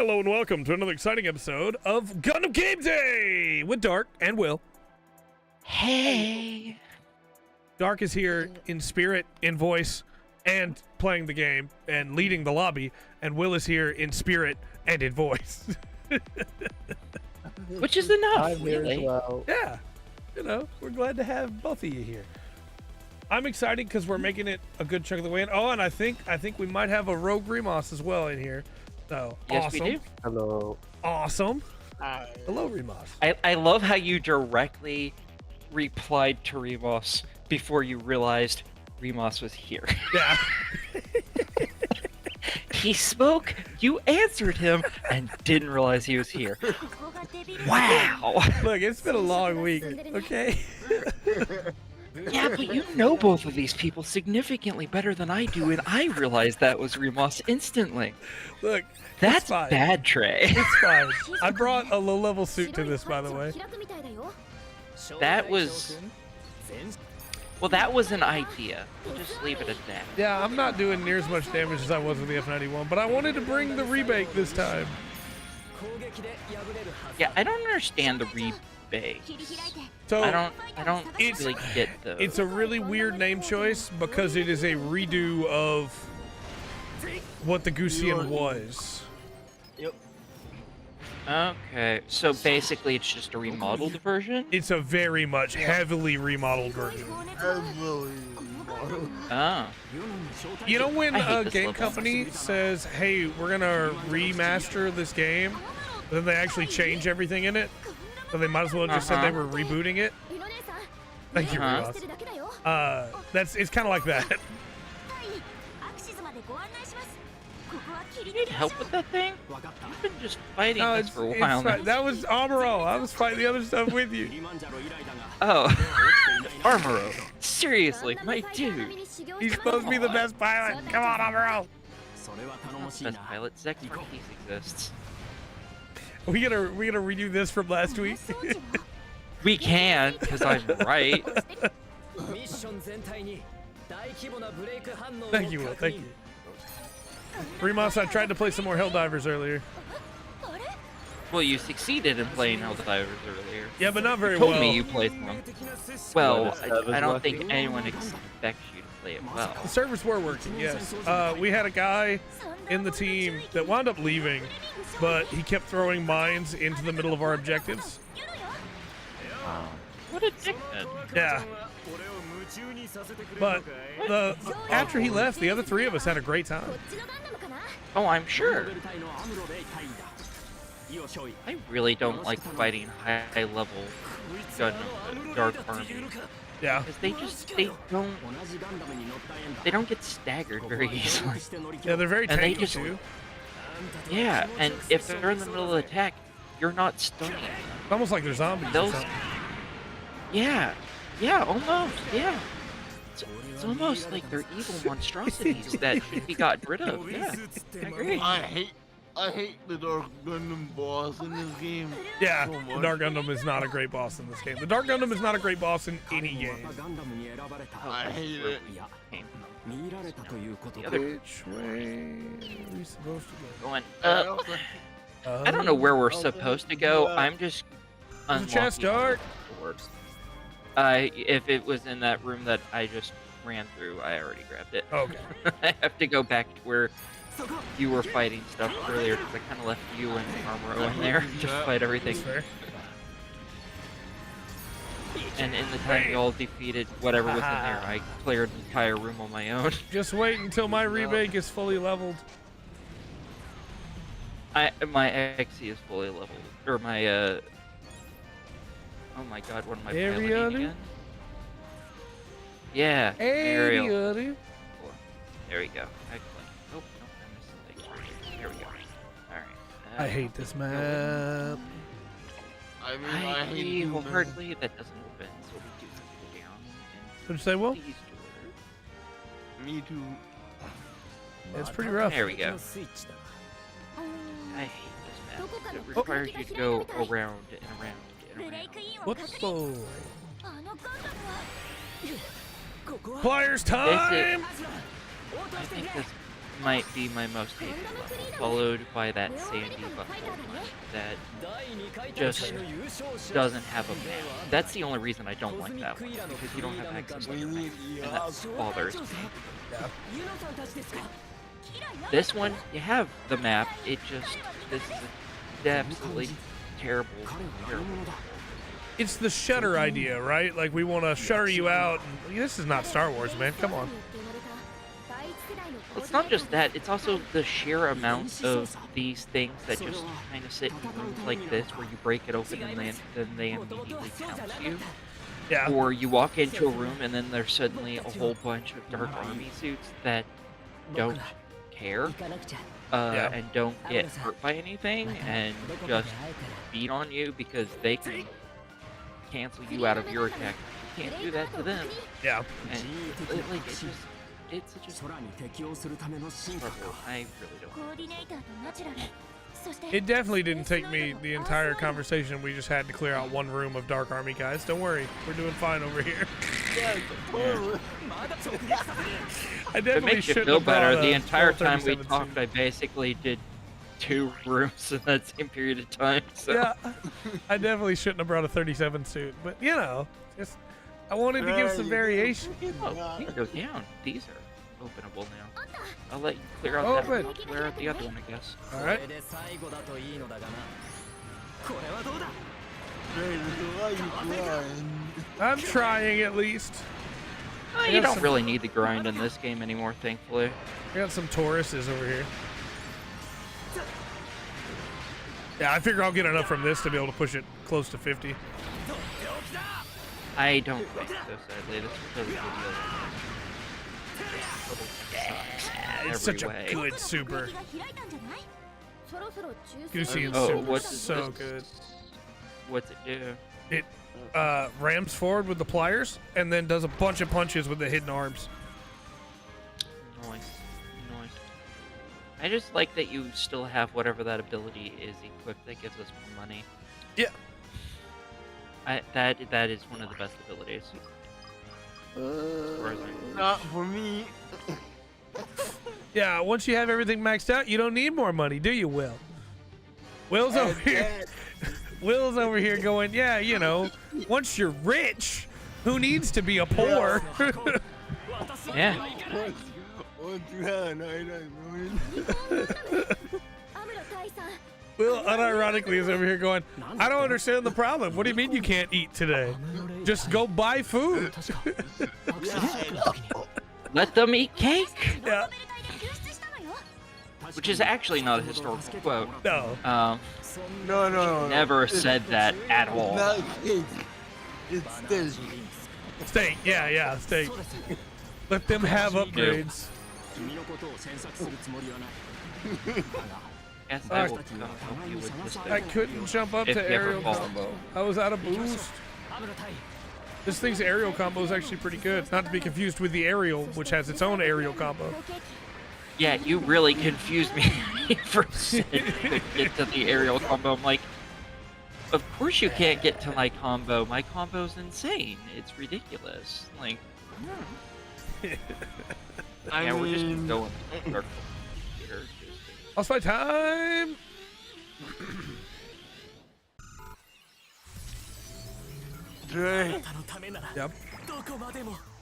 Hello and welcome to another exciting episode of Gundam Game Day with Dark and Will. Hey. Dark is here in spirit, in voice, and playing the game and leading the lobby, and Will is here in spirit and in voice. Which is enough, I'm here really. as well. Yeah, you know, we're glad to have both of you here. I'm excited because we're making it a good chunk of the way in. Oh, and I think we might have a Rogue Remus as well in here. So Yes, awesome. we do. Hello. Awesome. Hello, Remus. I love how you directly replied to Remus before you realized Remus was here. Yeah. He spoke, you answered him, and didn't realize he was here. Wow. Look, it's been a long week, okay? Yeah, but you know both of these people significantly better than I do, and I realized that was Remus instantly. Look, That's it's fine. bad, Trey. It's fine. I brought a low-level suit to this, by the way. That was... Well, that was an idea. We'll just leave it at that. Yeah, I'm not doing near as much damage as I was with the F91, but I wanted to bring the rebake this time. Yeah, I don't understand the rebate. So I don't it's- really get those. it's a really weird name choice because it is a redo of what the Gusian was. Okay, so basically it's just a remodeled version? It's a very much heavily remodeled version. Oh. You know when I hate a this game level. company says, hey, we're gonna remaster this game, but then they actually change everything in it, so they might as well just said they were rebooting it? Thank you, Uh-huh. Remus. It's kind of like that. You need help with that thing? You've been just fighting No, this for a while now. fine. That was Amuro. I was fighting the other stuff with you. Oh. Armoro. Seriously, my dude. He's supposed to be the best pilot. Come on, Amuro. Best pilot, Zek Marquise exists. We gonna redo this from last week. We can, because I'm right. Thank you, Will. Thank you. Remus, I tried to play some more Helldivers earlier. Well, you succeeded in playing Helldivers earlier. Yeah, but not very You told well. me you played them. Well, I don't think anyone expects you to play it well. The servers were working, yes. We had a guy in the team that wound up leaving, but he kept throwing mines into the middle of our objectives. What a dickhead. Yeah. But after he left, the other three of us had a great time. Oh, I'm sure. I really don't like fighting high-level Gundam Dark Army. Yeah. Because they don't get staggered very easily. Yeah, they're very And they tanky just- too. Yeah, and if they're in the middle of the attack, you're not stunning. It's almost like they're zombies. or Those- something. Yeah, almost, yeah. It's almost like they're evil monstrosities that should be got rid of, yeah. I agree. I hate the Dark Gundam boss in this game. Yeah, so the much. Dark Gundam is not a great boss in this game. The Dark Gundam is not a great boss in any game. I hate it. The other Which way are we supposed to go? going up. I don't know where we're supposed to go. I'm just There's a chest, unlocking Dark. doors. If it was in that room that I just ran through, I already grabbed it. Okay. I have to go back to where you were fighting stuff earlier because I kind of left you and Armoro in there to fight everything. That's fair. And in the time you all defeated whatever was in there, I cleared the entire room on my own. Just wait until my remake is fully leveled. My XE is fully leveled, or my oh my god, what am I piloting Ariana? again? Yeah, Ariel. Ariana. There we go. Excellent. Oh, no, I missed something. There we go. Alright. I hate this map. I mean, I I hate agree humans. wholeheartedly that doesn't open, so we do have to go down What'd you say, Will? and these doors. Me too. It's pretty rough. There we go. I hate this map. It requires you to go around and around and around. What the? Pliers time! I think this might be my most hated level, followed by that sandy buffalo one that just doesn't have a map. That's the only reason I don't like that one, because you don't have access to your map, and that bothers me. Yeah. This one, you have the map, this is absolutely terrible. It's the shutter idea, right? Like, we want to shutter you out. And, this is not Star Wars, man. Come on. It's not just that, it's also the sheer amount of these things that just kind of sit in rooms like this where you break it open and then they immediately pounce you. Yeah. Or you walk into a room and then there's suddenly a whole bunch of Dark Army suits that don't care and don't get hurt by anything and just beat on you because they can cancel you out of your attack. You can't do that to them. Yeah. And like it's just trouble. I really don't. It definitely didn't take me the entire conversation. We just had to clear out one room of Dark Army guys. Don't worry, we're doing fine over here. I If it definitely makes you shouldn't feel have brought better, a the entire time we 37 talked, suit. I basically did 2 rooms in that same period of time. So. Yeah, I definitely shouldn't have brought a 37 suit, but you know, just I wanted to give some variation. Oh, you can go down. These are openable now. I'll let you clear out Open. that one. Clear out the other one, I guess. All right. I'm trying at least. You got don't some- really need the grind in this game anymore, thankfully. I got some Tauruses over here. Yeah, I figure I'll get enough from this to be able to push it close to 50. I don't think so, sadly. This doesn't give you It's such way. a good super. Goosey Oh, super what's so this? good. What's it do? It rams forward with the pliers and then does a bunch of punches with the hidden arms. Nice. I just like that you still have whatever that ability is equipped that gives us more money. Yeah. That is one of the best abilities. Not for me. Yeah, once you have everything maxed out, you don't need more money, do you, Will? Will's over here. Will's over here going, yeah, you know, once you're rich, who needs to be a poor? Yeah. Once you have an item, Will unironically is over here going, I don't understand the problem. What do you mean you can't eat today? Just go buy food. Let them eat cake! Yeah. Which is actually not a historical quote. No. No. Never said that at all. Not cake. It's steak. Steak. Yeah, steak. Let them have upgrades. Yes, I will come help you with this. I couldn't jump up If to you ever aerial fall. combo. I was out of boost. This thing's aerial combo is actually pretty good. Not to be confused with the aerial, which has its own aerial combo. Yeah, you really confused me for saying you could get to the aerial combo. I'm like, of course you can't get to my combo. My combo's insane. It's ridiculous. Like, yeah, we're just gonna go in circle here. Lost my time. Dre, Yep.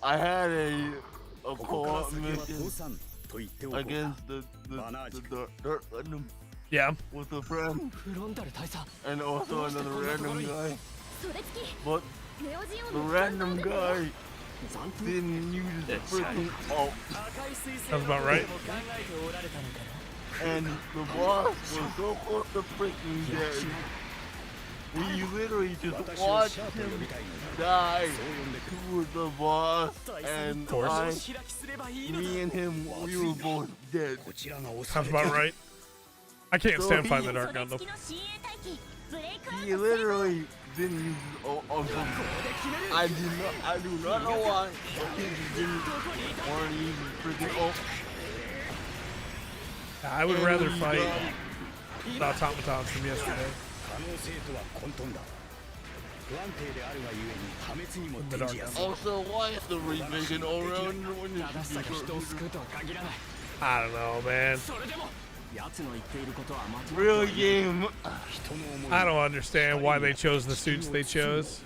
I had a co-op mission against the Dirt Gundam Yeah. with a friend and also another random guy. But the random guy didn't use the freaking ult, Sounds about right. and the boss was so close to freaking dead. We literally just watched him die to the boss, and me and him, we were both dead. Sounds about right. I can't stand fighting the Dark Gundam. He literally didn't use his ult on something. I do not know why, but he just didn't want to use his freaking ult. I would rather fight the automatons from yesterday. Also, why is the revision around when it should be I don't know, man. Real game. I don't understand why they chose the suits they chose.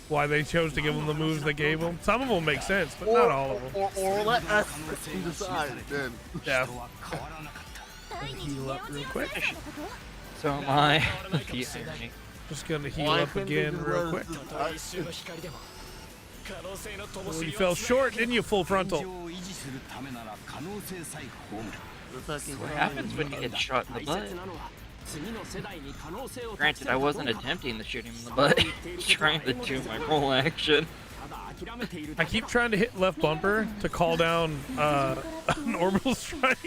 Why they chose to give them the moves they gave them. Some of them make sense, but not all of them. Or let us decide then. Yeah. Heal up real quick. So am I. The irony. Just gonna heal up again real quick. Well, you fell short, didn't you, full frontal? What happens when you get shot in the butt? Granted, I wasn't attempting to shoot him in the butt, trying to do my roll action. I keep trying to hit left bumper to call down an orbital strike.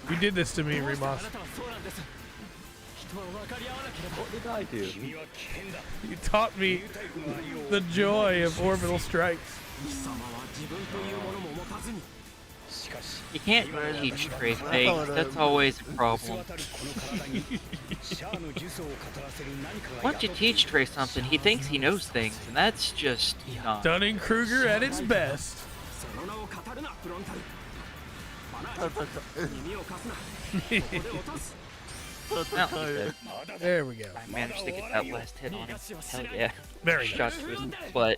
You did this to me, Remas. What did I do? You taught me the joy of orbital strikes. You can't teach Trey things, that's always a problem. Once you teach Trey something, he thinks he knows things, and that's just not. Dunning-Kruger at its best. Well, he's dead. There we go. I managed to get that last hit on him. Hell yeah. Very Shot nice. to his butt.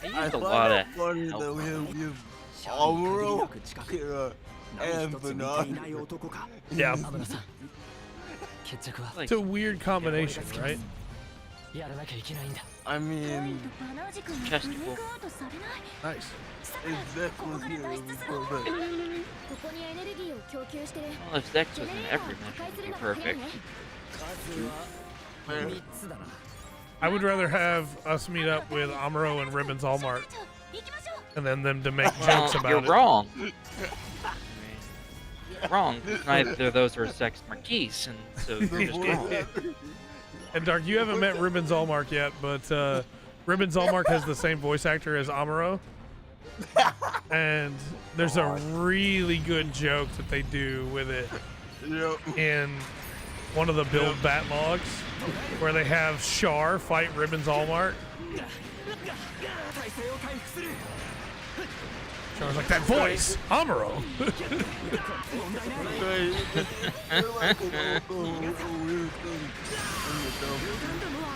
I used a lot of funny help. that we have Amuro, Kira, and Bernard. Yeah. Like, It's a weird combination, right? I mean, chesticle. Nice. Zek was here before that. Well, if Zex was in every match, it would be perfect. I would rather have us meet up with Amuro and Ribbons Allmark, and then them to make jokes about you're it. wrong. Wrong. Neither of those are Zex Marquise, and so you're just wrong. And Dark, you haven't met Ribbons Allmark yet, but Ribbons Allmark has the same voice actor as Amuro. And there's a really good joke that they do with it in one of the build bat logs where they have Char fight Ribbons Allmark. Char's like, that voice, Amuro.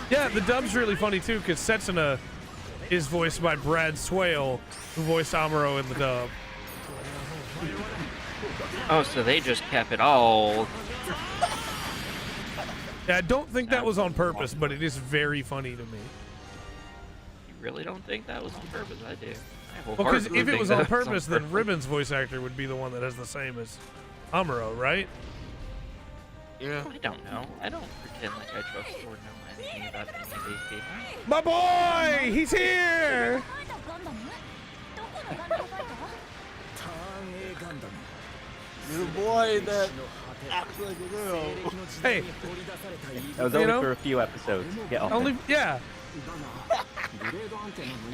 Yeah, the dub's really funny too, because Setsuna is voiced by Brad Swale, who voiced Amuro in the dub. Oh, so they just kept it all. Yeah, I don't think that was on purpose, but it is very funny to me. You really don't think that was on purpose? I do. Well, because if it was on purpose, then Ribbon's voice actor would be the one that has the same as Amuro, right? Yeah. I don't know. I don't pretend like I trust or know anything about any of these people. My boy! He's here! You're the boy that acts like a girl. Hey, That was only for a few episodes. Get on only, it. yeah.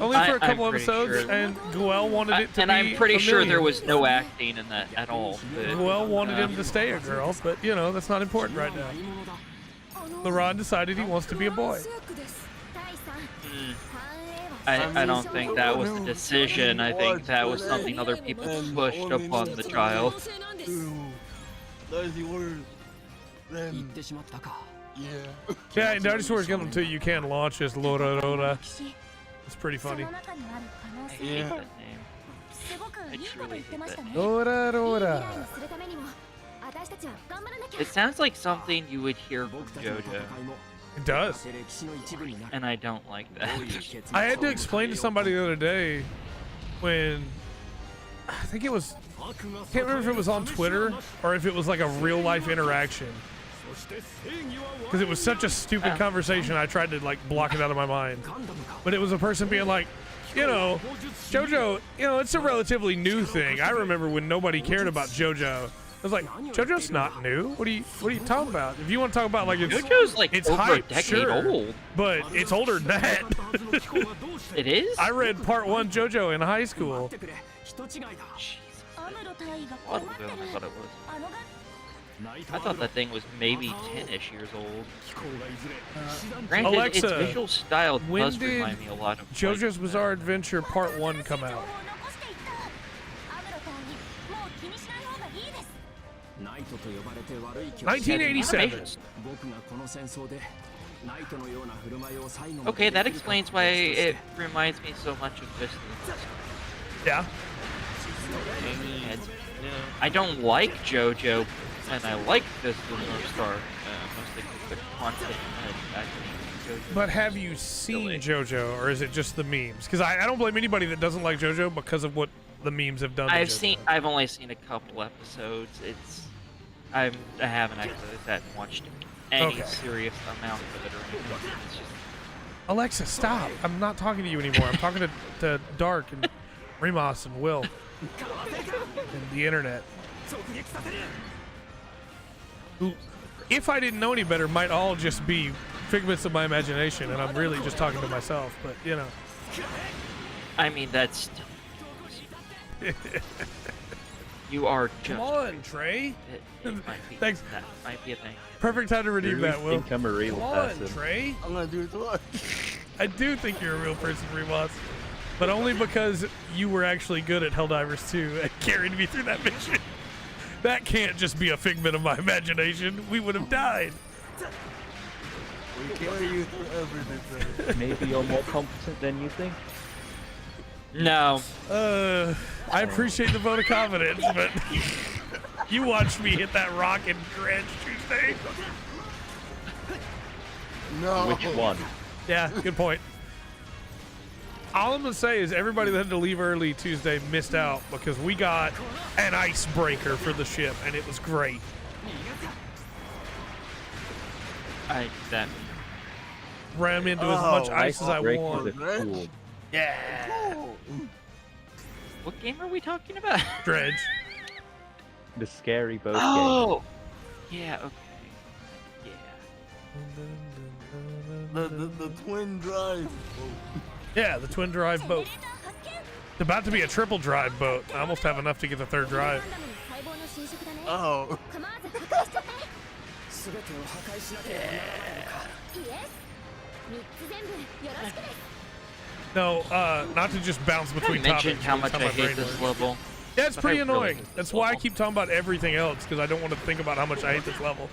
Only for a couple I'm pretty episodes, sure. and Guel wanted it to And be I'm pretty a sure there million. was no acting in that at all. But, Guel wanted him to stay a girl, but, you know, that's not important right now. LeRon decided he wants to be a boy. I don't think that was the decision. I think that was something other people pushed upon the child. That's yours. Then, yeah. Yeah, in Dynasty Wars Gundam 2, you can launch as Lora Rora. It's pretty funny. I hate Yeah. that name. I truly hate that name. Rora Rora. It sounds like something you would hear from JoJo, It does. and I don't like that. I had to explain to somebody the other day when I think it was, I can't remember if it was on Twitter or if it was like a real life interaction, because it was such a stupid conversation. I tried to like block it out of my mind, but it was a person being like, you know, JoJo, you know, it's a relatively new thing. I remember when nobody cared about JoJo. I was like, JoJo's not new. What are you talking about? If you want to talk about like JoJo's like it's over hype, a decade sure, old. but it's older than that. It is? I read part 1 JoJo in high school. Jesus. A while ago than I thought it was. I thought that thing was maybe 10-ish years old. Granted, Alexa, its visual style when does did remind me a lot of JoJo's Bizarre Adventure Part 1 come out? 1987. Okay, that explains why it reminds me so much of Fist of the North Yeah. Star. I don't like JoJo, and I like Fist of the North Star, mostly because the content and JoJo. But have you seen JoJo, or is it just the memes? Because I don't blame anybody that doesn't like JoJo because of what the memes have done. I've only seen a couple episodes. I haven't actually sat and watched any serious amount of it or anything. It's just... Alexa, stop! I'm not talking to you anymore. I'm talking to Dark and Remus and Will and the internet. Who, if I didn't know any better, might all just be figments of my imagination, and I'm really just talking to myself. But you know. I mean, that's. You are just. Come on, Trey. It might be, Thanks. That might be a thing. Perfect time to redeem that, Will. think I'm a real Come on, person. Trey. I'm gonna do it twice. I do think you're a real person, Remus. But only because you were actually good at Helldivers 2 and carried me through that mission. That can't just be a figment of my imagination. We would have died. We carry you through everything. Maybe you're more competent than you think. No. I appreciate the vote of confidence, but you watched me hit that rock in Dredge Tuesday. No. Which one? Yeah, good point. All I'm gonna say is everybody that had to leave early Tuesday missed out because we got an icebreaker for the ship, and it was great. That. Ram into as much ice as I Icebreakers want. are cool. Yeah. What game are we talking about? Dredge. The scary boat Oh. Yeah. Okay. Yeah. The twin drive. Yeah, the twin drive boat. It's about to be a triple drive boat. I almost have enough to get the third drive. Oh. No, not to just bounce between I mentioned topics. how but much it's I my hate brain this works. level. Yeah, it's but pretty I really annoying. hate That's this why I level. keep talking about everything else, because I don't want to think about how much I hate this level.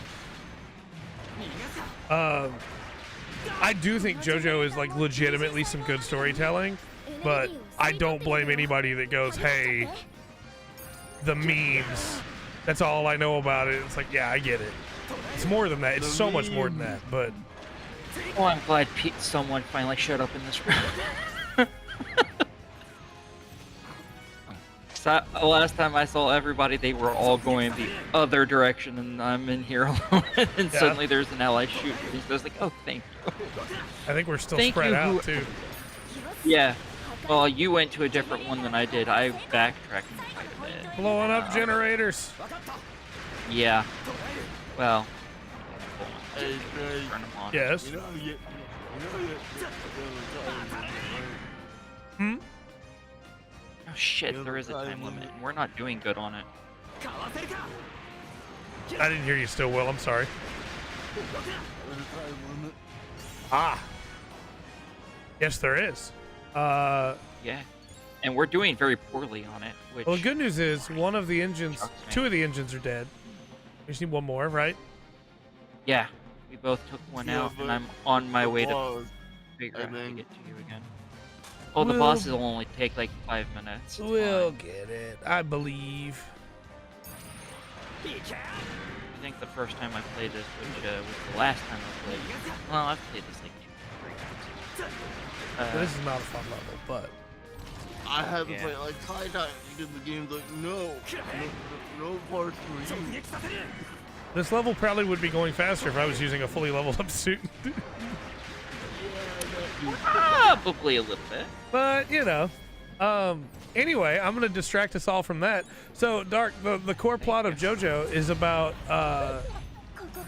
I do think JoJo is like legitimately some good storytelling, but I don't blame anybody that goes, hey, the memes, that's all I know about it. It's like, yeah, I get it. It's more than that. It's so much more than that, but... Oh, I'm glad someone finally showed up in this room. So, last time I saw everybody, they were all going the other direction, and I'm in here alone. And suddenly there's an ally shooting me. So I was like, oh, thank you. I think we're still Thank spread you, out, too. Yeah. Well, you went to a different one than I did. I backtracked quite a bit. Blowing up generators. Yeah. Well. Hey, Trey. Turn them on. Yes. Hmm? Oh shit, there is a time limit, and we're not doing good on it. I didn't hear you still, Will. I'm sorry. Ah. Yes, there is. Yeah. And we're doing very poorly on it, which... Well, the good news is one of the engines, shocks me. 2 of the engines are dead. We just need one more, right? Yeah. We both took one Yeah, out, but and I'm on my way to Pause. figure out how to then- get to you again. Oh, the We'll- bosses will only take like 5 minutes. It's We'll fine. get it. I believe. I think the first time I played this, which was the last time I played it. Well, I've played this like 2 or 3 times. This is not a fun level, but I had to Yeah. play it like 5 times because the game's like, no parts for you. this level probably would be going faster if I was using a fully leveled up suit. Probably a little bit. But, you know. Anyway, I'm going to distract us all from that. So, Dark, the core plot of JoJo is about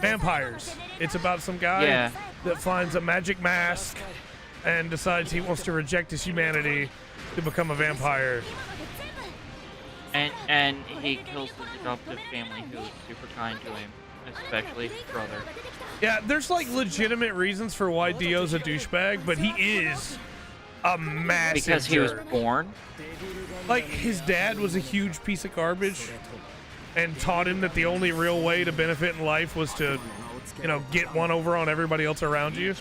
vampires. It's about some guy that finds a magic mask and decides he wants to reject his humanity to become a vampire. And he kills his adoptive family who is super kind to him, especially his brother. Yeah, there's like legitimate reasons for why Dio's a douchebag, but he is a massive Because he was jerk. born. Like, his dad was a huge piece of garbage and taught him that the only real way to benefit in life was to, you know, get one over on everybody else around you.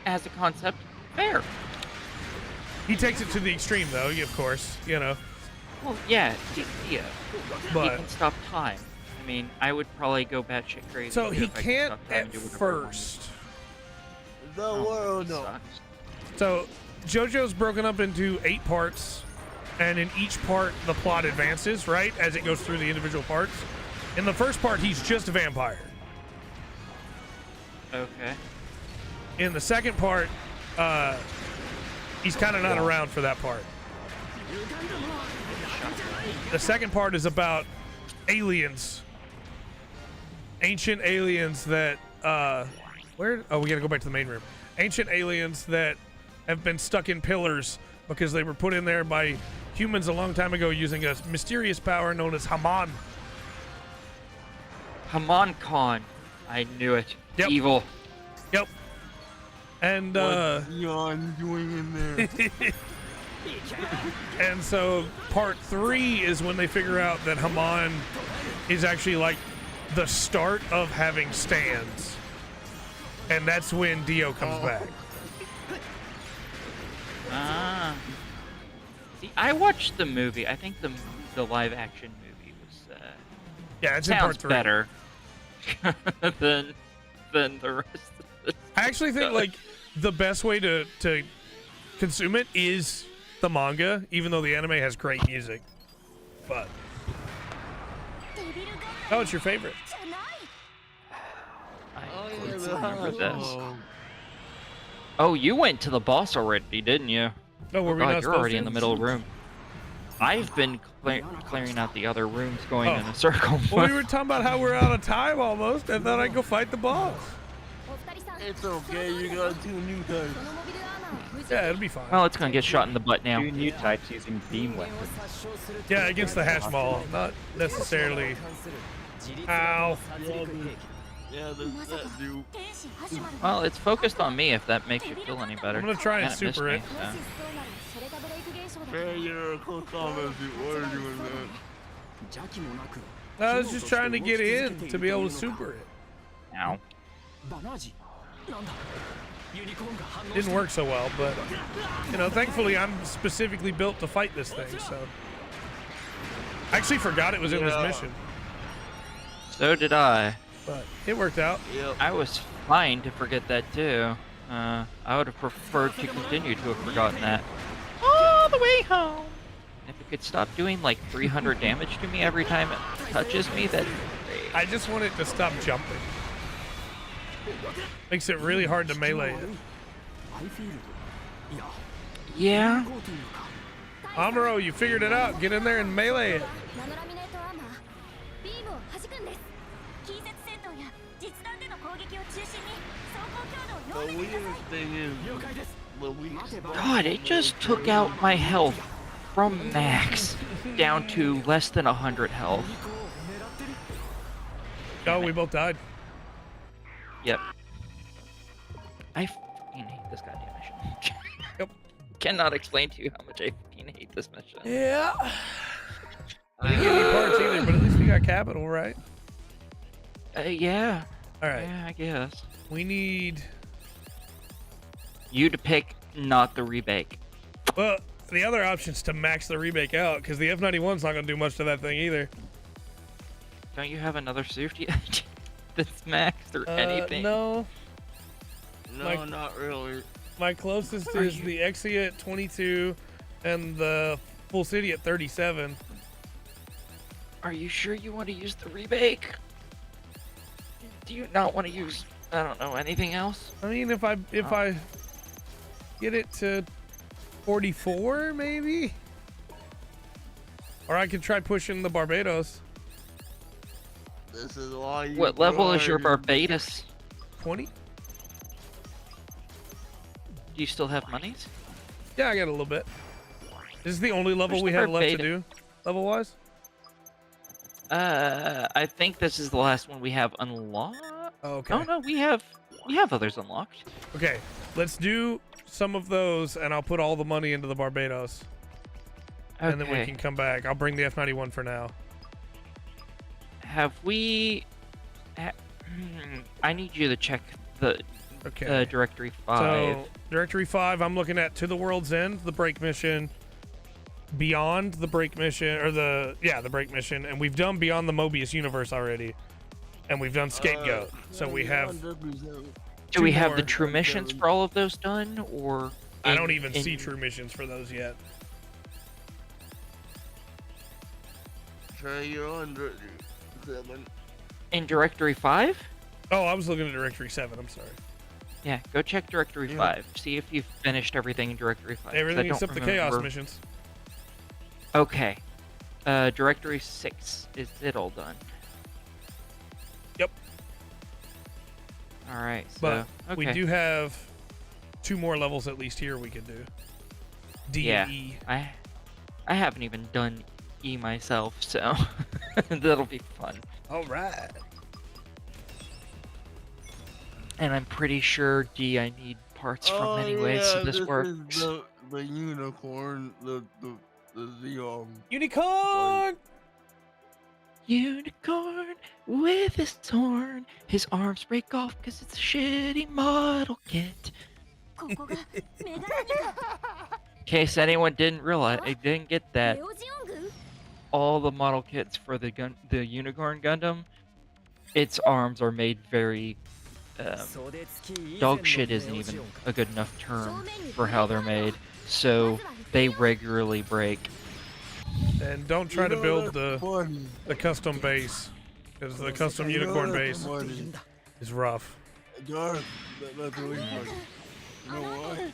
As a concept, fair. He takes it to the extreme, though, of course, you know. Well, yeah, he But can stop time. I mean, I would probably go batshit crazy. so too he if I could can't stop time and at do whatever I wanted. first. The Oh, world he knows. sucks. So JoJo's broken up into 8 parts, and in each part the plot advances, right, as it goes through the individual parts. In the first part, he's just a vampire. Okay. In the second part, he's kind of not around for that part. The second part is about aliens, ancient aliens that where? Oh, we gotta go back to the main room. Ancient aliens that have been stuck in pillars because they were put in there by humans a long time ago using a mysterious power known as Haman. Haman Khan. I knew it. Yep. Evil. Yep. And What's Leon doing in there? and so part 3 is when they figure out that Haman is actually like the start of having stands. And that's when Dio comes back. Ah. See, I watched the movie. I think the live action movie was Yeah, it's in part sounds 3. better than the rest of this. I actually think like the best way to consume it is the manga, even though the anime has great music. But oh, it's your favorite. I yeah, don't the remember this. hell. Oh, you went to the boss already, didn't you? No, were we God, not you're supposed already to? in the middle of the room. I've been clearing out the other rooms, going in a circle. Well, we were talking about how we're out of time almost. I thought I'd go fight the boss. It's okay, you got 2 new types. Yeah, it'll be fine. Well, it's gonna get shot in the butt now. 2 new types using beam weapons. Yeah, against the Hatchball, not necessarily. Ow. Yeah, that dude. Well, it's focused on me if that makes you feel any better. I'm gonna try and Kinda missed super me, it. so. Failure, close comments, what are you doing that? I was just trying to get in to be able to super it. Ow. Didn't work so well, but you know, thankfully I'm specifically built to fight this thing, so. I actually forgot it was in this mission, So did I. but it worked out. Yep. I was fine to forget that too. I would have preferred to continue to have forgotten that. All the way home. If it could stop doing like 300 damage to me every time it touches me, that'd be great. I just want it to stop jumping. Makes it really hard to melee it. Yeah. Amuro, you figured it out. Get in there and melee it. The weirdest thing is, the weakest God, it just took out my health from max down to less than 100 health. Oh, we both died. Yep. I fucking hate this goddamn mission. Yep. Cannot explain to you how much I fucking hate this mission. Yeah. I didn't get any parts either, but at least we got capital, right? Yeah. All right. Yeah, I guess. We need. You to pick, not the rebake. Well, the other option's to max the remake out, because the F91's not going to do much to that thing either. Don't you have another suit yet that's maxed or anything? No. No, Like- not really. My closest Are is you- the Exia at 22 and the Full City at 37. Are you sure you want to use the rebake? Do you not want to use, I don't know, anything else? I mean, if I get it to 44, maybe? Or I could try pushing the Barbados. This is why you What level is your grind. Barbados? 20? Do you still have monies? Yeah, I got a little bit. This is the only level Where's we the have left to verbatim? do, level-wise? I think this is the last one we have unlocked. Oh, okay. Oh no, we have others unlocked. Okay, let's do some of those, and I'll put all the money into the Barbados. Okay. And then we can come back. I'll bring the F-91 for now. Have we? I need you to check the Directory 5. So, Directory 5, I'm looking at To the World's End, the break mission, Beyond the break mission, or the break mission, and we've done Beyond the Mobius Universe already, and we've done Scapegoat. So we have. Do we have more. the true missions for all of those done, or? I don't even see true missions for those yet. Try your under 7. In Directory 5? Oh, I was looking at Directory 7. I'm sorry. Yeah, go check Directory 5. See if you've finished everything in Directory 5. 'cause I Everything don't except the remember. Chaos missions. Okay. Directory 6, is it all done? Yep. Alright, so, But okay. we do have 2 more levels at least here we can do. D Yeah. and E. I haven't even done E myself, so that'll be fun. All right. And I'm pretty sure D I need parts from anyway, so this works. Is the unicorn, the Unicorn! Unicorn with his horn, his arms break off because it's a shitty model kit. In case anyone didn't realize, I didn't get that. All the model kits for the Unicorn Gundam, its arms are made very. Dog shit isn't even a good enough term for how they're made, so they regularly break. And don't try to build the custom base, because the custom unicorn base is rough. Dark, that's really funny. You know why?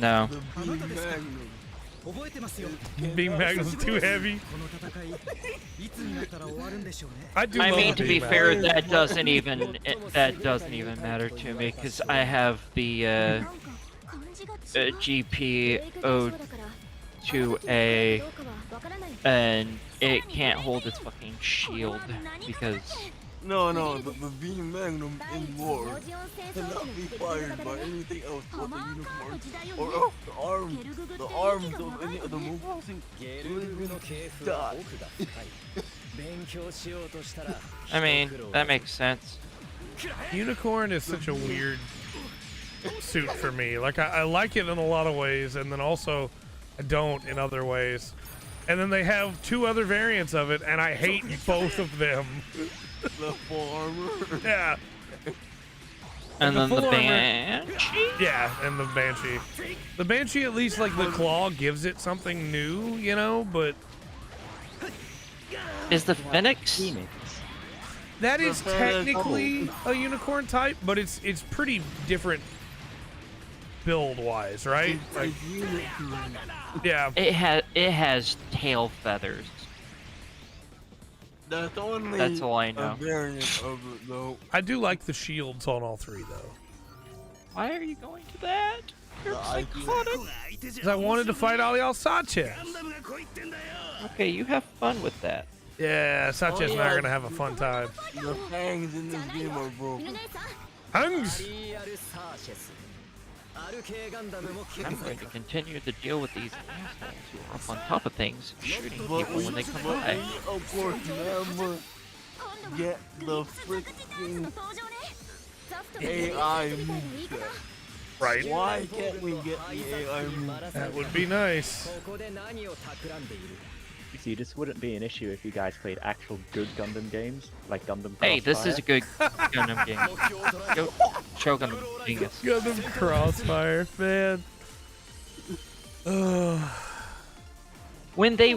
No. The Beam Magnum. Beam Magnum's too heavy. I do. I love mean, the to Beam be fair, Magnum. that doesn't even matter to me because I have the GP02A, and it can't hold its fucking shield because. No, the Beam Magnum in war cannot be fired by anything else but the unicorn, or else the arms of any other movement die. I mean, that makes sense. Unicorn is such a weird suit for me. Like I like it in a lot of ways, and then also I don't in other ways. And then they have 2 other variants of it, and I hate both of them. The full armor. Yeah. And then the full armor- Banshee? Yeah, and the Banshee. The Banshee, at least, like, the claw gives it something new, you know, but... Is the Phoenix? That is technically a unicorn type, but it's pretty different build-wise, right? Like, yeah. It has tail feathers. That's only That's all I know. a variant of it, though. I do like the shields on all 3, though. Why are you going to that? You're psychotic. Because I wanted to fight all y'all Sanchez. Okay, you have fun with that. Yeah, Sanchez and I are going to have a fun time. The fangs in this game are broken. Hungs! I'm going to continue to deal with these assholes who are up on top of things, shooting people when they come by. We, of course, never get the freaking AI moveset. Right. Why can't we get the AI moveset? That would be nice. See, this wouldn't be an issue if you guys played actual good Gundam games, like Gundam Hey, this is a Crossfire. good Gundam game. Go, show Gundam Genius. Gundam Crossfire, man. When they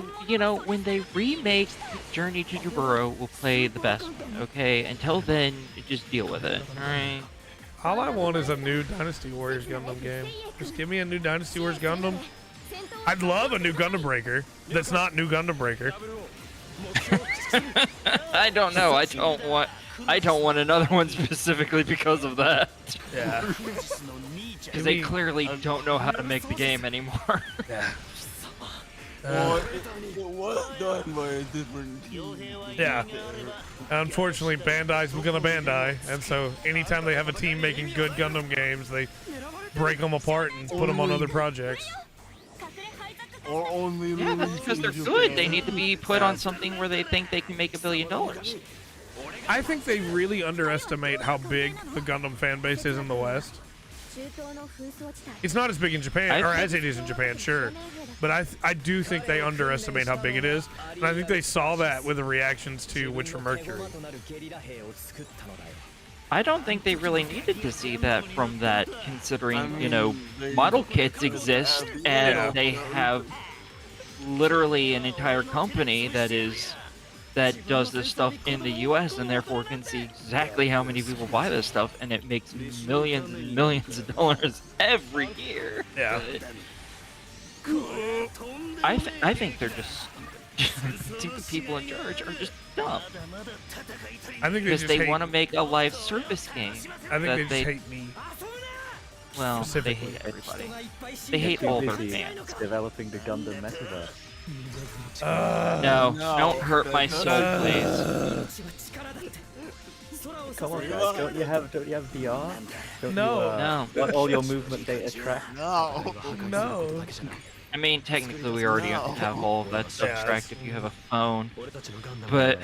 remake Journey to Jaburo, we'll play the best one, okay? Until then, just deal with it, alright? All I want is a new Dynasty Warriors Gundam game. Just give me a new Dynasty Warriors Gundam. I'd love a new Gundam Breaker that's not new Gundam Breaker. I don't know, I don't want I don't want another one specifically because of that. Yeah. Because they clearly don't know how to make the game anymore. Yeah. Well, it was done by a different team. Yeah. Unfortunately, Bandai's gonna Bandai, and so anytime they have a team making good Gundam games, they break them apart and put them on other projects. Or only Yeah, that's because they're good. They need to be put on something where they think they can make $1 billion. I think they really underestimate how big the Gundam fan base is in the West. It's not as big in Japan, or as it is in Japan, sure. But I do think they underestimate how big it is. And I think they saw that with the reactions to Witch from Mercury. I don't think they really needed to see that from that, considering, you know, model kits exist and they have literally an entire company that does this stuff in the US and therefore can see exactly how many people buy this stuff, and it makes millions and millions of dollars every year. Yeah. I think they're just the people in charge are just dumb. I think Because they want to make a live service game. I think that they just hate me. Well, they specifically. hate everybody. They hate all their busy fans. developing the Gundam metaverse. No, don't hurt my soul, please. Come on, guys, don't you have VR? Don't No. you, No. want all your movement data tracked? No. No. I mean, technically, we already have all of that stuff Yeah, tracked if you have a phone. But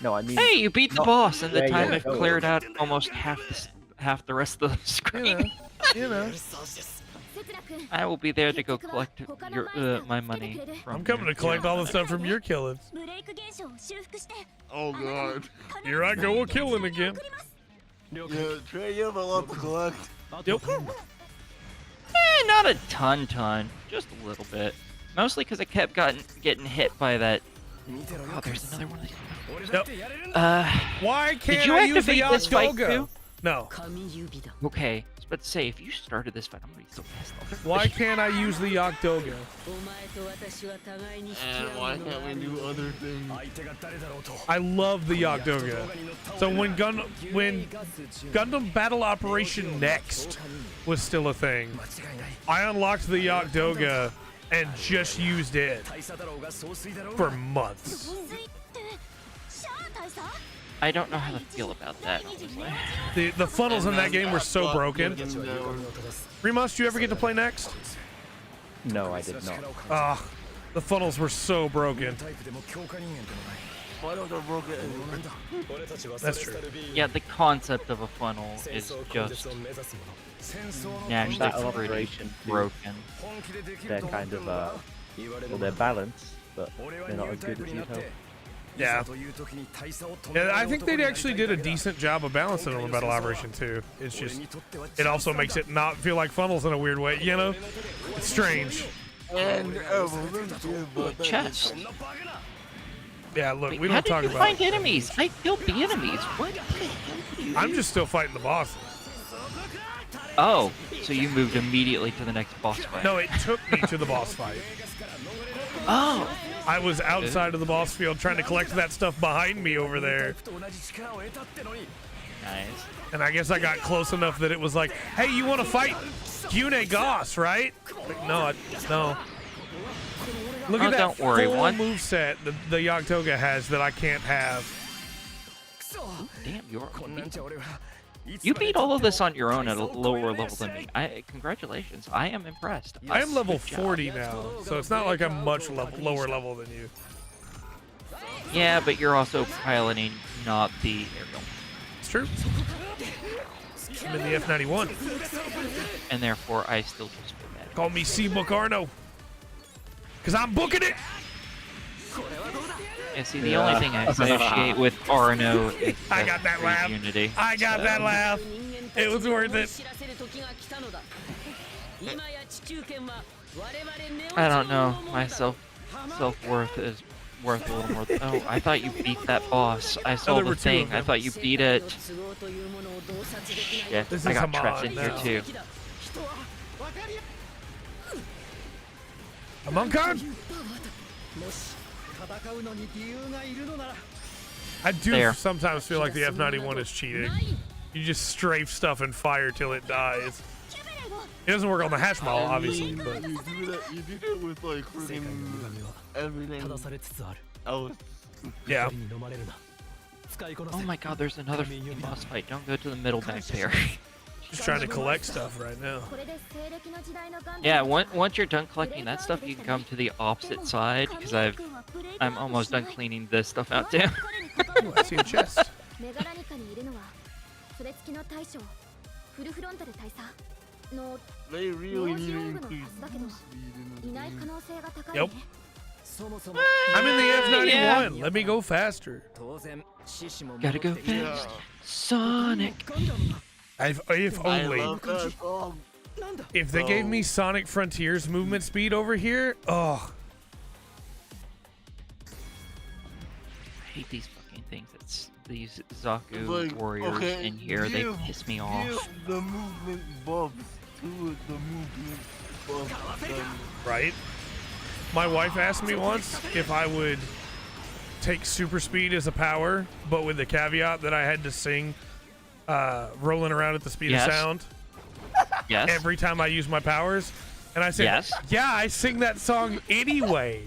No, I mean. hey, you beat the not boss in the where time you're I've going. cleared out almost half the rest of the screen. You know. I will be there to go collect my money from. I'm coming to collect all the stuff from your killings. Oh god. Here I go a killing again. Yeah, Trey, you have a lot to collect. Yep. Not a ton, just a little bit. Mostly because I kept getting hit by that. Oh, there's another one. Yep. Why can't Did you I use activate the this fight Octoga? too? No. Okay, I was about to say, if you started this fight, I'm gonna be so pissed off. Why can't I use the Octoga? And why can't we do other things? I love the Octoga. So when Gundam Battle Operation Next was still a thing, I unlocked the Octoga and just used it for months. I don't know how to feel about that, honestly. The funnels in that game were so broken. Remus, did you ever get to play Next? No, I did not. Ah, the funnels were so broken. Funnels are broken anyway. That's true. Yeah, the concept of a funnel is just naturally Battle pretty Operation broken. They're kind of, well, they're balanced, but they're not as good as you'd hope. Yeah. Yeah, I think they actually did a decent job of balancing on Battle Operation 2. It's just, it also makes it not feel like funnels in a weird way, you know? It's strange. And Chest. Yeah, look, Wait, we how don't did talk you about find it. enemies? I killed the enemies. What the hell do you I'm do? just still fighting the bosses. Oh, so you moved immediately to the next boss fight. No, it took me to the boss fight. Oh, I was outside of the boss field trying to collect that stuff behind me over there. nice. And I guess I got close enough that it was like, hey, you want to fight Gyune Goss, right? Like, no, no. Look Oh, at that don't worry, full one- moveset the Octoga has that I can't have. Damn, you beat all of this on your own at a lower level than me. Congratulations. I am impressed. I am level Good job. 40 now, so it's not like I'm much lower level than you. Yeah, but you're also piloting not the aerial, It's true. I'm in the F-91. and therefore I still just feel bad. Call me C-Book Arno. Because I'm booking it. And see, the only thing I associate with Arno is I got that laugh. Unity. I got that laugh. It was worth it. I don't know. My self-worth is worth a little more. Oh, I thought you beat that boss. I saw there the were two thing. of I them. thought you beat it. Shit, This I is got trapped in Haman here now. too. Amonkan? I do There. sometimes feel like the F91 is cheating. You just strafe stuff and fire till it dies. It doesn't work on the hatch model, obviously, but You do that with like freaking everything else. yeah. Oh my god, there's another fucking boss fight. Don't go to the middle back there. Just trying to collect stuff right now. Yeah, once you're done collecting that stuff, you can come to the opposite side, because I'm almost done cleaning this stuff out too. Ooh, I see a chest. They really need to increase speed in the game. Yep. I'm in the F91. Yeah. Let me go faster. Gotta go Yeah. fast. Sonic. If I only. love that song. If they gave me Sonic Frontiers movement speed over here, oh. I hate these fucking things. These Zaku Like, warriors okay, in here. They give- piss me off. Give the movement buffs to the movement buffs. Then Right? My wife asked me once if I would take super speed as a power, but with the caveat that I had to sing Rolling Around at the Speed Yes. of Sound Yes. every time I use my powers. And I said, Yes. yeah, I sing that song anyway.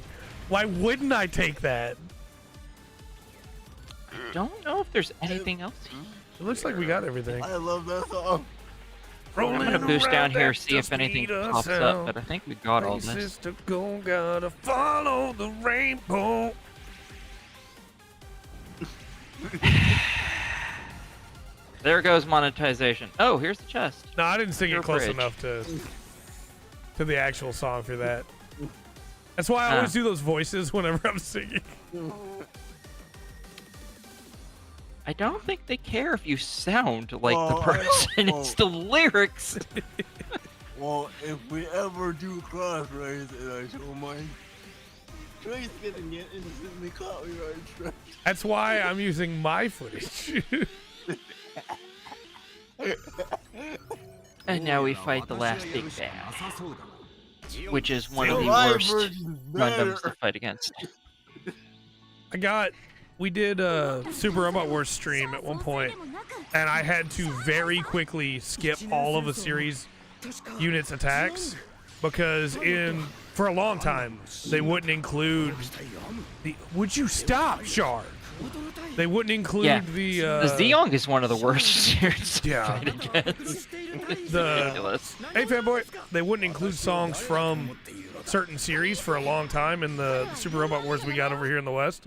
Why wouldn't I take that? Don't know if there's anything else. It looks like we got everything. I love that song. I'm gonna boost down here, see if anything pops up, but I think we got all this. Places to go, gotta follow the rainbow. There goes monetization. Oh, here's the chest. No, I didn't sing Your it close bridge. enough to the actual song for that. That's why I always do those voices whenever I'm singing. I don't think they care if you sound like the Oh, I person. know. It's the lyrics. Well, if we ever do cross race and I show mine, Trey's gonna get instantly copyright strike. That's why I'm using my footage. And now we fight the last big bad, which is one of the My worst version's Gundams to better. fight against. We did a Super Robot Wars stream at one point, and I had to very quickly skip all of a series unit's attacks because for a long time they wouldn't include the. Would you stop, Shar? They wouldn't include Yeah. the. The Zeong is one of the worst series to Yeah. fight against. The Ridiculous. Hey fanboy, they wouldn't include songs from certain series for a long time in the Super Robot Wars we got over here in the West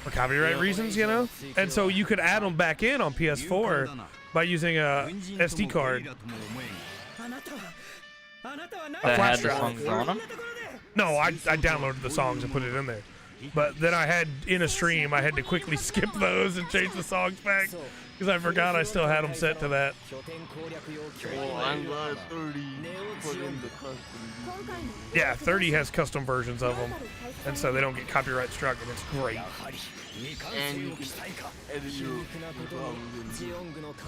for copyright reasons, you know. And so you could add them back in on PS4 by using a SD card. That flash had the drive. songs on them. No, I downloaded the songs and put it in there. But then I had, in a stream, I had to quickly skip those and change the songs back because I forgot I still had them set to that. Well, I'm glad 30 put in the custom. Yeah, 30 has custom versions of them, and so they don't get copyright struck, and it's great. And you can edit your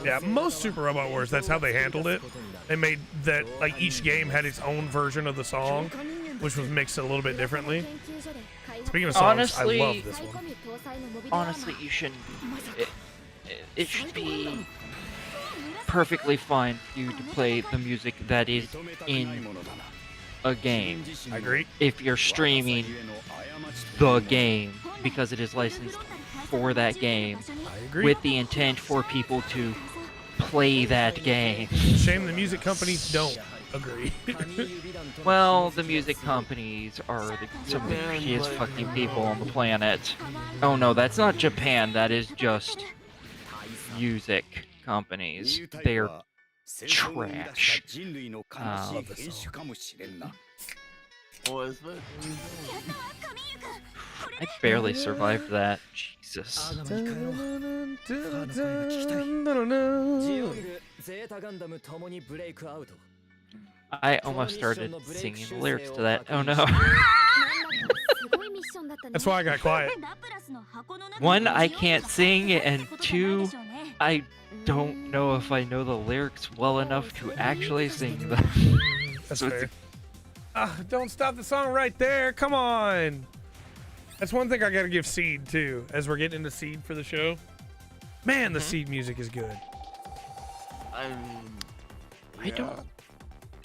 Yeah, most Super Robot Wars, that's how they handled it. They made that, like, each game had its own version of the song, which was mixed a little bit differently. Speaking of songs, Honestly- I love this one. Honestly, you shouldn't. It should be perfectly fine for you to play the music that is in a game I agree. if you're streaming the game because it is licensed for that game I agree. with the intent for people to play that game. Shame the music companies don't agree. Well, the music companies are some of the shittiest fucking people on the planet. Oh no, that's not Japan, that is just music companies. They're trash. Oh, especially I barely survived that. Jesus. I almost started singing the lyrics to that. Oh no. That's why I got quiet. One, I can't sing, and two, I don't know if I know the lyrics well enough to actually sing them. That's So it's fair. Don't stop the song right there. Come on. That's one thing I gotta give Seed too, as we're getting into Seed for the show. Man, the Seed music is good. I mean,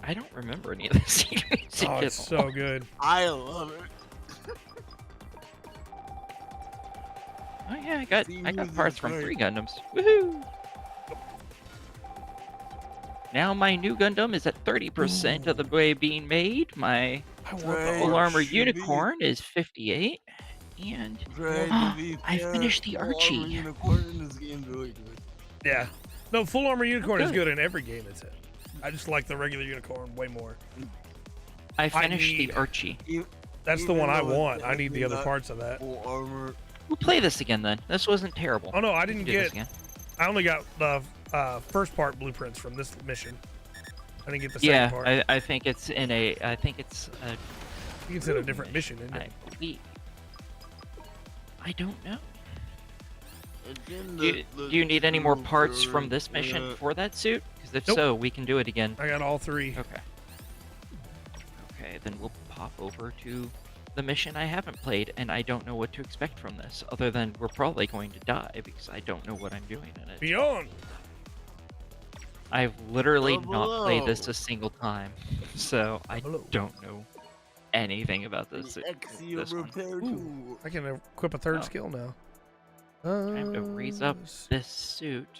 I don't remember any of this music. Oh, it's so good. I love it. Oh yeah, I got parts from great. 3 Gundams. Woohoo! Now my new Gundam is at 30% of the way being made. My full armor unicorn is 58, and I finished the Archie. Unicorn in this game is really good. Yeah. No, full armor unicorn is good in every game it's in. I just like the regular unicorn way more. I finished the Archie. That's the Even one I though it's want. I need the other not parts of that. Full armor. We'll play this again then. This wasn't terrible. Oh no, I We didn't can do this get. again. I only got the first part blueprints from this mission. I didn't get the second Yeah, part. I think it's in a. I think it's a. I think it's in a different mission, isn't it? I don't know. Again, Do you need any more parts from this mission for that suit? Because if Nope. so, we can do it again. I got all 3. Okay. Okay, then we'll pop over to the mission I haven't played, and I don't know what to expect from this, other than we're probably going to die because I don't know what I'm doing in it. Beyond. I've literally not played this Hello. a single time, so I Hello. don't know anything about this. Axiom This one. repair tool. I can equip a third Oh. skill now. Time to raise up this suit.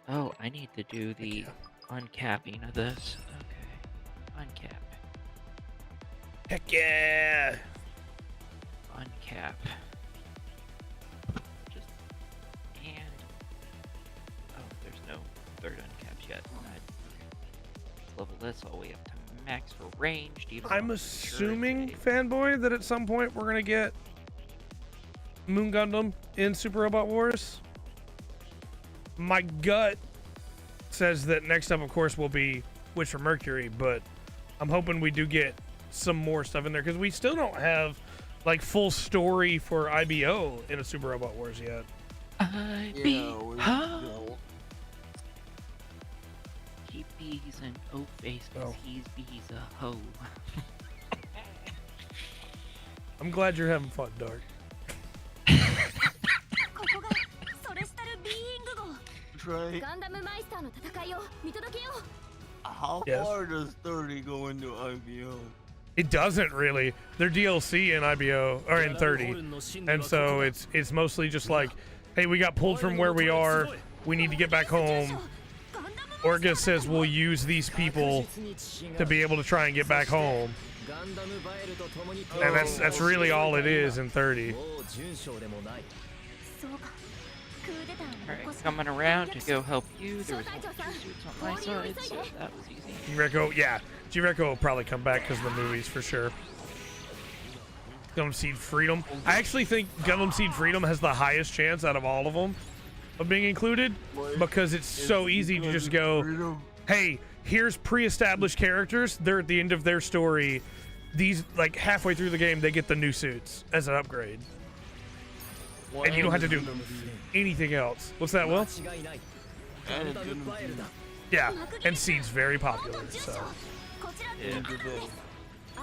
Oh, I need to do the uncapping of this. Okay, uncap, Heck yeah! uncap. Just and there's no third uncaps yet. Let's level this all the way up to max for ranged. Even I'm though assuming, sure fanboy, that at some point we're gonna get Moon Gundam in Super Robot Wars. My gut says that next up, of course, will be Witch for Mercury, but I'm hoping we do get some more stuff in there because we still don't have like full story for IBO in a Super Robot Wars yet. I Yeah, be we huh? don't. He bees an O-face because Oh. he's bees a hoe. I'm glad you're having fun, Dark. ここがソレスタルビーイング号 Try. ガンダムマイスターの戦いを見届けよう How Yes. far does 30 go into IBO? It doesn't really. They're DLC in IBO or in 30, and so it's mostly just like, hey, we got pulled from where we are. We need to get back home. Orga says we'll use these people to be able to try and get back home, and that's really all it is in 30. そうかクーデターの Alright, 起こし coming around to go help you. There was only 2 suits on my side, so that was easy. Jireko, yeah, Jireko will probably come back because of the movies for sure. Gundam Seed Freedom. I actually think Gundam Seed Freedom has the highest chance out of all of them of being included because it's so easy to just go, hey, here's pre-established characters. They're at the end of their story. These, like, halfway through the game, they get the new suits as an upgrade. And you don't have to do anything else. What's that, Will? And it's gonna be Yeah, and Seed's very popular, so. こちら Yeah.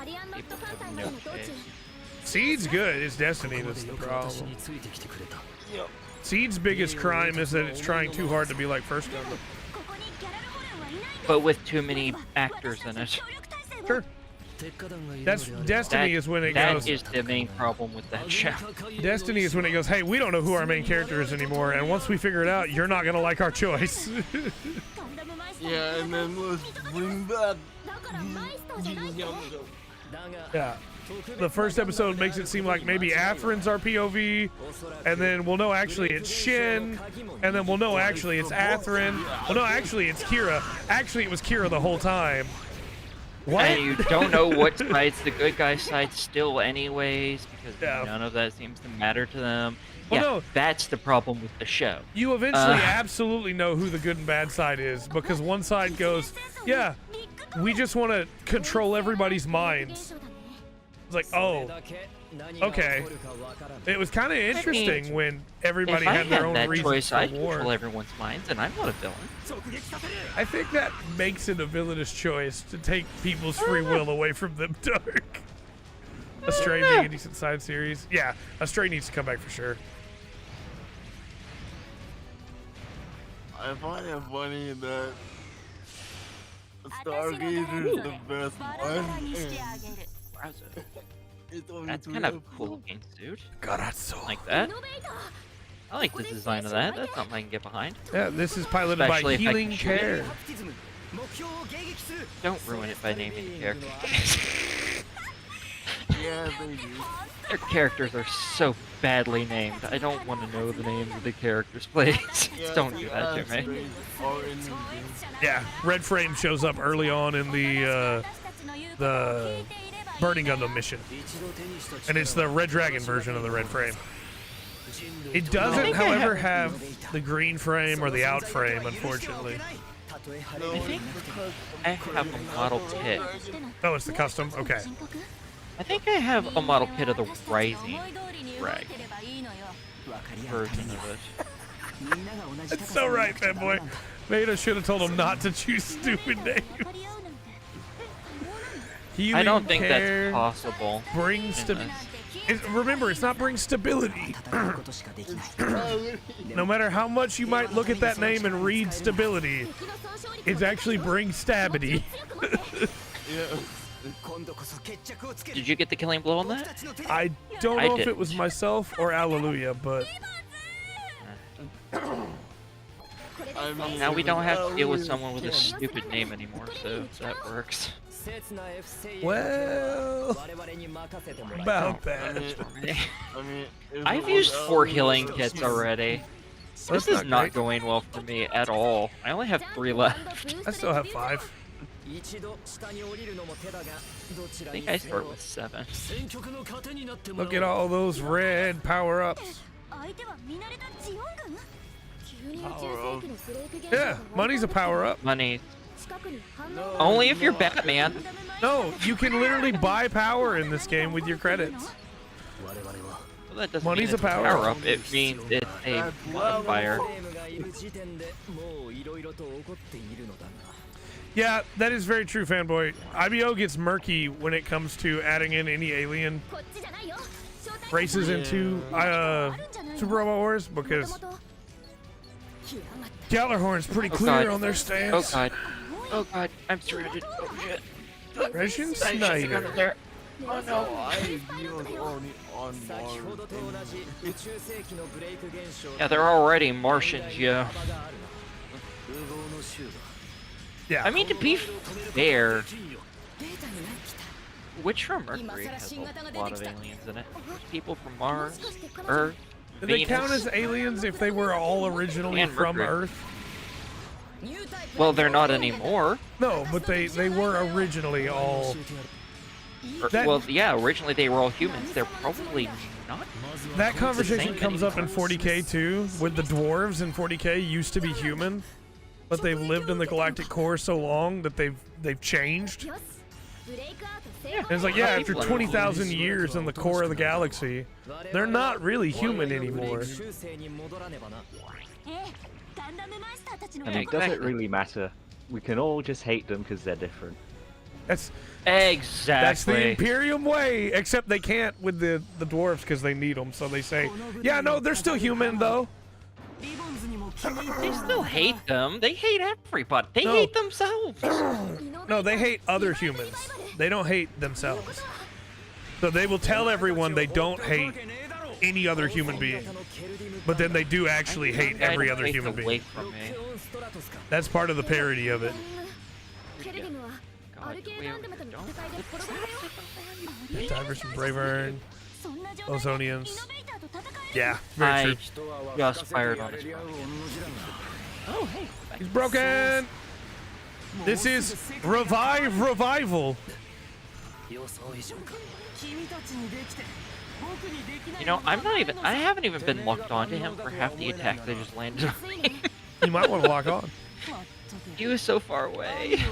アリアンロット艦隊までの道中 Seed's good. It's Destiny that's the problem. Seed's biggest crime is that it's trying too hard to be like First Gundam. ここにギャラルホルンはいないんです But with too many actors in it. 協力体制を Sure. That's Destiny is when it That goes. is the main problem with that show. Destiny is when it goes, hey, we don't know who our main character is anymore, and once we figure it out, you're not gonna like our choice. ガンダムマイスター Yeah, and then let's bring back だからマイスターじゃないって Yeah. The first episode makes it seem like maybe Atherin's our POV, and then we'll know actually it's Shin, and then we'll know actually it's Atherin. Well, no, actually it's Kira. Actually, it was Kira the whole time. What? And you don't know what side's the good guy side still anyways, because Yeah. none of that seems to matter to them. Well, Yeah, no. that's the problem with the show. You eventually Uh. absolutely know who the good and bad side is because one side goes, yeah, we just want to control everybody's minds. It's like, oh, okay. It was kind of interesting when everybody If I had their had own that reasons choice, for I'd control war. everyone's minds, and I'm not a villain. I think that makes it a villainous choice to take people's free will away from them, Dark. Astray being a decent side series. Yeah, Astray needs to come back for sure. I find it funny that Stargazer is the best one. It's only That's three kind of of cool them. looking suit. Garazzo. Like that. I like the design of that. That's something I can get behind. Yeah, this is piloted Especially by if I Healing can shoot it. Care. Don't ruin it by naming the character. Yeah, they do. Their characters are so badly named. I don't want to know the names of the characters, please. Yeah, Don't do that to me. Astray are in the game. Yeah, Red Frame shows up early on in the Burning Gundam mission, and it's the Red Dragon version of the Red Frame. It doesn't, however, have the green frame or the out frame, unfortunately. No, I think it's because I have a model kit. Oh, it's the custom. Okay. I think I have a model kit of the Rising Rag version of it. That's so right, fanboy. Veda should have told him not to choose stupid names. Healing I don't think Care that's possible. brings in stability. this. Remember, it's not bring stability. No matter how much you might look at that name and read stability, it's actually bring stabity. yeah. Did you get the killing blow on that? I don't I know if it didn't. was myself or Alleluia, but I mean, Now we don't have to deal with someone with a stupid name anymore, so that works. well, about I that. mean, I mean, if I've it used was 4 Alleluia, healing kits already. That's This is not great. going well for me at all. I only have 3 left. I still have 5. I think I start with 7. Look at all those red power-ups. Yeah, money's a power-up. Money. No, Only if you're no. Batman. No, you can literally buy power in this game with your credits. Well, that doesn't Money's mean a it's power-up. up. It means it's a modifier. Yeah, that is very true, fanboy. IBO gets murky when it comes to adding in any alien races into Super Robot Wars because Gjallarhorn's pretty Oh, clear God. on their Oh stance. god. Oh god. I'm surrounded. Oh shit. Ration I should've Snyder. gone there. Oh no. I was only on Mars. Yeah, they're already Martians, yeah. Yeah. I mean, to be fair, Witch from Mercury has a lot of aliens in it. There's people from Mars, Earth, Do they Venus. count as aliens if they were all originally And from Mercury. Earth? Well, they're not anymore. No, but they were originally all. That- Well, yeah, originally they were all humans. They're probably not. That conversation same comes up in anymore. 40K too, with the dwarves in 40K used to be human, but they've lived in the galactic core so long that they've changed. And it's like, yeah, after 20,000 years in the core of the galaxy, they're not really human anymore. And it doesn't really matter. We can all just hate them because they're different. That's Exactly. the Imperium way, except they can't with the dwarves because they need them. So they say, yeah, no, they're still human though. They still hate them. They hate everybody. They No. hate themselves. No, they hate other humans. They don't hate themselves. So they will tell everyone they don't hate any other human being, but then they do actually hate every other human away being. from me. That's part of the parody of it. God, Divers from Bravern, Ozonians. Yeah, very I true. just fired on his Oh, hey. He's broken. This is Revival. You know, I haven't even been locked onto him for half the attacks I just landed on me. You might want to lock on. He was so far away.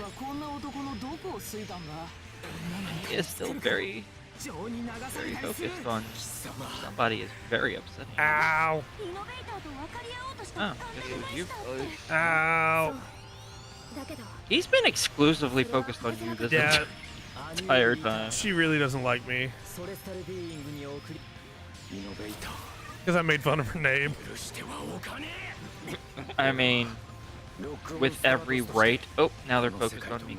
He is still very focused on somebody is very upsetting. Ow. Oh, guess it was you. Ow. He's been exclusively focused on you this Yeah. entire entire time. She really doesn't like me because I made fun of her name. I mean, with every right. Oh, now they're focused on me.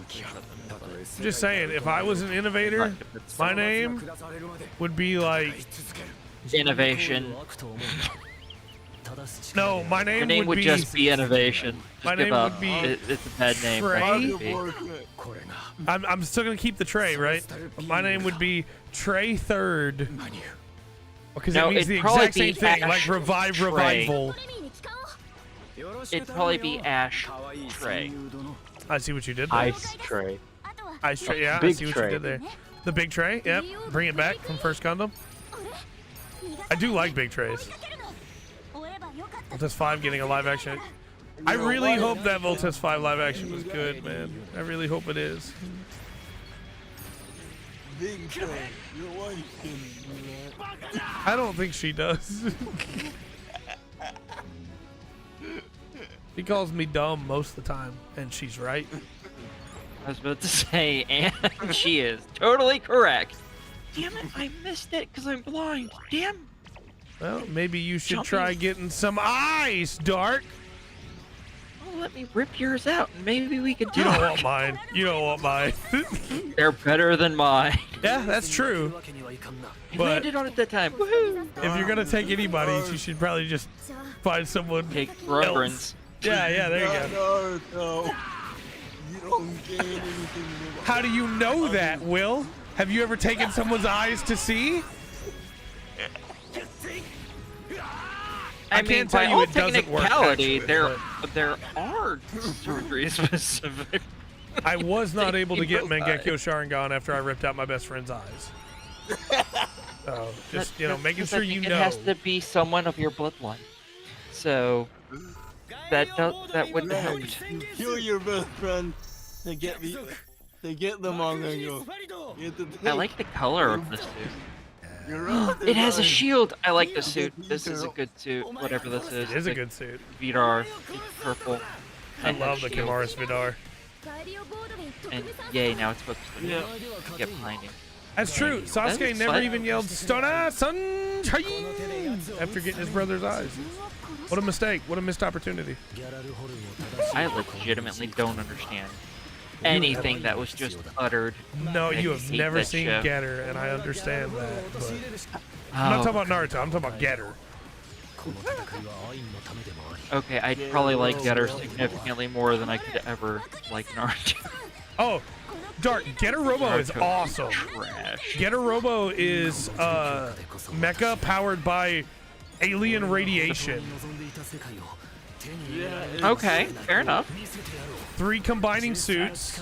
I'm just saying, if I was an innovator, my name would be like Innovation. no. My Your name, name would be just be Innovation. Just My give name up. would be It's a bad name. Trey? Right? I'm still gonna keep the Trey, right? My name would be Trey Third. Because No, it means it'd the probably exact same be thing, Ash like revive, Trey. revival. It'd probably be Ash Trey. I see what you did there. Ice tray. Ice Trey, yeah, I Big see what Trey. you did there. The big tray, yep. Bring it back from First Gundam. I do like big trays. Voltes 5 getting a live action. I really hope that Voltes 5 live action was good, man. I really hope it is. Big Trey, your wife can do that. I don't think she does. She calls me dumb most of the time, and she's right. I was about to say, and she is totally correct. Damn it, I missed it because I'm blind. Damn. Well, maybe you should Jumpy. try getting some ice, Dark. Oh, let me rip yours out, and maybe we could You don't talk. want mine. You don't want mine. They're better than mine. Yeah, that's true. I But landed on it that time. Woohoo! if you're gonna take anybody's, you should probably just find someone. Take else. reverence. Yeah, there you go. No, you don't gain anything. How do you know that, Will? Have you ever taken someone's eyes to see? I mean, can't tell by you all it doesn't work, technicality, actually, there are surgery specific. I was not able to get Both Mangekyo Sharingan after I ripped out my best friend's eyes. So, just, making Because sure I think you it know. has to be someone of your bloodline. So that wouldn't help. You kill your best friend to get the manga. I like the color of the suit. Right. It has a shield. I like the suit. This is a good suit. Whatever this is. It is a The good suit. Vidar, purple. I and love the shield. Kimaris Vidar. And yay, now it's focused on you. Get blinding. That's true. Sasuke That's never fun. even yelled "Stona Sunshine" after getting his brother's eyes. What a mistake. What a missed opportunity. I legitimately don't understand anything that was just uttered. No, I you have hate never that seen show. Getter, and I understand that. But I'm not Oh, talking about Naruto. I'm talking about Getter. okay, I'd probably like Getter significantly more than I could ever like Naruto. Oh, Dark. Getter Robo is awesome. Trash. Getter Robo is mecha powered by alien radiation. Okay, fair enough. 3 combining suits.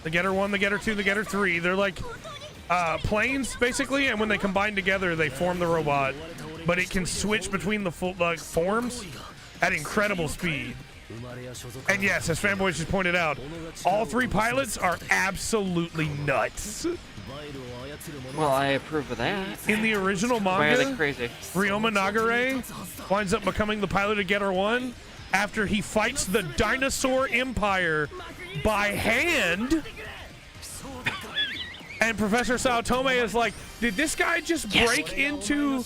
The Getter 1, the Getter 2, the Getter 3. They're like planes, basically, and when they combine together, they form the robot. But it can switch between the full forms at incredible speed. And yes, as Fanboys just pointed out, all 3 pilots are absolutely nuts. Well, I approve of that. In the original Why are they manga, crazy? Ryoma Nagare winds up becoming the pilot of Getter 1 after he fights the Dinosaur Empire by hand. And Professor Saotome is like, did this guy just break into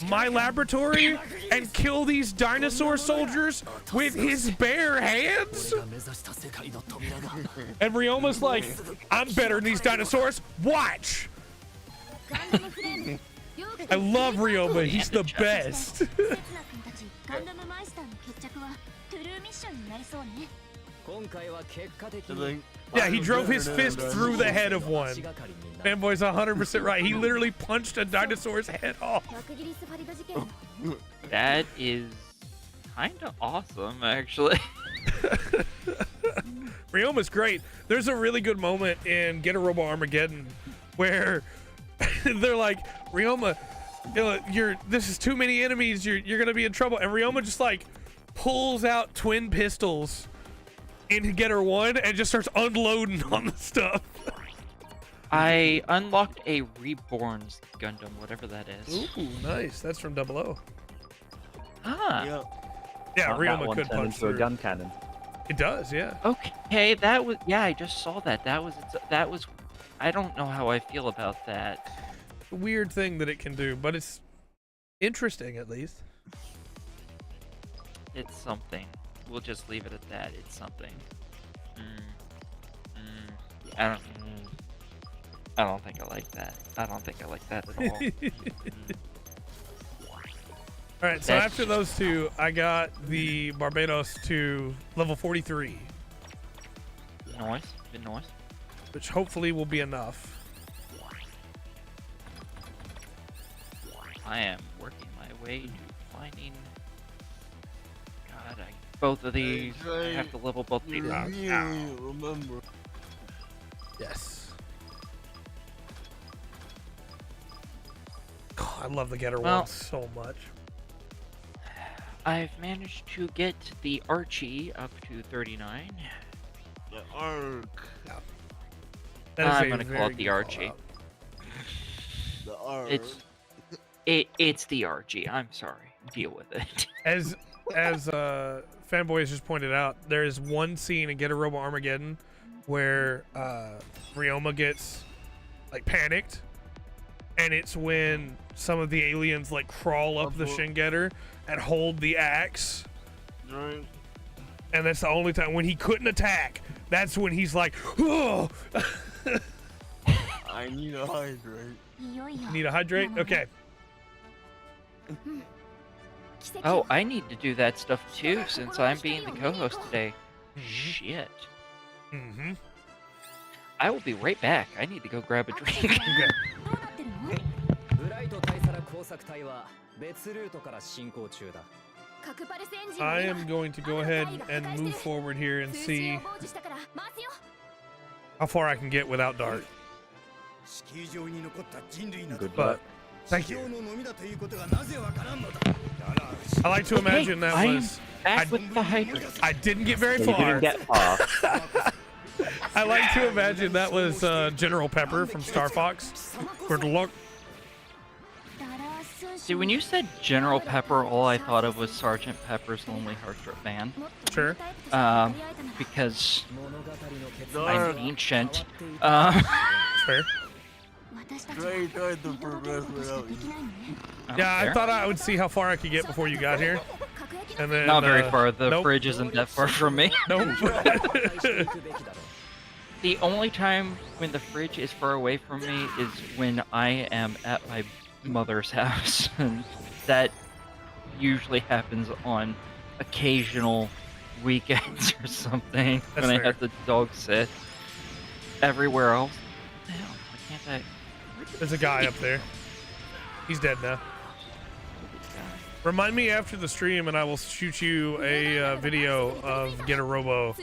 my laboratory and kill these dinosaur soldiers with his bare hands? And Ryoma's like, I'm better than these dinosaurs. Watch. I love Ryoma. He's the best. Yeah, he drove his fist through the head of one. Fanboy's 100% right. He literally punched a dinosaur's head off. That is kind of awesome, actually. Ryoma's great. There's a really good moment in Getter Robo Armageddon where they're like, Ryoma, this is too many enemies. You're gonna be in trouble. And Ryoma just like pulls out twin pistols in Getter 1 and just starts unloading on the stuff. I unlocked a Reborn's Gundam, whatever that is. Ooh, nice. That's from 00. Ah, Yeah. Yeah, That Ryoma one could turned punch into a through. gun cannon. It does, yeah. okay. That was, yeah, I just saw that. That was I don't know how I feel about that. A weird thing that it can do, but it's interesting at least. It's something. We'll just leave it at that. It's something. I don't think I like that. I don't think I like that at all. All right, so That's after those two, I got the Barbados to level 43, Nice. Good noise. which hopefully will be enough. I am working my way to finding. God, both of these. I have to level both these out. Remember. Yes. God, I love the getter Well- one so much. I've managed to get the Archie up to 39. The arc. That is I'm a gonna call very it the good Archie. call-out. The arc. It's the Archie. I'm sorry. Deal with it. As Fanboy has just pointed out, there is one scene in Getter Robo Armageddon where Ryoma gets like panicked, and it's when some of the aliens like crawl up the Shin Getter and hold the axe, Right. and that's the only time when he couldn't attack. That's when he's like, "Oh, I need a hydrate. need a hydrate." Okay, Oh, I need to do that stuff too, since I'm being the co-host today. Shit. mm-hmm. I will be right back. I need to go grab a drink. Okay. ブライト大佐ら工作隊は別ルートから進行中だ。 I am going to go ahead and move forward here and see how far I can get without Dart. 式場に残った人類な Good But luck. thank you. のみだということがなぜわからんのだ。 I like to imagine that I'm was back with the hydrant. I didn't get very You far. didn't get far. I like to imagine that was General Pepper from Star Fox. Good luck. See, when you said General Pepper, all I thought of was Sergeant Pepper's Lonely Hearts Club Band. Sure. Because 物語の結 Dark. I'm ancient. Fair. Trey tried to progress without you. Yeah, I Fair. thought I would see how far I could get before you got here. And then Not very far. The nope. fridge isn't that far from me. Nope. していくべきだろう。 The only time when the fridge is far away from me is when I am at my mother's house. And that usually happens on occasional weekends or something. That's when I fair. have the dog sit. Everywhere else. What the hell? Why can't I? There's a guy up there. He's dead now. Remind me after the stream, and I will shoot you a video of Get a Robo,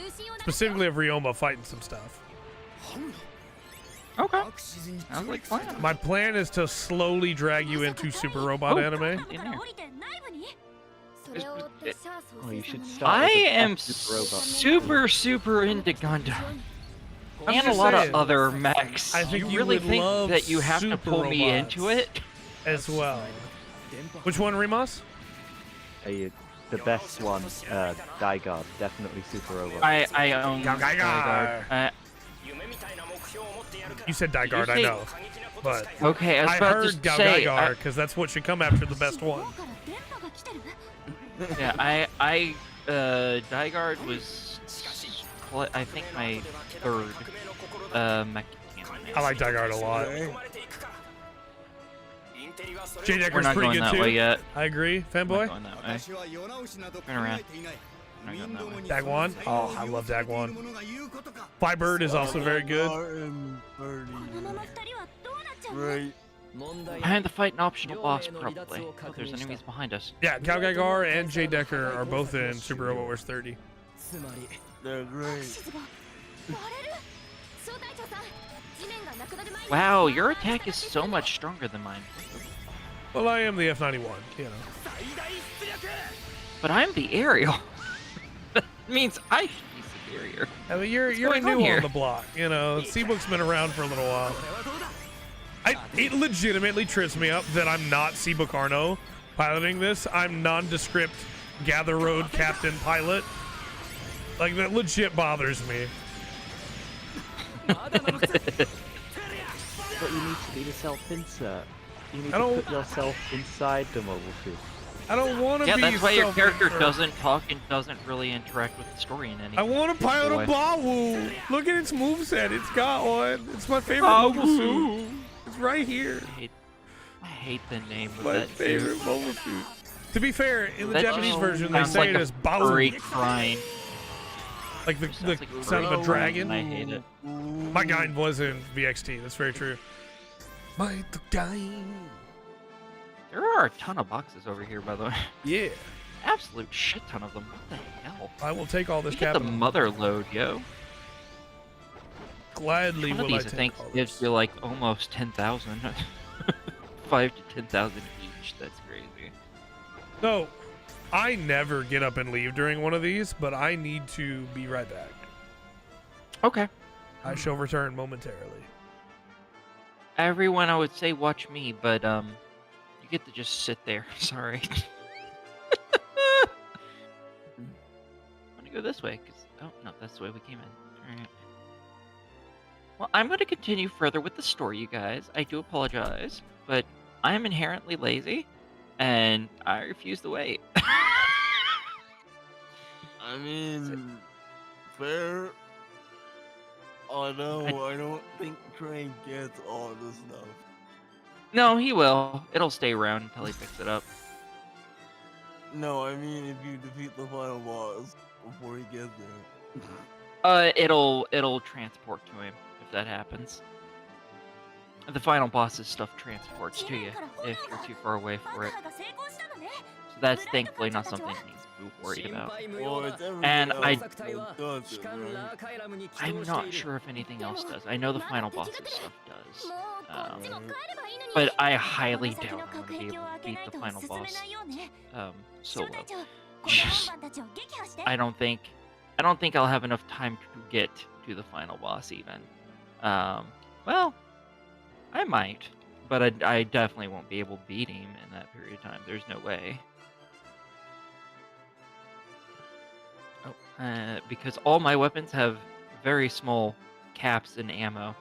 specifically of Ryoma fighting some stuff. Okay. アクシズに Sounds like fun. My plan is to slowly drag you into Super Robot anime. In there. Oh, you should start. I with the am Super Robot. super into Gundam. I'm And a just lot saying. of other mechs. I think you really would think love that you have to super pull me robots. into it? As well. Which one, Remus? The best one, Daigard, definitely Super Robot. I own Gygar. Gygar. You said Daigard, I say- know. But Okay, I was I about heard to say. Gygar because that's what should come after the best one. Dygard was, I think, my third mech. I like Daigard a lot. J We're Decker's not pretty going good that too. way yet. I agree. We're Fanboy? not going that way. 私は世直しなど考 Turn around. えていない We're not going that way. Dagwan? Oh, I love Dagwan. 者が言うことか Firebird is also very good. And 30. Right. 問題 Behind the fight, an optional boss, probably. Oh, there's enemies behind us. Yeah, Cal Gygar and J Decker are both in Super Robot Wars 30. つまり They're great. Wow, your attack is so much stronger than mine. Well, I am the F91, you know. But I'm the aerial. That means I should be superior. I mean, you're going on new here? on the block, you know. Seabook's been around for a little while. It legitimately trips me up that I'm not Seabook Arno piloting this. I'm nondescript Gather Road Captain pilot. Like, that legit bothers me. But you need to need a self-insert. You need I to don't- put yourself inside the mobile suit. I don't want to Yeah, be. that's why your character self-insert. doesn't talk and doesn't really interact with the story in any. I want to pilot a way. Bawu. Look at its moveset. It's got one. It's my favorite mobile suit. It's right here. I hate the name of My that favorite suit. mobile suit. To be fair, in the That Japanese just version, they sounds say like it a as furry Bawu. crying. Like the Sounds like sound of a furry. dragon. I hate it. My guy was in VXT. That's very true. My guy. There are a ton of boxes over here, by the way. Yeah. Absolute shit ton of them. What the hell? I will take all this You get the capital. mother load, yo. Gladly One of will I these, I take think, all gives this. you like almost 10,000. 5 to 10,000 each. That's crazy. No, I never get up and leave during one of these, but I need to be right back. Okay. I shall return momentarily. Everyone, I would say watch me, but you get to just sit there. Sorry. I'm gonna go this way, cause oh no, that's the way we came in. All right. Well, I'm gonna continue further with the story, you guys. I do apologize, but I am inherently lazy, and I refuse to wait. I mean, fair. Although I don't think Trey gets all this stuff. No, he will. It'll stay around until he picks it up. No, I mean if you defeat the final boss before he gets there. It'll transport to him if that happens. The final boss's stuff transports to you if you're too far away for it. So that's thankfully not something he needs to be worried about. Well, it's everything And else I- that does it, right? I'm not sure if anything else does. I know the final boss's stuff does. But I highly doubt I'm going to be able to beat the final boss solo. Just, I don't think I'll have enough time to get to the final boss even. Well, I might, but I definitely won't be able to beat him in that period of time. There's no way. Oh, because all my weapons have very small caps and ammo,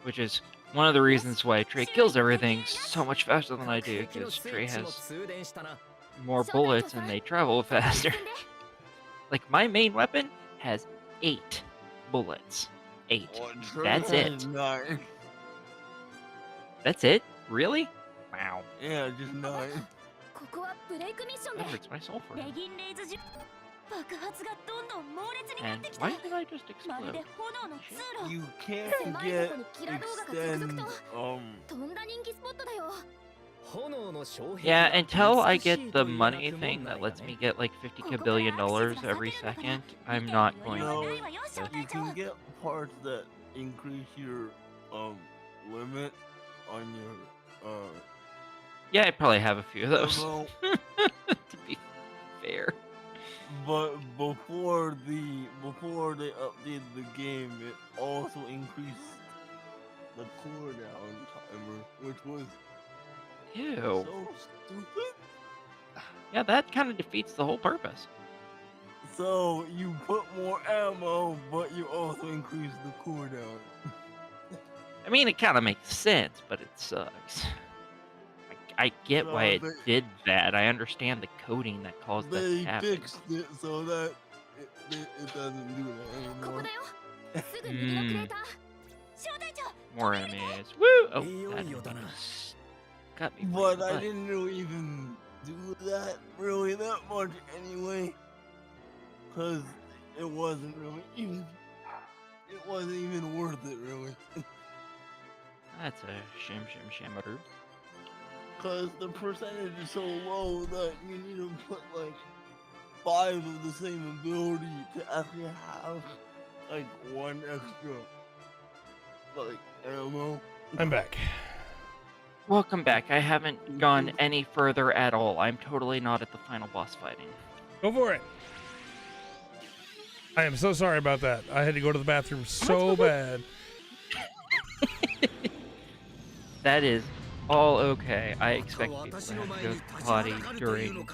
which is one of the reasons why Trey kills everything so much faster than I do, because Trey has more bullets and they travel faster. Like, my main weapon has 8 bullets. 8. Oh, Trey That's has it. 9. That's it? Really? Wow. Yeah, just 9. That hurts my soul for him. 爆発がどんどん猛烈になっ And てきた why did I just まる explode? で炎の通路 You can't 狭い get とこにキラ動画が続 extend 々と um とんだ人気スポットだよ Yeah, until I get the money thing that lets me get like $50 billion every second, I'm not going No, to. you can get parts that increase your limit on your Yeah, I probably have a few of those. ammo, To be fair. but before they updated the game, it also increased the cooldown timer, which was Ew. so stupid. Yeah, that kind of defeats the whole purpose. So you put more ammo, but you also increase the cooldown. I mean, it kind of makes sense, but it sucks. I get why No, it did that. I understand the coding that caused that to They happen. fixed it so that it doesn't do that ここ anymore. だよすぐ右のクレーター小隊長 More enemies. Woo! Oh, Hey, that yo, enemy Dana. just got me. But right in the I butt. didn't really even do that really that much anyway, cause it wasn't even worth it really. That's a shimmaroo. Cause the percentage is so low that you need to put like 5 of the same ability to actually have like 1 extra like ammo. I'm back. Welcome back. I haven't gone any further at all. I'm totally not at the final boss fighting. Go for it. I am so sorry about that. I had to go to the bathroom so bad. That is all okay. I expect people to have to go to the potty during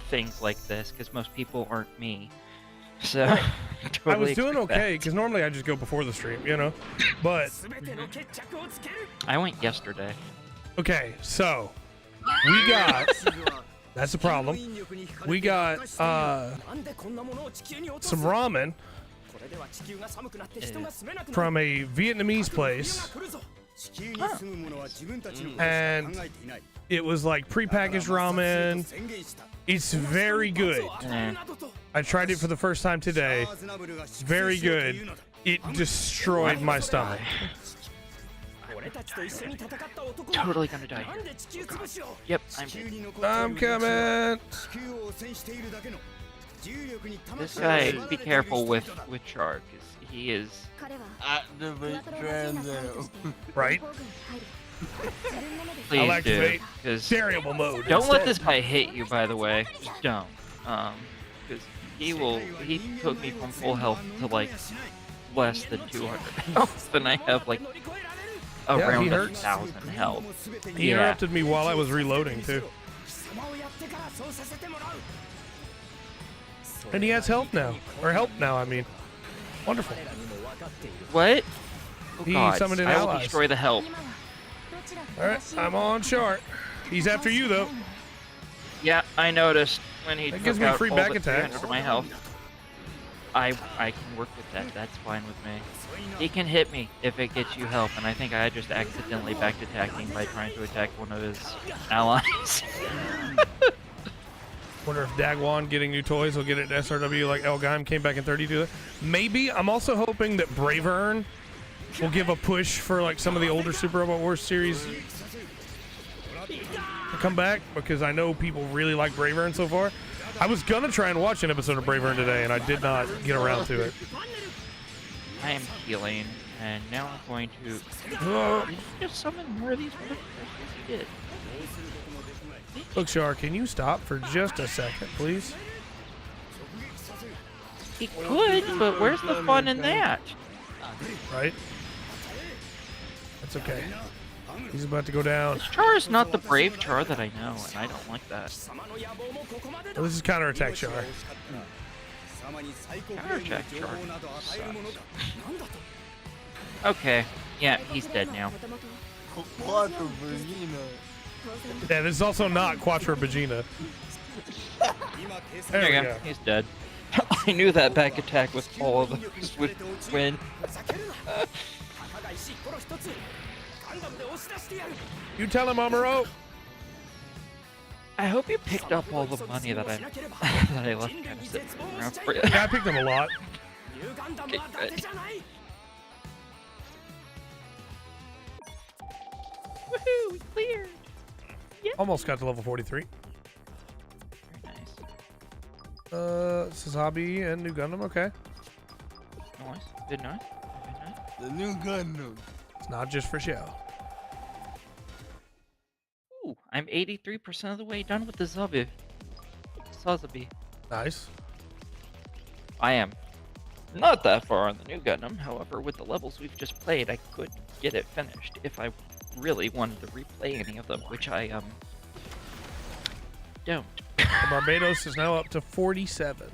things like this, because most people aren't me. So I was totally doing expect okay that. because normally I just go before the stream, you know. But I went yesterday. okay, so we got. That's the problem. We got some ramen from a Vietnamese place, and it was like prepackaged ramen. It's very good. I tried it for the first time today. Very good. It destroyed my stomach. Totally gonna die. Yep, I'm coming. This guy, be careful with Char, because he is. Activate Transam. Right? Please I'll activate do, because variable mode. don't let instead. this guy hit you. By the way, just don't. Because he took me from full health to like less than 200 health, and I have like around he hurts. 1,000 health. He interrupted me while I was reloading too. And he has health now. Or help now, I mean. Wonderful. What? Oh, He God. summoned an I will ally. destroy the help. Alright, I'm on chart. He's after you though. Yeah, I noticed when he That took gives me out free all back but attacks. 300 of my health. I can work with that. That's fine with me. He can hit me if it gets you help, and I think I just accidentally backed attacking by trying to attack one of his allies. Wonder if Dagwan getting new toys will get it to SRW like Elgheim came back in 32. Maybe. I'm also hoping that Bravern will give a push for like some of the older Super Robot Wars series to come back, because I know people really like Bravern so far. I was gonna try and watch an episode of Bravern today, and I did not get around to it. I am healing, and now I'm going to. Oh. Did you just summon more of these motherfuckers? Yes, you did. Look, Char, can you stop for just a second, please? He could, but where's the fun in that? Right? That's okay. He's about to go down. This Char is not the brave Char that I know, and I don't like that. Well, this is counterattack Char. Counterattack Char sucks. Okay, yeah, he's dead now. Quattro Virginia. Yeah, this is also not Quattro Vagina. There we go. He's dead. I knew that back attack with all of them would win. You tell him, Amuro. I hope you picked up all the money that I that I left kind of sitting around for you. Yeah, I picked him a lot. Okay, good. Woohoo! We cleared. Yeah. Almost got to level 43. Very nice. Sazabi and New Gundam, okay. Nice. Good night. The new Gundam. It's not just for show. Ooh, I'm 83% of the way done with the Zabi. Sazabi. Nice. I am not that far on the new Gundam. However, with the levels we've just played, I could get it finished if I really wanted to replay any of them, which I don't. The Barbados is now up to 47.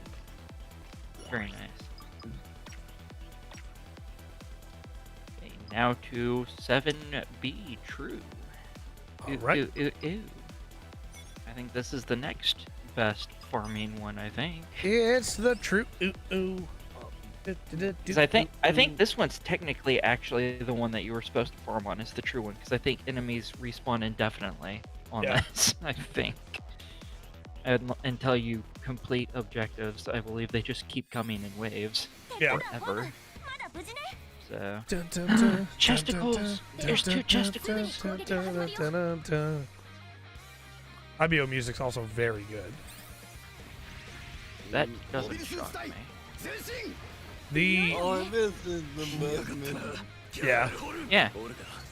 Very nice. Okay, now to 7B True. All right. Ooh. I think this is the next best farming one, I think. It's the true. Ooh. 'Cause I think this one's technically actually the one that you were supposed to farm on is the true one, because I think enemies respawn indefinitely on this. I think. Until you complete objectives, I believe they just keep coming in waves forever. So chesticles. There's 2 chesticles. IBO music's also very good. That doesn't shock me. Oh, this is the best mission. Yeah. Yeah.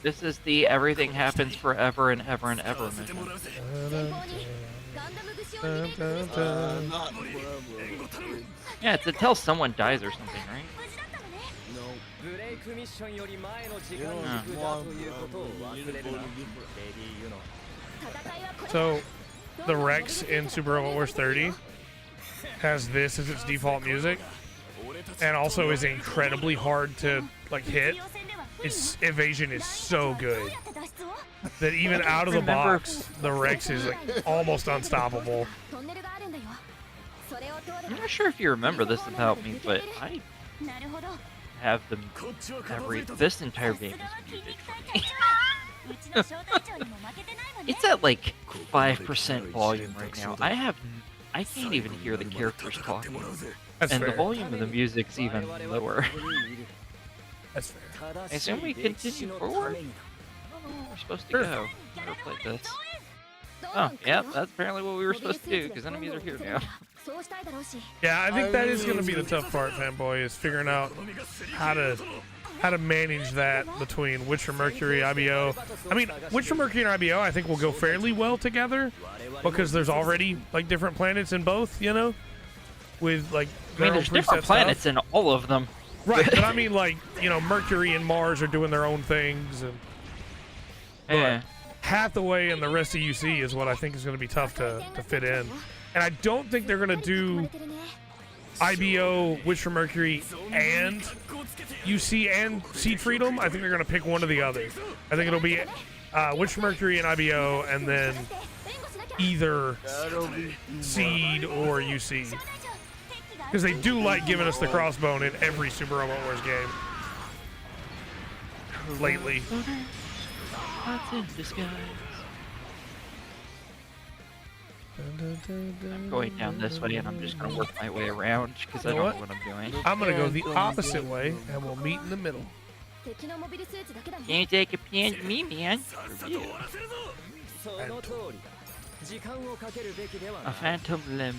This is the everything happens forever and ever and ever mission. Not forever. Yeah, it's until someone dies or something, right? No. ブレイクミッションより前の時間 Yeah. 軸だということを忘れるなレディーユノ So, the Rex in Super Robot Wars 30 has this as its default music, and also is incredibly hard to like hit. Its evasion is so good that even out of the box, the Rex is like almost unstoppable. I'm not sure if you remember this about me, but I have them this entire game is muted for me. It's at like 5% volume right now. I can't even hear the characters talking. That's And fair. the volume of the music's even lower. That's fair. I assume we continue forward? I don't know where we're supposed to Sure. go. Never played this. Oh, yeah, that's apparently what we were supposed to do, because enemies are here now. Yeah, I think that is going to be the tough part, fanboy, is figuring out how to manage that between Witcher Mercury, IBO. I mean, Witcher Mercury and IBO, I think will go fairly well together because there's already like different planets in both, you know, with like I mean, there's different planets stuff. in all of them. Right, but I mean, like, you know, Mercury and Mars are doing their own things, and Yeah. Hathaway and the rest of UC is what I think is going to be tough to fit in. And I don't think they're going to do IBO, Witcher Mercury, and UC and Seed Freedom. I think they're going to pick one or the other. I think it'll be Witcher Mercury and IBO, and then either Seed or UC. Because they do like giving us the crossbone in every Super Robot Wars game. Lately. What's in disguise? I'm going down this way, and I'm just going to work my way around, because I You know don't know what I'm doing. I'm going to go the opposite way, and we'll meet in the middle. Can you take a pan to me, man? A phantom limb.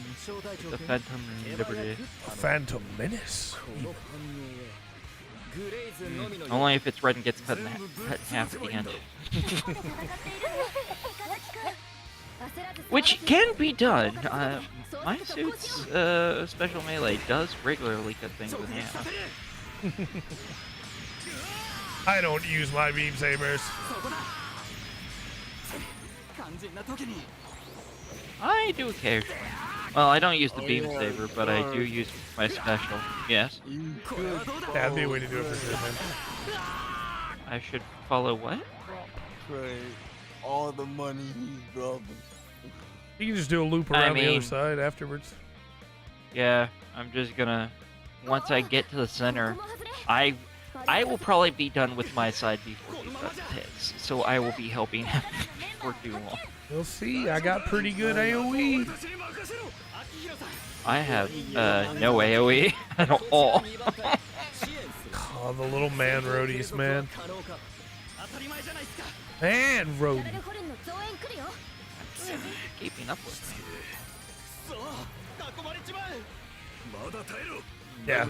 The phantom liberty. Phantom Menace. Only if it's red and gets cut in half at the end. Which can be done. My suit's special melee does regularly cut things in half. I don't use my beam sabers. I do occasionally. Well, I don't use the beam saber, but I do use my special. Yes. Yeah, that'd be a way to do it for sure, man. I should follow what? Trade all the money he's dropping. You can just do a loop around the other side afterwards. Yeah, I'm just gonna. Once I get to the center, I will probably be done with my side before he does his. So I will be helping him for too long. We'll see. I got pretty good AoE. I have no AoE at all. Oh, the little man roadies, man. Man roadie. Keeping up with me. Yeah.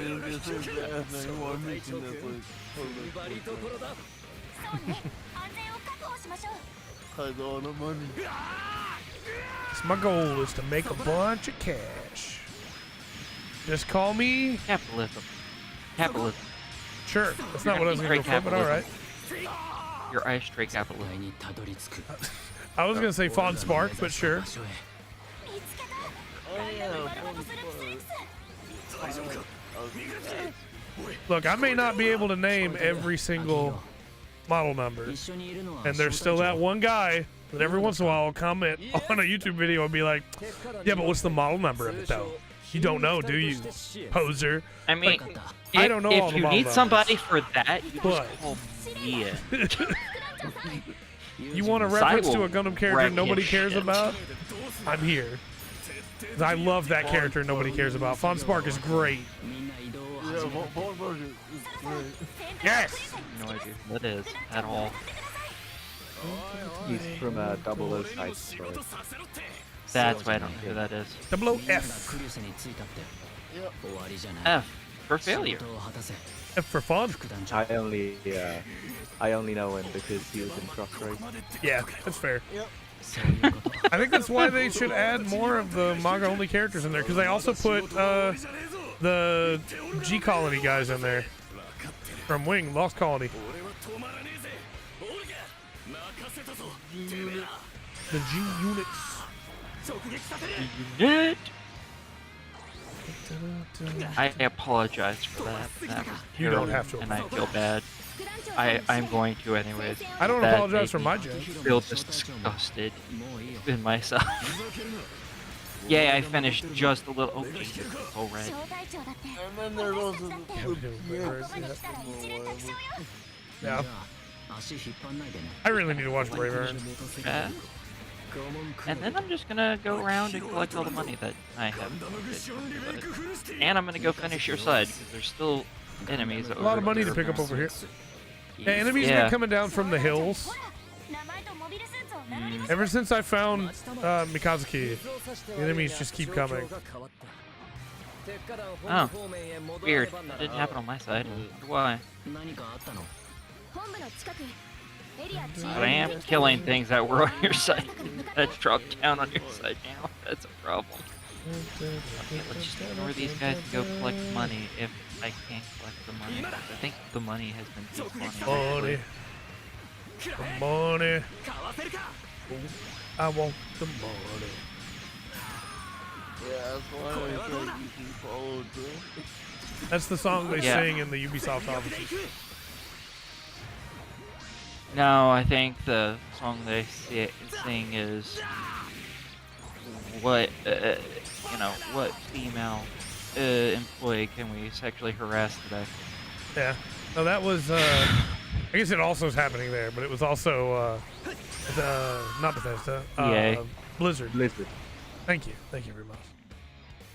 All the money. So my goal is to make a bunch of cash. Just call me. Capitalism. Capitalism. Sure. That's not what I was going to go for, but all right. Your eyes straight capitalism. I was going to say Fawn Spark, but sure. Look, I may not be able to name every single model number, and there's still that one guy that every once in a while will comment on a YouTube video and be like, yeah, but what's the model number of it, though? You don't know, do you, poser? I mean, Like, I don't know all if the you model need numbers. somebody for that, you But- just call me in. You want a reference to a will Gundam character wreck nobody his cares shit. about? I'm here. 'Cause I love that character nobody cares about. Fawn Spark is great. Yeah, Von Burger is great. Yes! No idea what it is at all. He's from Double O side story. That's why I don't know who that is. Double O F. F for failure. F for fun. I only know him because he was in Crossroads. Yeah, that's fair. I think that's why they should add more of the manga only characters in there, because they also put the G Colony guys in there from Wing, Lost Colony. The G units. Unit. I apologize for that. That was You don't terrible, have to and I feel bad. I'm going to anyways. I don't That apologize for made my me jokes. feel disgusted in myself. Yeah, I finished just a little. Oh, Jesus, it's all red. And then there's also the Yeah. I really need to watch Brave Aaron. Yeah. And then I'm just gonna go around and collect all the money that I have. And I'm gonna go finish your side because there's still enemies. A lot of money to pick up over here. Yeah, enemies have been coming down from the hills. Ever since I found Mikazuki, the enemies just keep coming. Oh, weird. That didn't happen on my side. I wonder why. But I am killing things that were on your side. That dropped down on your side now. That's a problem. Okay, let's just ignore these guys and go collect money if I can't collect the money. I think the money has been declining. Money. The money. I want the money. Yeah, that's why I said you can follow through. That's the song they Yeah. sing in the Ubisoft offices. No, I think the song they sing is what what female employee can we sexually harass today? Yeah. No, that was. I guess it also is happening there, but it was also not Bethesda. EA. Blizzard. Blizzard. Thank you very much.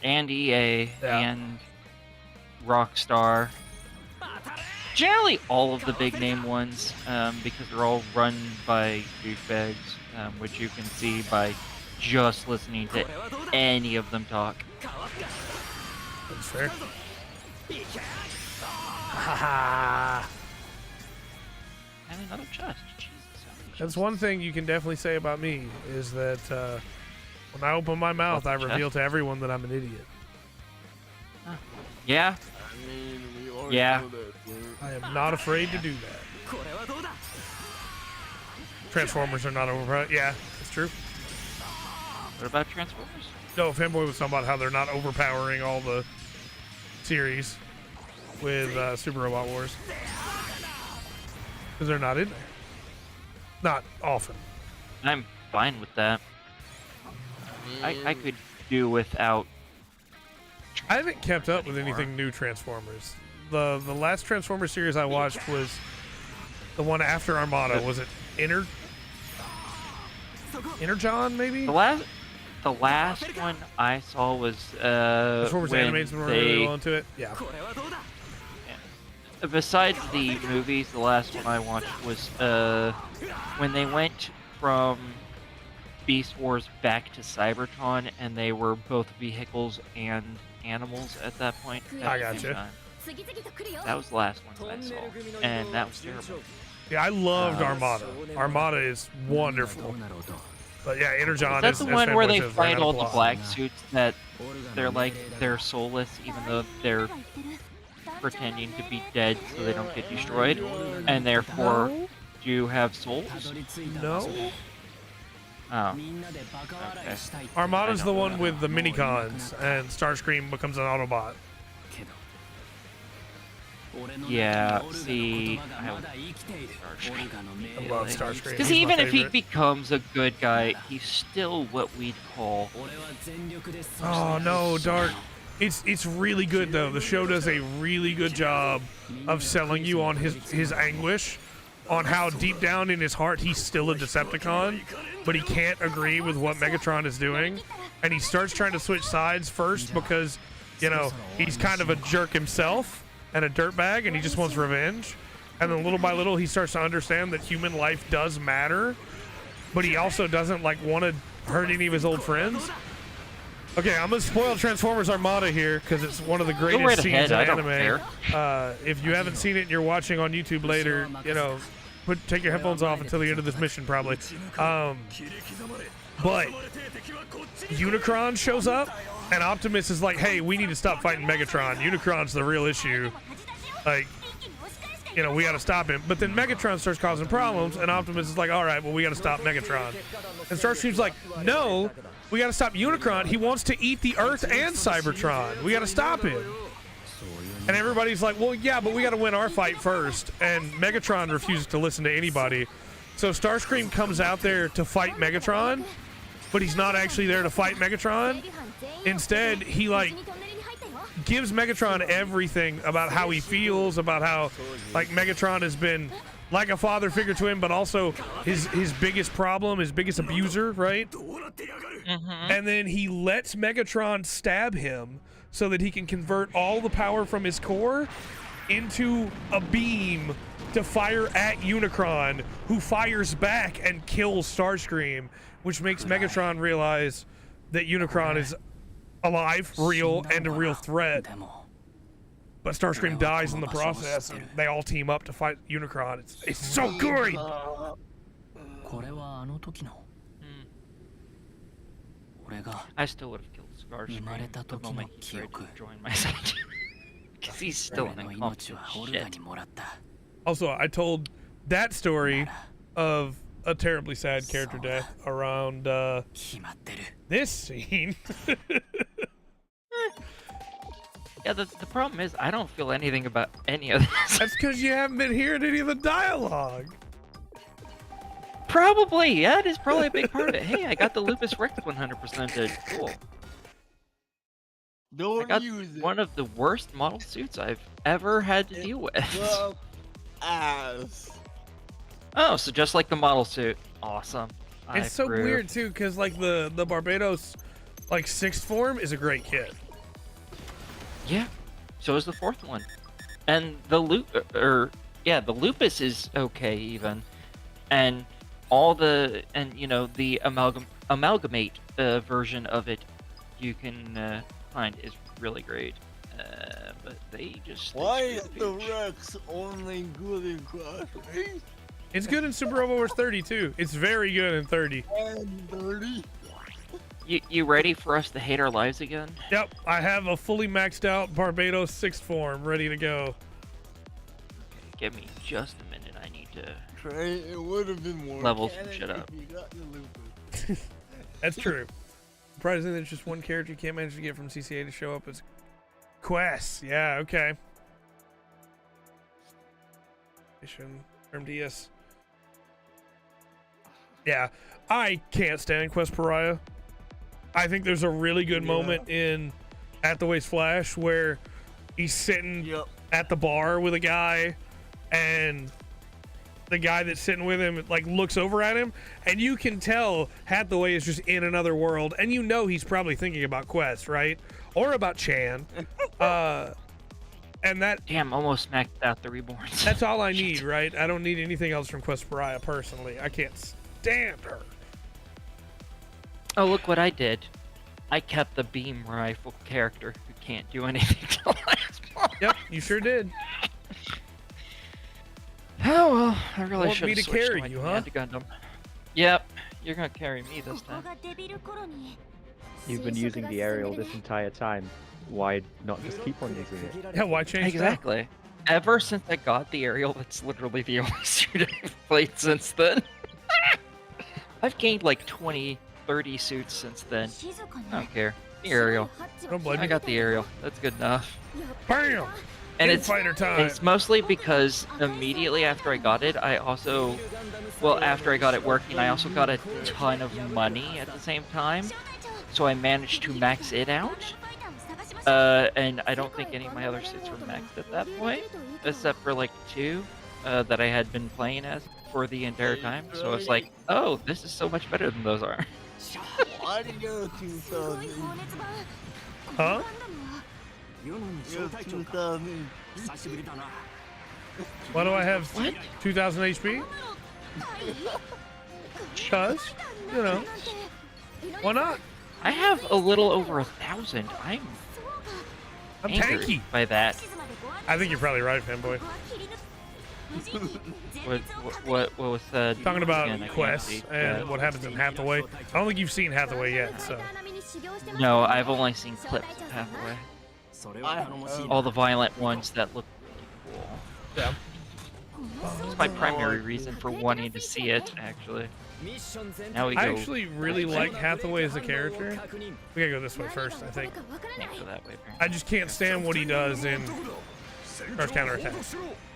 And EA Yeah. and Rockstar. Generally, all of the big name ones, because they're all run by douchebags, which you can see by just listening to any of them talk. That's fair. Haha. And another chest. Jesus. That's one thing you can definitely say about me is that when I open my mouth, I reveal to everyone that I'm an idiot. Yeah. I mean, we already Yeah. know that, dude. I am not afraid to do that. Transformers are not overpowered. Yeah, it's true. What about Transformers? No, Fanboy was talking about how they're not overpowering all the series with Super Robot Wars. Because they're not in there. Not often. I'm fine with that. I could do without. I haven't kept up with anything new Transformers. The last Transformers series I watched was the one after Armada. Was it Energon, maybe? The last one I saw was Transformers when animated been really well into it. Yeah. Besides the movies, the last one I watched was when they went from Beast Wars back to Cybertron, and they were both vehicles and animals at that point. I gotcha. Time. That was the last one that I saw, and that was terrible. Yeah, I loved Armada. Armada is wonderful. But yeah, Energon Is that is the as one where Fanboy they says, find ran out all of the plot. black suits that they're soulless, even though they're pretending to be dead so they don't get destroyed, and therefore do have souls? No. Oh. Okay. Armada's the one with the minicons, and Starscream becomes an Autobot. Yeah, see, I love Starscream. because He's my even if he favorite. becomes a good guy, he's still what we'd call. Oh no, Dark. It's really good though. The show does a really good job of selling you on his anguish, on how deep down in his heart he's still a Decepticon, but he can't agree with what Megatron is doing, and he starts trying to switch sides first because, you know, he's kind of a jerk himself and a dirtbag, and he just wants revenge. And then little by little, he starts to understand that human life does matter, but he also doesn't like want to hurt any of his old friends. Okay, I'm gonna spoil Transformers Armada here because it's one of the greatest right scenes ahead, I in don't anime. care. If you haven't seen it and you're watching on YouTube later, you know, take your headphones off until the end of this mission probably. But Unicron shows up, and Optimus is like, "Hey, we need to stop fighting Megatron. Unicron's the real issue. Like, you know, we got to stop him." But then Megatron starts causing problems, and Optimus is like, "All right, well, we got to stop Megatron." And Starscream's like, "No, We gotta stop Unicron. He wants to eat the Earth and Cybertron. We gotta stop him. And everybody's like, well, yeah, but we gotta win our fight first. And Megatron refuses to listen to anybody. So Starscream comes out there to fight Megatron, but he's not actually there to fight Megatron. Instead, he like gives Megatron everything about how he feels, about how like Megatron has been like a father figure to him, but also his biggest problem, his biggest abuser, right? And then he lets Megatron stab him so that he can convert all the power from his core into a beam to fire at Unicron, who fires back and kills Starscream, which makes Megatron realize that Unicron is alive, real, and a real threat. But Starscream dies in the process, and they all team up to fight Unicron. It's so good! I still would have killed Starscream the moment he tried to join my side. Because he's still an incompetent shit. Also, I told that story of a terribly sad character death around this scene. Yeah, the problem is I don't feel anything about any of this. That's because you haven't been hearing any of the dialogue. Probably, yeah, it is probably a big part of it. Hey, I got the Lupus Rex 100%ed. Cool. I Don't got use it. one of the worst model suits I've ever had to deal with. Well, ass. Oh, so just like the model suit. Awesome. It's so weird too, because like the Barbados like 6th form is a great kit. Yeah, so is the 4th one. And the the Lupus is okay even. And you know, the amalgamate version of it you can find is really great. But they just... Why is the Rex only good in Cross Race? It's good in Super Robo Wars 30 too. It's very good in 30. And 30? You ready for us to hate our lives again? Yep, I have a fully maxed out Barbados 6th form ready to go. Give me just a minute. I need to Trey, it would have been more level some canon shit if up. you got the Lupus. That's true. Surprisingly, there's just one character you can't manage to get from CCA to show up as Quest. Yeah, okay. From DS. Yeah, I can't stand Quest Pariah. I think there's a really good moment in At the Waste Flash where he's sitting at the bar with a guy, and the guy that's sitting with him like looks over at him, and you can tell Hathaway is just in another world, and you know he's probably thinking about Quest, right? Or about Chan. And that... Damn, almost maxed out the Reborns. That's all I need, right? I don't need anything else from Quest Pariah personally. I can't stand her. Oh, look what I did. I kept the beam rifle character who can't do anything till last part. Yep, you sure did. Oh well, I really Want should me have to switched carry to my you, huh? Command Gundam. Yep, you're gonna carry me this time. You've been using the aerial this entire time. Why not just keep on using it? Yeah, why change Exactly. Ever since I got the aerial, that's literally the only suit I've played since then. I've gained like 20, 30 suits since then. I don't care. The aerial. Don't blame I me. got the aerial. That's good enough. Bam! And it's Fighter time. It's mostly because immediately after I got it, I also, well, after I got it working, I also got a ton of money at the same time. So I managed to max it out. And I don't think any of my other suits were maxed at that point, except for like 2 that I had been playing as for the entire time. So I was like, oh, this is so much better than those are. Why do you go 2000? Huh? You're 2000. Why do I have 2,000 HP? Cause, you know, why not? I have a little over 1,000. I'm angered tanky. by that. I think you're probably right, fanboy. What was said? Talking about again, I can't quests see. and what happens in Hathaway. I don't think you've seen Hathaway yet, so. No, I've only seen clips of Hathaway. All the violent ones that look cool. Yeah. It's my primary reason for wanting to see it, actually. Now we go. I actually really like Hathaway as a character. We gotta go this way first, I think. Can't go that way. I just can't stand what he does in Charge Counterattack.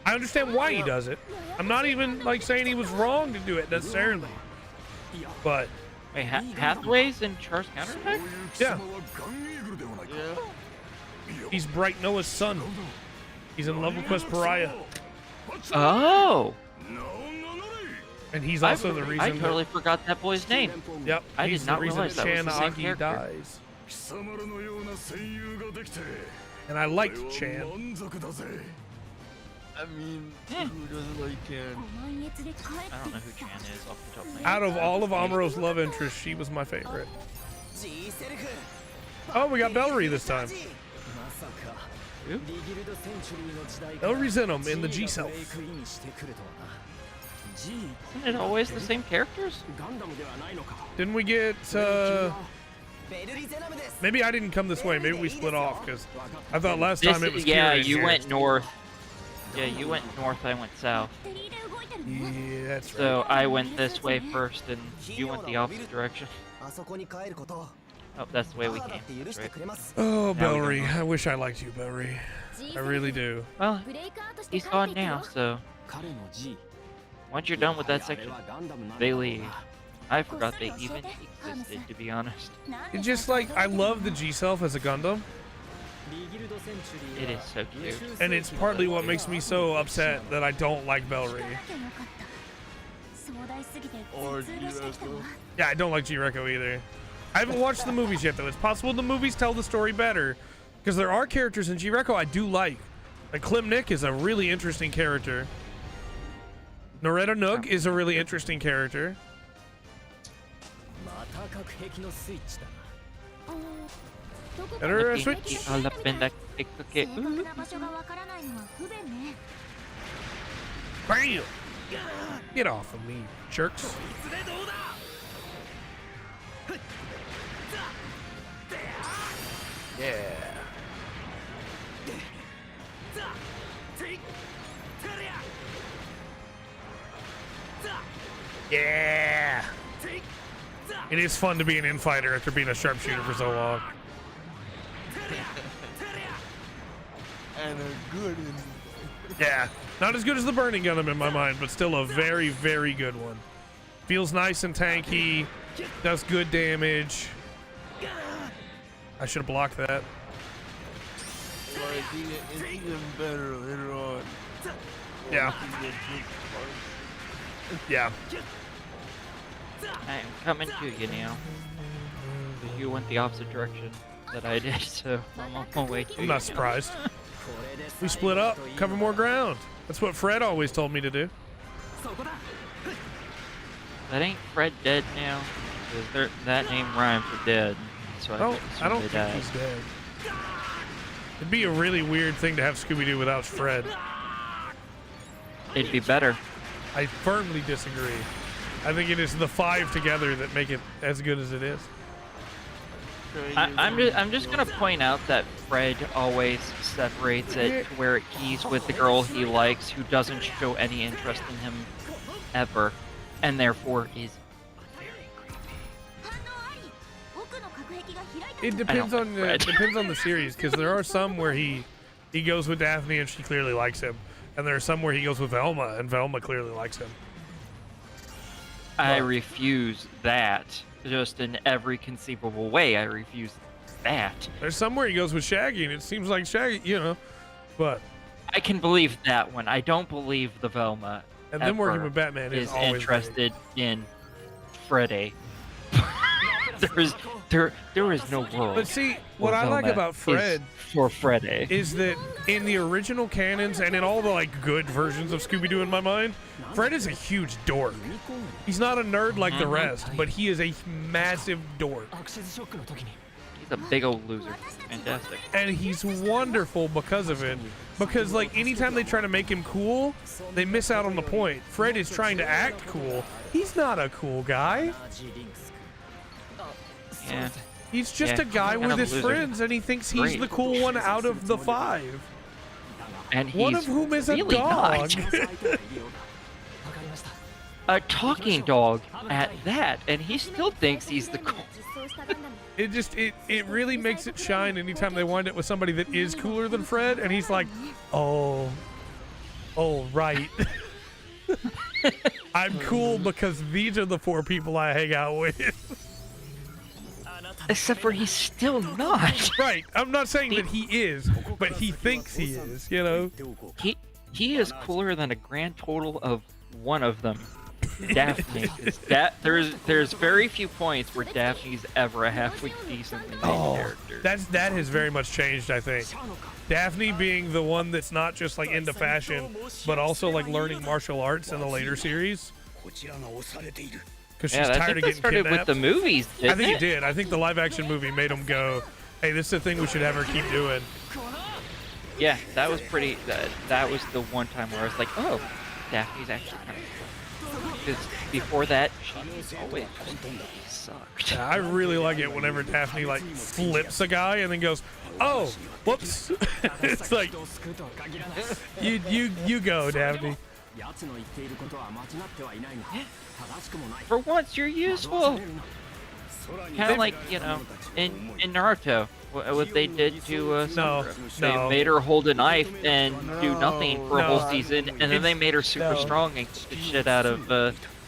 I understand why he does it. I'm not even like saying he was wrong to do it necessarily. But Wait, Hathaway's in Charge Counterattack? yeah, Yeah. he's Bright Noah's son. He's in Level Quest Pariah, Oh! and he's also the reason. I totally forgot that boy's name. Yep, I he's did the not reason realize that was Chan the same Agi character. dies. And I liked Chan. I mean, Yeah. who doesn't like Chan? お前へ連れて帰って I don't know who Chan is off the top of my head. Out of all of Amuro's love interests, she was my favorite. Oh, we got Bellry this time. Who? Bellry's in him in the G Self. Isn't it always the same characters? Didn't we get? Maybe I didn't come this way. Maybe we split off because I thought last time it was. Yeah, Kira you here. went north. Yeah, you went north, I went south. バッテリーで動いてるの Yeah, that's right. So I went this way first, and you went the opposite direction. あそこに帰ること Oh, that's the way we 母だ came. って許し That's て right. くれます Oh, Now we Bellry, go. I wish I liked you, Bellry. I really do. Well, ブレイカーとして he's 帰って gone いく now, よ so 彼の G once you're done with that section, あれはガンダムなのか they leave. I forgot they even existed, to be honest. なんで It's just like I love the G Self as a Gundam, リギルドセンチュリ It ー is so cute. and it's partly what makes me so upset that I don't like 聞 Bellry. かなきゃよかった壮大すぎて Or 頭痛がしてきたわ Yeah, I don't like G-Reco either. I haven't watched the movies yet, though. It's possible the movies tell the story better, because there are characters in G-Reco I do like. Like Klim Nick is a really interesting character. Noretta Nook is a really interesting character. また核壁のスイッチだあーどこか Better ら switch.正確な場所がわからないのは不便ね Bam! Get off of me, jerks. Yeah. Yeah. It is fun to be an infighter after being a sharpshooter for so long. And a good in Yeah. Not as good as the Burning Gundam in my mind, but still a very, very good one. Feels nice and tanky. Does good damage. I should have blocked that. like it's even better later on. Yeah. You get good parts. Yeah. I am coming to you now. You went the opposite direction that I did, so I'm on my way to I'm you. not surprised. これで We split up, cover more ground. That's what Fred always told me to do. そこだ That ain't Fred dead now? 'Cause that name rhymes with dead. So I don't they think died. he's dead. It'd be a really weird thing to have Scooby-Doo without Fred. It'd be better. I firmly disagree. I think it is the five together that make it as good as it is. I'm just gonna point out that Fred always separates it to where he's with the girl he likes who doesn't show any interest in him ever, and therefore is very creepy. 反応あり奥の核壁が開いた It の depends like on the Fred. depends on the series because there are some where he goes with Daphne and she clearly likes him, and there are some where he goes with Velma and Velma clearly likes him. I Well- refuse that. Just in every conceivable way, I refuse that. There's some where he goes with Shaggy and it seems like Shaggy, you know, but I can believe that one. I don't believe the Velma. and then working ever with Batman is is always interested in Freddy. there is no world. But see, what where I like Velma about is Fred for Freddy. is that in the original canons and in all the like good versions of Scooby-Doo in my mind, Fred is a huge dork. He's not a nerd like the rest, but he is a massive dork. アクセスショックの時に He's a big old loser. Fantastic. And he's wonderful because of it. Because like anytime they try to make him cool, they miss out on the point. Fred is trying to act cool. He's not a cool guy. ラジリンクスあそう Yeah. です He's just Yeah, a guy kind with of a his loser. friends and he thinks he's Great. the cool one out of the five. And he's One of whom is a really dog. not. A talking dog at that, and he still thinks he's the cool. It really makes it shine anytime they wind up with somebody that is cooler than Fred, and he's like, oh right. I'm cool because these are the 4 people I hang out with. Except for he's still not. Right. I'm not saying that he is, but he thinks he is, you know? He is cooler than a grand total of one of them. Daphne. There's very few points where Daphne's ever a halfway decently named character. That has very much changed, I think. Daphne being the one that's not just like into fashion, but also like learning martial arts in the later series. Because she's I tired think of that getting started kidnapped. with the movies, didn't I think it? it did. I think the live action movie made them go, hey, this is the thing we should have her keep doing. Yeah, that was pretty. That was the one time where I was like, oh, Daphne's actually kind of. Because before that, she always sucked. Yeah, I really like it whenever Daphne like flips a guy and then goes, oh, whoops. It's like, you go, Daphne. For once, you're useful. Kind of like, you know, in Naruto, what they did to Sakura. They made her hold a knife and do nothing for a whole season, and then they made her super strong and kicked the shit out of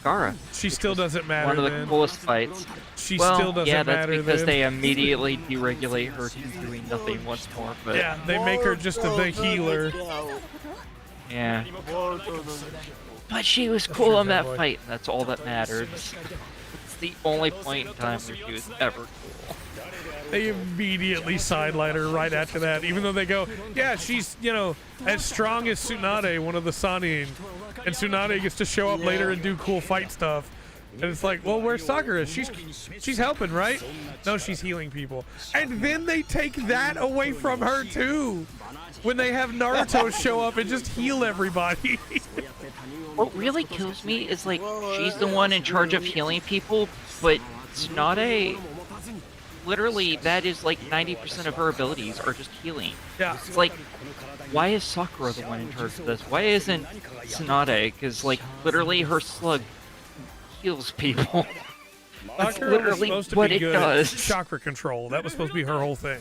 Gaara. She still doesn't matter. One of the then. coolest fights. She well, still doesn't yeah, that's matter. because then. they immediately deregulate her to doing nothing once more. But Yeah, they make her just the healer. yeah. But she was cool in that fight, and that's all that matters. It's the only point in time where she was ever cool. They immediately sideline her right after that, even though they go, yeah, she's, you know, as strong as Tsunade, one of the Sanin, and Tsunade gets to show up later and do cool fight stuff. And it's like, well, where's Sakura? She's helping, right? No, she's healing people. And then they take that away from her too, when they have Naruto show up and just heal everybody. What really kills me is like she's the one in charge of healing people, but Tsunade, literally, that is like 90% of her abilities are just healing. Yeah. It's like, why is Sakura the one in charge of this? Why isn't Tsunade? Because like literally her slug heals people. That's Sakura was literally supposed to what be it good does. chakra control. That was supposed to be her whole thing.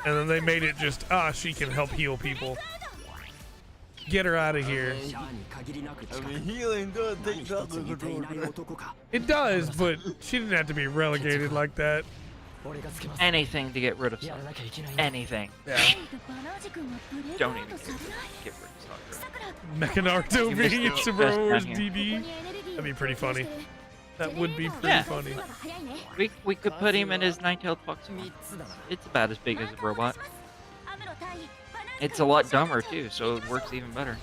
And then they made it just, she can help heal people. Get her out of here. I mean, healing does take chakra control. It does, but she didn't have to be relegated like that. Anything to get rid of Sakura. Anything. Yeah. Don't even get rid of Sakura. Mecha Naruto You missed being in it. Subaru Best or down here. DD. That'd be pretty funny. That would be pretty Yeah. funny. We could put him in his nine-tailed fox. It's about as big as a robot. It's a lot dumber too, so it works even better.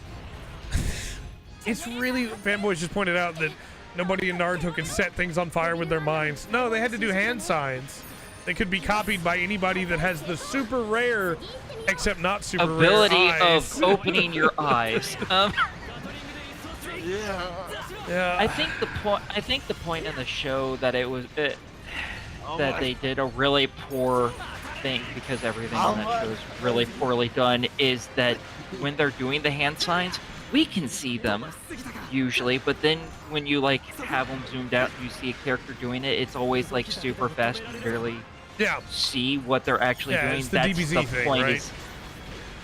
It's really, fanboys just pointed out that nobody in Naruto can set things on fire with their minds. No, they had to do hand signs. They could be copied by anybody that has the super rare, except not super Ability rare eyes. of opening your eyes. Yeah. I think the point in the show that it was that they did a really poor thing because everything on that show is really poorly done is that when they're doing the hand signs, we can see them usually, but then when you like have them zoomed out and you see a character doing it, it's always like super fast and barely see what they're actually doing. It's the That's DBZ the thing, point. right?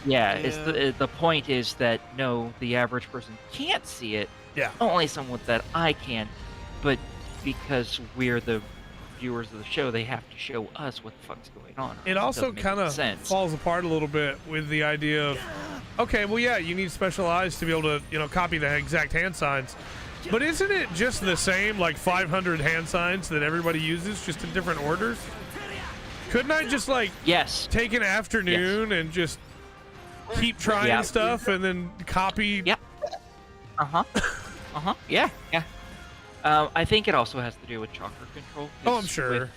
It's the point is that no, the average person can't see it. Yeah. Only someone that I can, but because we're the viewers of the show, they have to show us what the fuck's going on. It also kind of falls apart a little bit with the idea of, okay, well, yeah, you need special eyes to be able to, copy the exact hand signs. But isn't it just the same, like 500 hand signs that everybody uses, just in different orders? Couldn't I just take an afternoon and just keep trying stuff and then copy? Yeah. Yeah. I think it also has to do with chakra control. Oh, I'm sure. With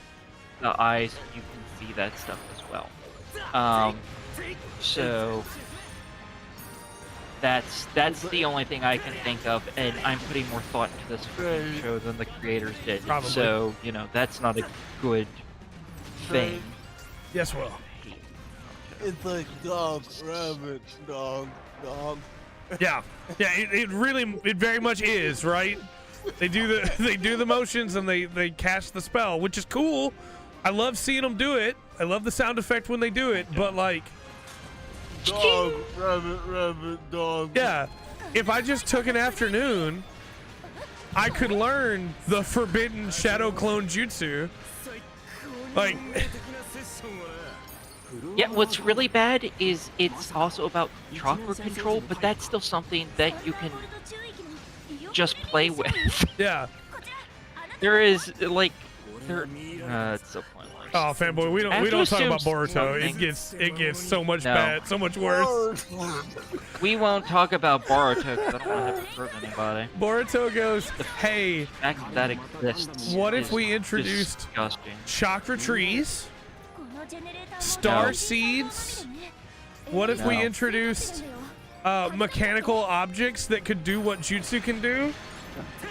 the eyes, you can see that stuff as well. So that's the only thing I can think of, and I'm putting more thought into this fucking show than the creators did. Probably. So that's not a good thing. Yes, well. It's like dog, rabbit, dog, dog. Yeah, it really, it very much is, right? They do the motions and they cast the spell, which is cool. I love seeing them do it. I love the sound effect when they do it, but like, Dog, rabbit, rabbit, dog. yeah, if I just took an afternoon, I could learn the forbidden shadow clone jutsu. Like, Yeah, what's really bad is it's also about chakra control, but that's still something that you can just play with. yeah. There is like it's so pointless. Oh, fanboy, we I have don't to talk about assume Boruto. It gets so much bad, so much worse. We won't talk about Boruto because I don't want to have to hurt anybody. Boruto goes, hey, The fact that exists. what if is we introduced disgusting. chakra trees, star seeds? What if we No. introduced mechanical objects that could do what jutsu can do?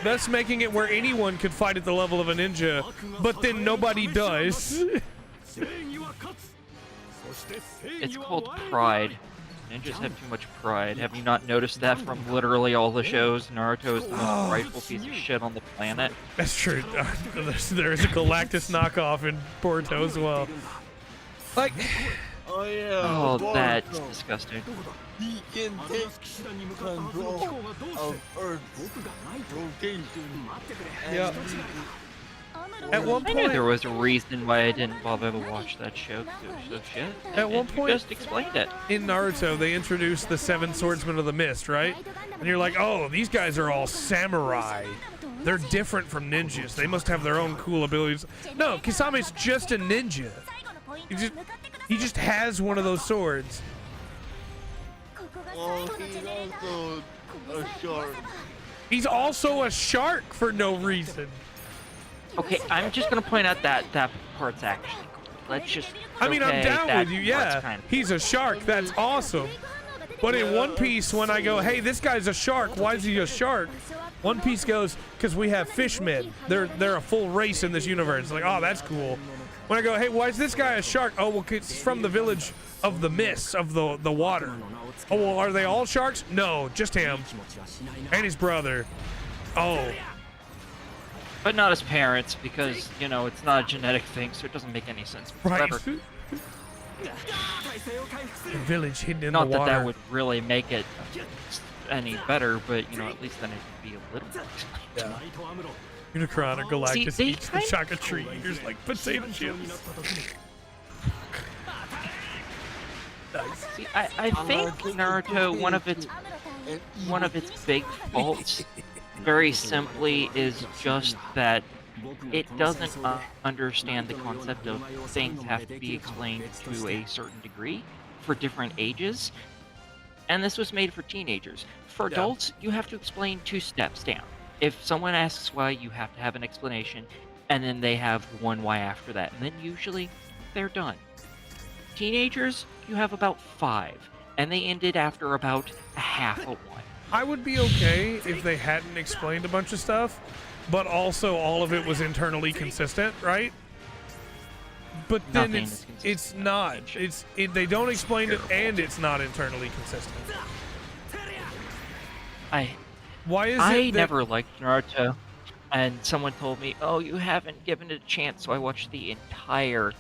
Thus making it where anyone could fight at the level of a ninja, but then nobody does. It's called pride. Ninjas have too much pride. Have you not noticed that from literally all the shows? Naruto is the most prideful piece of shit on the planet. That's true. There's a Galactus knockoff in Boruto as well. Like, Oh yeah. Oh, Boruto. that's disgusting. He can take control of Earth's rotation. yeah. At one I knew there point, was a reason why I didn't bother to watch that show. 'Cause it was so shit. At one And you point- just explained it. in Naruto, they introduced the Seven Swordsmen of the Mist, right? And you're like, oh, these guys are all samurai. They're different from ninjas. They must have their own cool abilities. No, Kisame's just a ninja. He just has one of those swords. Well, he's also a shark. He's also a shark for no reason. Okay, I'm just gonna point out that that part's actually cool. Let's just. I mean, I'm okay, down that with you, part's yeah. kind of- He's a shark, that's awesome. But in One Piece, when I go, hey, this guy's a shark, why is he a shark? One Piece goes, because we have fishmen. They're a full race in this universe. Like, oh, that's cool. When I go, hey, why is this guy a shark? Oh, well, it's from the village of the mists, of the water. Oh, well, are they all sharks? No, just him. And his brother. Oh, But not as parents, because, you know, it's not a genetic thing, so it doesn't make any sense right. whatsoever. The village hidden in Not the that water. that would really make it any better, but, you know, at least then it would be a little bit. Yeah. Unicron or Galactus they eats the kind- chakra tree. Eaters like potato chips. See, I think Naruto, one of its big faults, very simply, is just that it doesn't understand the concept of things have to be explained to a certain degree for different ages. And this was made for teenagers. For Yeah. adults, you have to explain 2 steps down. If someone asks why, you have to have an explanation, and then they have one why after that, and then usually they're done. Teenagers, you have about 5, and they ended after about a half a one. I would be okay if they hadn't explained a bunch of stuff, but also all of it was internally consistent, right? But then Nothing is it's consistent. not. They don't explain it, and it's not internally consistent. Why is I it that, never liked Naruto, and someone told me, "Oh, you haven't given it a chance," so I watched the entire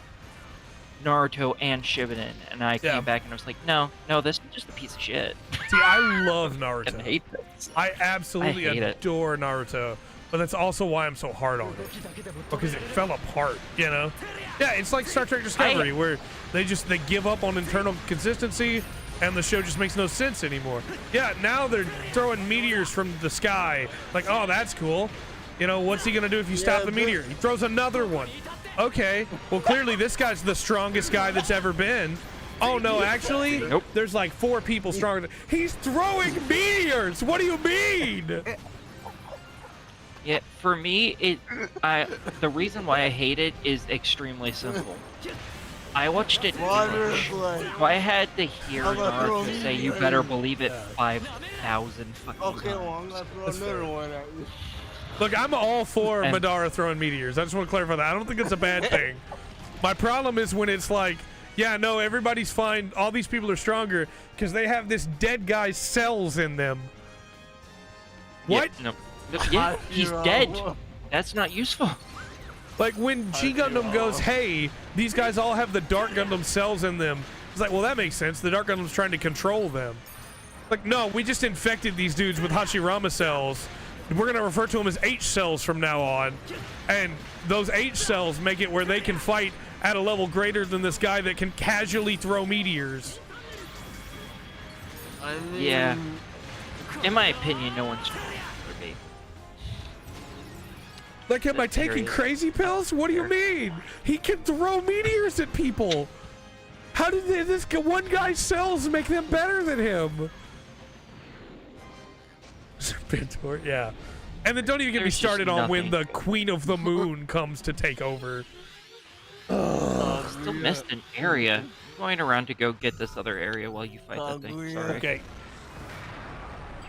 Naruto and Shippuden, and I Yeah. came back and I was like, "No, this is just a piece of shit." See, I love I Naruto. hate this. I absolutely I hate it. adore Naruto, but that's also why I'm so hard on it, because it fell apart, you know? Yeah, it's like Star Trek Discovery, where they give up on internal consistency, and the show just makes no sense anymore. Yeah, now they're throwing meteors from the sky. Like, oh, that's cool. You know, what's he gonna do if you stop the meteor? He throws another one. Okay, well, clearly this guy's the strongest guy that's ever been. Oh, no, actually, Nope. there's like 4 people stronger than... He's throwing meteors! What do you mean? Yeah, for me, the reason why I hate it is extremely simple. I watched it in Water English, slide. so I had to hear I'm gonna throw Naruto say, "You meteors." better believe it," 5,000 fucking Okay, times. well, I'm gonna throw another one at you. Look, I'm all for And- Madara throwing meteors. I just want to clarify that. I don't think it's a bad thing. My problem is when it's like, Yeah, no, everybody's fine. All these people are stronger because they have this dead guy's cells in them. What? Yeah, no. Yeah, he's dead. That's not useful. Like when G Gundam goes, hey, these guys all have the Dark Gundam cells in them. It's like, well, that makes sense. The Dark Gundam's trying to control them. Like, no, we just infected these dudes with Hashirama cells. We're going to refer to them as H cells from now on. And those H cells make it where they can fight at a level greater than this guy that can casually throw meteors. I mean, Yeah. In my opinion, no one's stronger than me. Like, am I taking crazy pills? What do you mean? He can throw meteors at people. How did this one guy's cells make them better than him? Serpentor, yeah. And then don't even get me started on when the Queen of the Moon comes to take over. Still missed an area. I'm going around to go get this other area while you fight that thing. Sorry. Okay.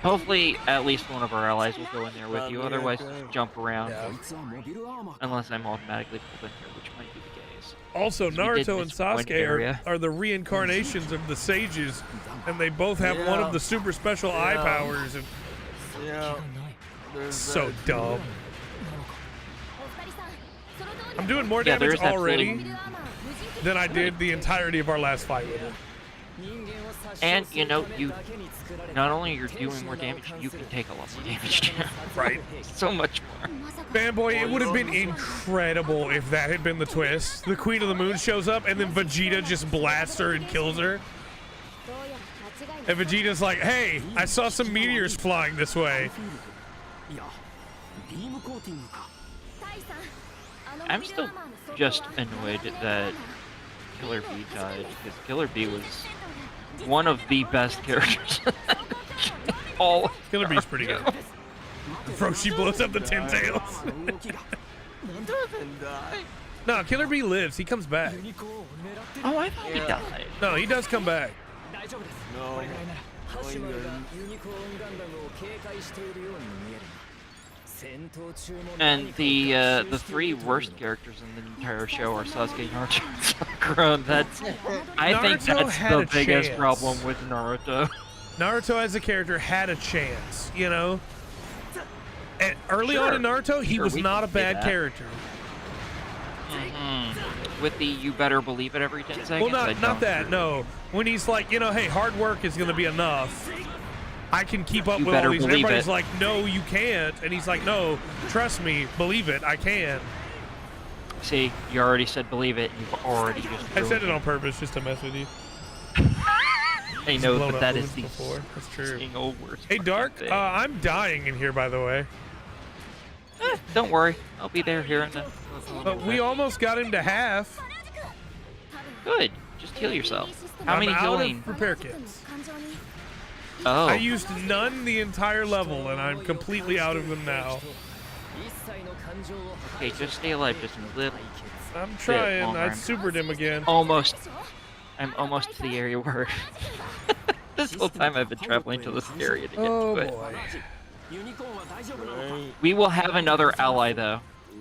Hopefully, at least one of our allies will go in there with you. Otherwise, jump around. Yeah. Unless I'm automatically pulled in here, which might be the case. Also, We did Naruto and miss one Sasuke area. are the reincarnations of the sages, and they both have one of the super special eye powers. And Yeah. There's so that. dumb. I'm doing more Yeah, damage there's that already feeling. than I did the entirety of our last fight with him. And, you know, you not only you're doing more damage, you can take a lot more damage too. Right. So much more. Fanboy, it would have been incredible if that had been the twist. The Queen of the Moon shows up and then Vegeta just blasts her and kills her. And Vegeta's like, hey, I saw some meteors flying this way. I'm still just annoyed that Killer B died, because Killer B was one of the best characters. All Killer Bee's pretty good. Froshi blows up the Ten Tails. Doesn't die. No, Killer Bee lives. He comes back. Oh, I thought he Yeah. died. No, he does come back. No. And the three worst characters in the entire show are Sasuke, Naruto, and Sakura. I think Naruto that's had the a biggest chance. problem with Naruto. Naruto as a character had a chance, you know? And early on in Naruto, he Sure, was we not a can say bad that. character. With the you better believe it every 10 seconds. Well, I not don't that, agree. no. When he's like, you know, hey, hard work is going to be enough. I can keep up You with all better these. And believe everybody's it. like, no, you can't. And he's like, no, trust me, believe it, I can. See, you already said believe it, and you've already just I ruined said it on purpose just to mess with you. I know, blown but up that moons is the before. That's true. single worst Hey, fucking Dark, thing. I'm dying in here, by the way. Don't worry, I'll be there here in a little But we bit. almost got him to half. Good, just heal yourself. How I'm many out healing? of repair kits. Oh, I used none the entire level, and I'm completely out of them now. okay, just stay alive just a little. I'm trying. longer. I supered him again. Almost. I'm almost to the area where this whole time I've been traveling to this area to get Oh to it. boy. Right. We will have another ally though.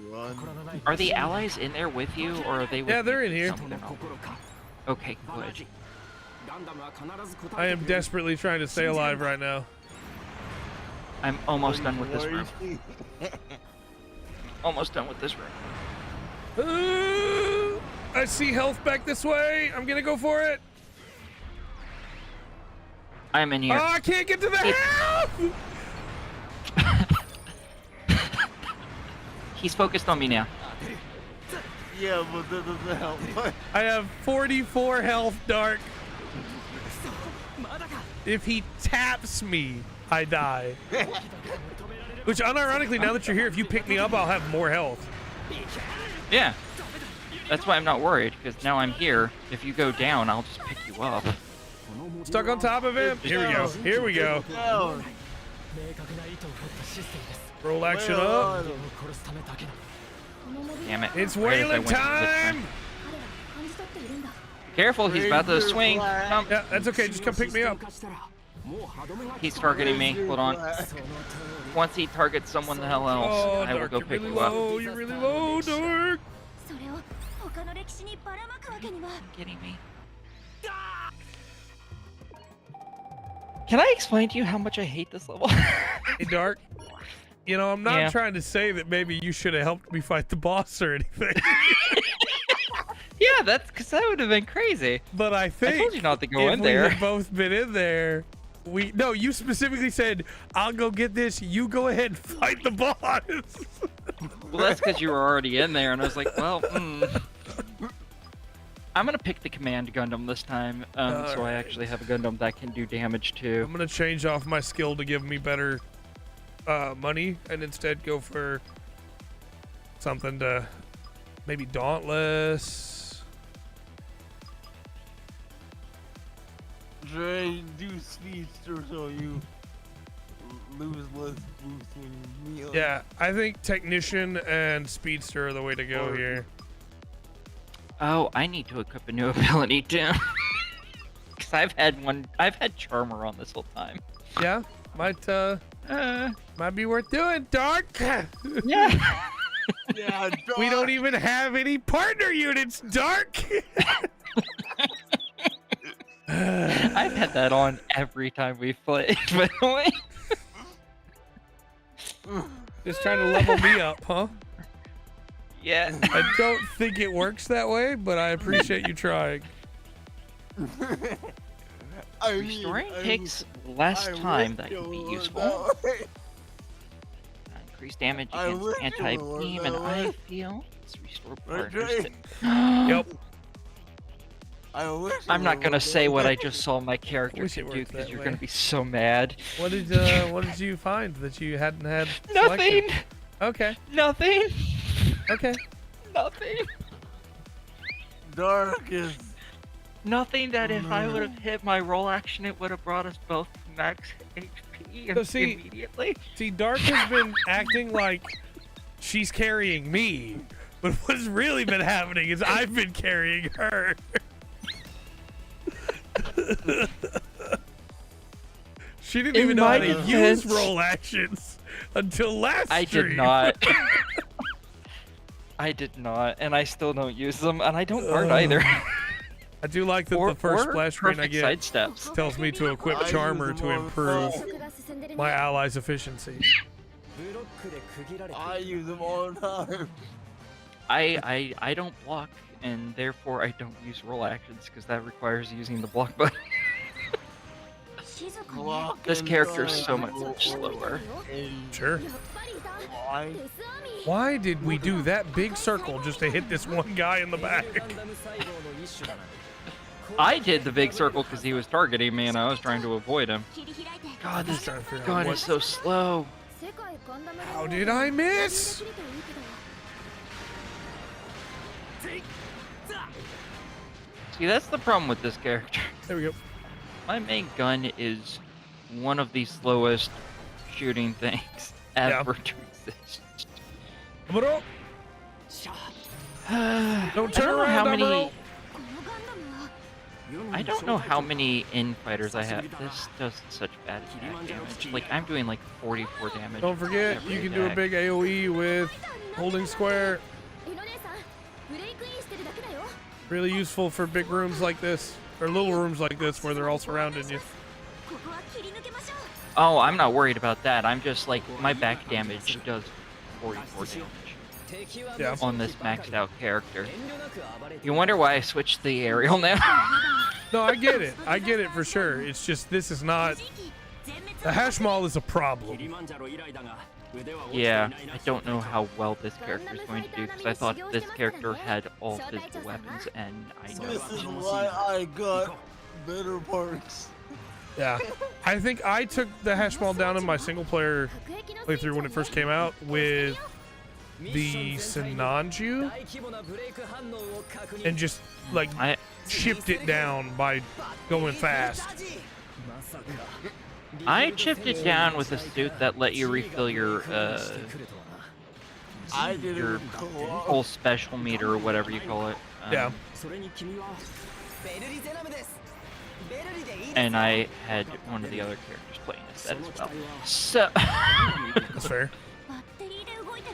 Run. Are the allies in there with you, or are they with Yeah, they're you in here. somewhere else? Okay, good. I am desperately trying to stay alive right now. I'm almost done with this room. Almost done with this room. I see health back this way. I'm gonna go for it. I'm in here. Oh, I can't get to the health. He's focused on me now. Yeah, but that doesn't help. I have 44 health, Dark. If he taps me, I die. Which, unironically, now that you're here, if you pick me up, I'll have more health. Yeah. That's why I'm not worried, because now I'm here. If you go down, I'll just pick you up. Stuck on top of him. Here we go. Here we go. Down. Roll action up. Damn it. It's Right as I whaling went to this time. one. Careful, he's about to swing. No, Yeah, that's okay. Just come pick me up. he's targeting me. Hold on. Once he targets someone the hell else, Oh, I will Dark, go you're pick really you up. low. You're really low, Dark. Kidding me? Can I explain to you how much I hate this level? Hey, Dark. You know, I'm not Yeah. trying to say that maybe you should have helped me fight the boss or anything, Yeah, that's because that would have been crazy. but I I think told you not to go if in we there. had both been in there, no, you specifically said, "I'll go get this. You go ahead and fight the boss." Well, that's because you were already in there, and I was like, well, I'm gonna pick the command Gundam this time, so I Alright. actually have a Gundam that can do damage too. I'm gonna change off my skill to give me better money, and instead go for something to maybe Dauntless. Dre, do speedster so you lose less boost when you melee. Yeah, I think Technician and Speedster are the way to go here. Oh, I need to equip a new ability too. Because I've had Charmer on this whole time. Yeah, might be worth doing. Dark. Yeah. Yeah, We don't even have any partner units. Dark. I've had that on every time we've played, by the way. Just trying to level me up, huh? Yeah. I don't think it works that way, but I appreciate you trying. Restoring takes less time that can be useful. Increase damage I against wish it anti-beam, were and that I way. feel it's restore Right, partners. right. Yep. I'm not gonna say what I just saw my character Wish can it do worked because that you're way. gonna be so mad. What did you find that you hadn't had? Nothing. selected? Okay. Nothing. Okay. Nothing. Dark is. Nothing that if I would have hit my roll action, it would have brought us both to max HP So see- immediately. See, Dark has been acting like she's carrying me, but what's really been happening is I've been carrying her. She didn't In even know how my to use defense- roll actions until last I stream. did not. I did not, and I still don't use them, and I don't guard either. I do like that the first splash screen I perfect get sidesteps. tells me to equip I use Charmer them to all the improve time. my allies' efficiency. I use them all the time. I don't block, and therefore I don't use roll actions because that requires using the block button. Block This and character is dodge. so much slower. And Sure. why? Why did we do that big circle just to hit this one guy in the back? I did the big circle because he was targeting me, and I was trying to avoid him. God, this Trying to figure out gun what- is so slow. How did I miss? See, that's the problem with this character. There we go. My main gun is one of the slowest shooting things ever to exist. Amuro, don't turn I don't know around, how many. Amuro. I don't know how many infighters I have. This does such bad attack damage. Like I'm doing like 44 damage. Don't forget, every you can do a attack. big AoE with holding square. Really useful for big rooms like this, or little rooms like this where they're all surrounding you. Oh, I'm not worried about that. I'm just like my back damage does 44 damage Yeah. on this maxed out character. You wonder why I switched the aerial now? No, I get it. I get it for sure. It's just this is not. The hash mall is a problem. Yeah, I don't know how well this character is going to do because I thought this character had all physical weapons, and I know This is why I got better parts. Yeah. I think I took the hash mall down in my single player playthrough when it first came out with the Sinanju and just like I chipped it down by going fast. chipped it down with a suit that let you refill your I did it your with co-op. whole special meter or whatever you call it. Yeah. And I had one of the other characters playing as that as well. So, That's fair.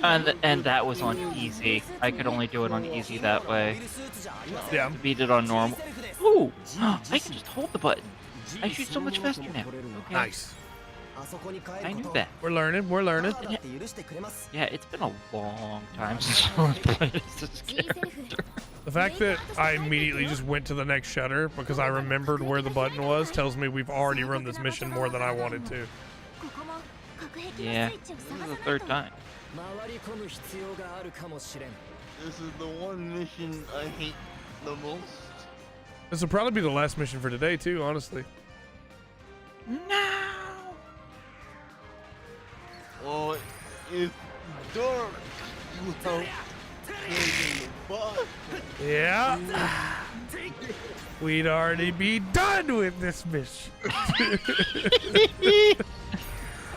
and that was on easy. I could only do it on easy that way. Yeah. To beat it on normal, Ooh, I can just hold the button. I shoot so much faster now. Okay. Nice. I knew that. We're learning. We're learning. Yeah, it's been a long time since I played as this character. The fact that I immediately just went to the next shutter because I remembered where the button was tells me we've already run this mission more than I wanted to. Yeah, this is the third time. This is the one mission I hate the most. This will probably be the last mission for today, too, honestly. No. Well, if dark without taking the bus. Yeah. We'd already be done with this mission.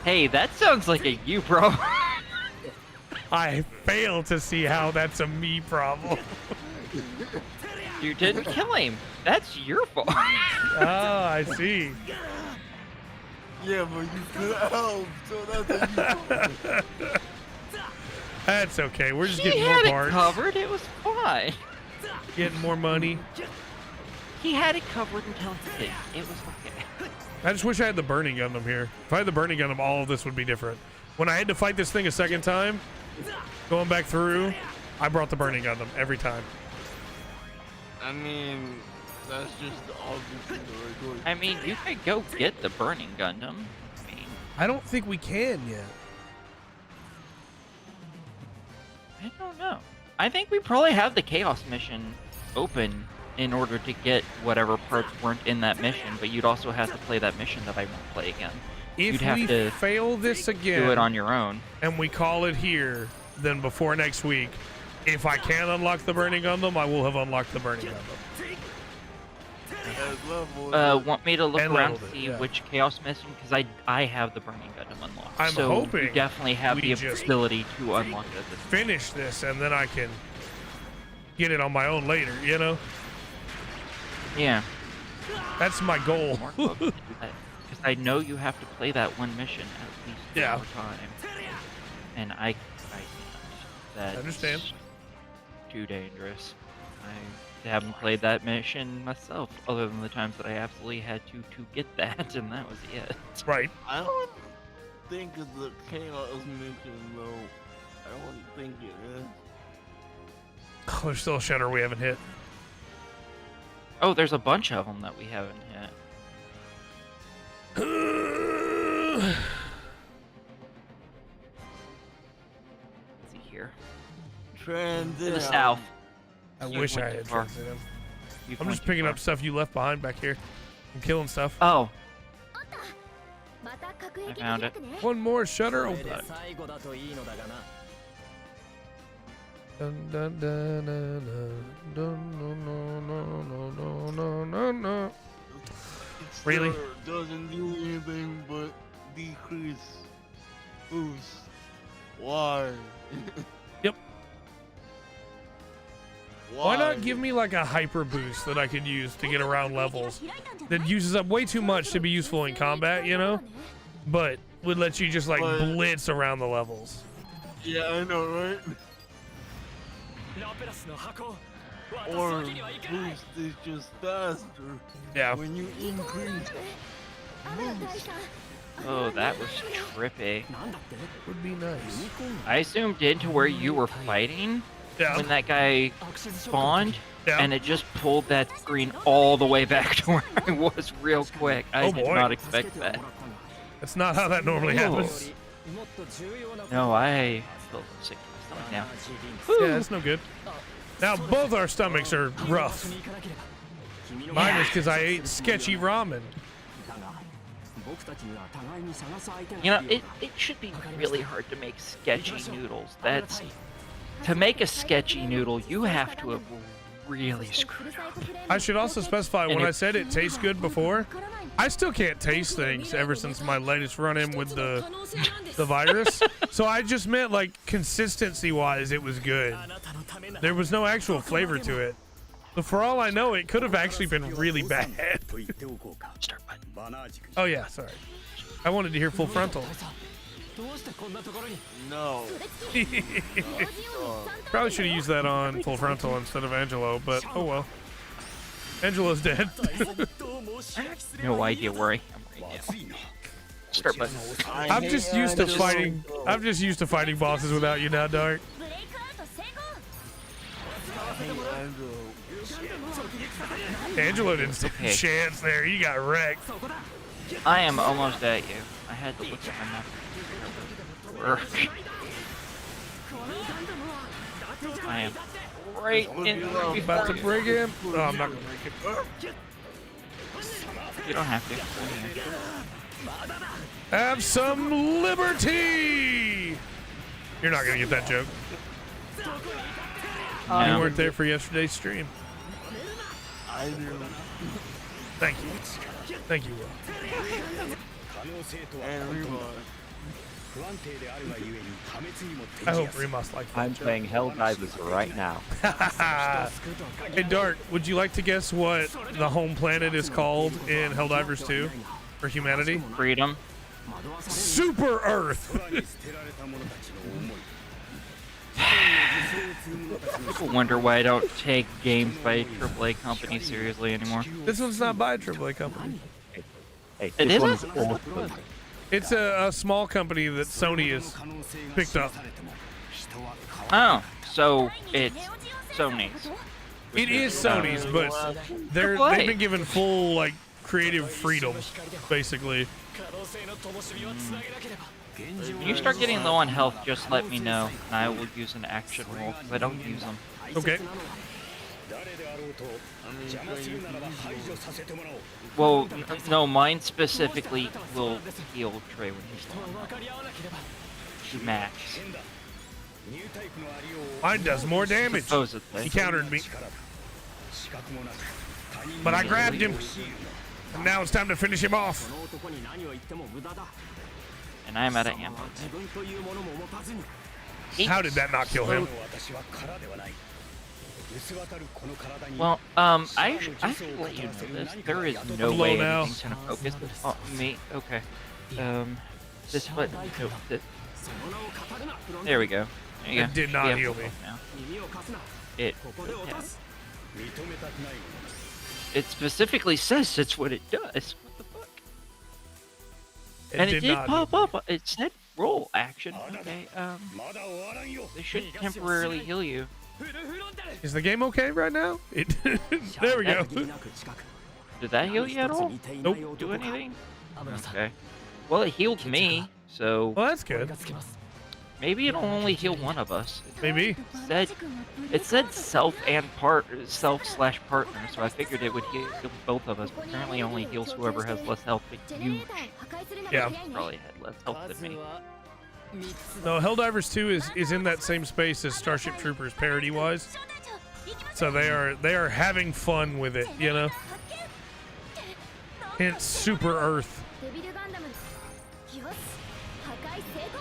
Hey, that sounds like a you problem. I fail to see how that's a me problem. You didn't kill him. That's your fault. Oh, I see. Yeah, but you could help, so that's a you. That's okay. We're just He getting more had it parts, covered. It was fine. getting more money. He had it covered until he did. It was okay. I just wish I had the burning Gundam here. If I had the burning Gundam, all of this would be different. When I had to fight this thing a second time, going back through, I brought the burning Gundam every time. I mean, that's just the obvious thing to record. I mean, you could go get the burning Gundam. I mean, I don't think we can yet. I don't know. I think we probably have the Chaos mission open in order to get whatever parts weren't in that mission, but you'd also have to play that mission that I won't play again. If You'd have we to fail this again, do it on your own. and we call it here, then before next week, if I can unlock the burning Gundam, I will have unlocked the burning Gundam. Want me to look And around leveled to it, see yeah. which Chaos mission? Because I have the burning Gundam unlocked. I'm so hoping you definitely have we the just ability to unlock it. Finish this, and then I can get it on my own later, you know? Yeah. That's my goal. Because I know you have to play that one mission at least Yeah. 4 times. And I can't. That's understand. too dangerous. I haven't played that mission myself, other than the times that I absolutely had to get that, and that was it. Right. I don't think it's the Chaos mission, though. I don't think it is. Oh, there's still a shutter we haven't hit. Oh, there's a bunch of them that we haven't hit. Let's see here. Transit. To the south. I You wish went I too had far. transited. You I'm went just too picking far. up stuff you left behind back here. I'm killing stuff. Oh, また各 I 駅 found に it. 開くね One more shutter これで open. 最後だといいのだがな Dun, dun, dun, dun, dun, dun, no, no, no, no, no, no, no. It Really? still doesn't do anything but decrease boost. Why? Yep. Why Why not give me like a hyper boost that I could use to get around levels that uses up way too much to be useful in combat, you know? But would let you just like But- blitz around the levels. Yeah, I know, right? ラペラスの箱 Or 渡すわけにはいかない boost is just faster Yeah. when you increase アムロ大佐 Oh, that was trippy. なんだって Would be nice. I zoomed into where you were fighting Yeah. when that guy アクセス召喚 spawned, Yeah. and it just pulled that screen all the way back to where I was real quick. I Oh, did boy. not expect 助けて that. もらったんだ That's not how that normally Oh. happens. もっと重要なこと No, I feel sick to my stomach now. 同じリンク Yeah, that's no good. Now both our stomachs are rough. に行かなければ君の Mine is because I ate sketchy ramen. だが僕たちには互いに探す相手が You know, いる it should be really hard to make sketchy noodles. That's to make a sketchy noodle, you have to have really そしてフ screwed ルサ up. イコフレーム I should also specify when And I it- said it tastes good before, I still can't taste things ever since my latest run-in with the virus. So I just meant like consistency-wise, it was good. あなたのためなら There was no actual flavor to it. But for all I know, it could have actually been really bad. と言っておこうか Start button. バナー軸 Oh yeah, sorry. I wanted to hear full frontal. どうしてこんなところに No. それつき同じように3 Probably should have used that on full frontal instead of Angelo, but oh well. Angelo's dead. No idea where I am right now. Start button. I'm just used to fighting. I'm just used to fighting bosses without you now, Dark. ブレイクアウト成功 Angelo didn't stand a Okay. chance there. You got wrecked. I am almost at you. I had to look at my map. Work. I am right in. About to break him. Oh, I'm not gonna break him. You don't have to. Have some liberty. You're not gonna get that joke. You No. weren't there for yesterday's stream. I do. Thank you. Thank you, Will. And rewind. I hope Remus likes that I'm joke. playing Helldivers right now. Hey, Dark, would you like to guess what the home planet is called in Helldivers 2 for humanity? Freedom. Super Earth. People wonder why I don't take games by AAA companies seriously anymore. This one's not by a AAA company. Hey, It this isn't? one's awesome. It's a small company that Sony has picked up. Oh, so it's Sony's. It is Sony's, but they've been given full like creative freedom, basically. When you start getting low on health, just let me know, and I will use an action roll, because I don't use them. Okay. Well, no, mine specifically will heal Trey when he's low on health. Max. Mine does more damage. Supposedly. He countered me, but I grabbed him, and now it's time to finish him off. And I'm out of ammo. How did that not kill him? Well, I should let you know this. There is no Low way now. anything's gonna focus on me. Okay. This button. No, this. There we go. There you It go. did not We have heal to me. look now. Yeah. It specifically says that's what it does. What the fuck? And it did not pop heal me. up. It said roll action. Okay. They should temporarily heal you. Is the game okay right now? It. There we go. Did that heal you at all? Nope. Do anything? Okay. Well, it healed me, so Well, that's good. maybe it'll only heal one of us. Maybe. It said self slash partner, so I figured it would heal both of us. But apparently, it only heals whoever has less health. But you Yeah. probably had less health than me. No, Helldivers 2 is in that same space as Starship Troopers parody-wise. So they are having fun with it, you know. Hence Super Earth. デビルガンダムよし破壊成功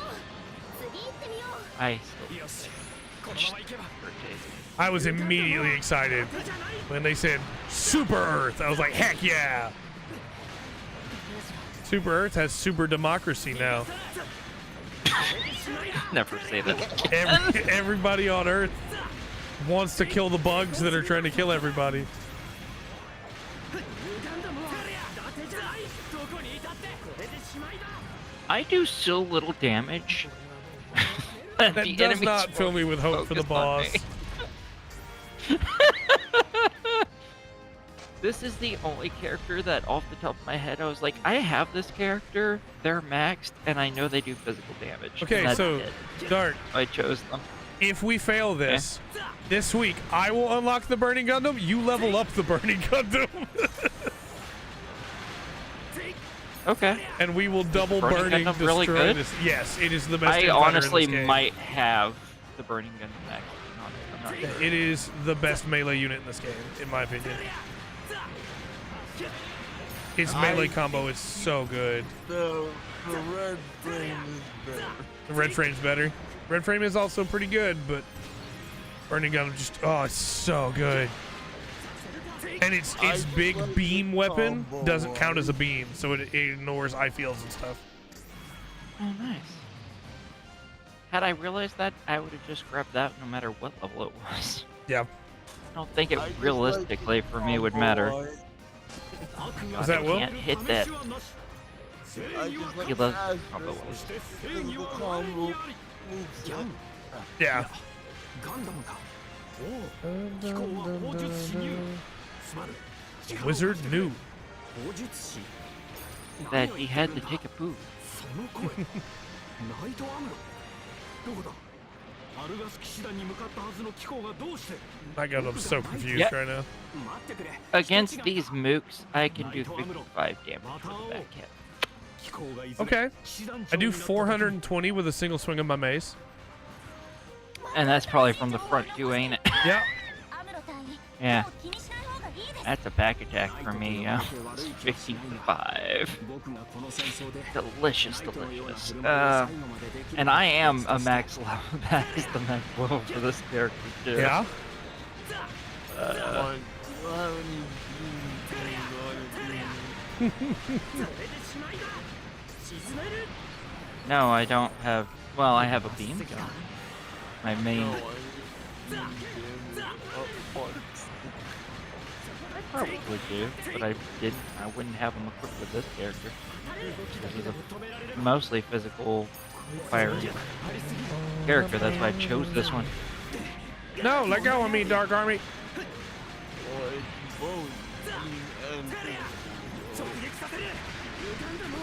次行ってみよう I still I was immediately excited when they said Super Earth. I was like, heck yeah! Super Earth has super democracy now. never say that. Everybody on Earth wants to kill the bugs that are trying to kill everybody. I do so little damage. That the does enemies not fill me with hope for the focus on boss. me. This is the only character that, off the top of my head, I was like, I have this character, they're maxed, and I know they do physical damage. and Okay, that's so it. Dark, I chose them. if we fail this week, I will unlock the Burning Gundam. You level up the Burning Gundam, Okay. and we will double Burning burning Gundam really destroy good? this. Yes, it is the best. I infighter in honestly this game. might have the Burning Gun next. I'm not sure. It is the best melee unit in this game, in my opinion. Its melee combo is so good. The red frame is better. The red frame's better. Red frame is also pretty good, but Burning Gun just it's so good. And its big beam weapon doesn't count as a beam, so it ignores eye fields and stuff. Oh, nice. Had I realized that, I would have just grabbed that no matter what level it was. Yeah. I don't think it I just realistically like for me would matter. tomboy. Is that I Will? can't hit that. I just like He loves Asterisk combo because of the combo moveset. Yeah. Wizard knew. That he had to take a poop. My God, I'm so confused Yep. right now. Against these mooks, I can do 55 damage with the back hit. Okay. I do 420 with a single swing of my mace. And that's probably from the front too, ain't it? Yeah. Yeah. That's a back attack for me, yeah. 55. Delicious, delicious. And I am a max level. That is the max level for this character, too. Yeah. Like, you don't have any beams on it. No, I don't have. Well, I have a beam gun. My main. No, I mean damage up front. I probably do, but I didn't. I wouldn't have them equipped with this character. This is a mostly physical firing character. That's why I chose this one. No, let go of me, Dark Army. Or it's both beam and physical.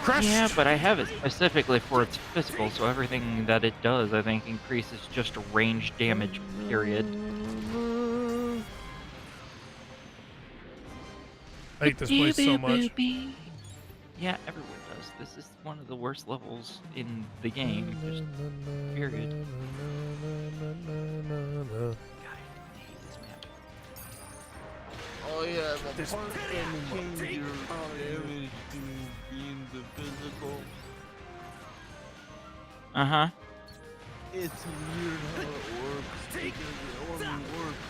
Crush. Yeah, but I have it specifically for its physical, so everything that it does, I think, increases just range damage. Period. I hate this place so much. Yeah, everyone does. This is one of the worst levels in the game. Just period. Oh yeah, the part that change your damage to being the physical. Uh-huh. It's weird how it works because it only works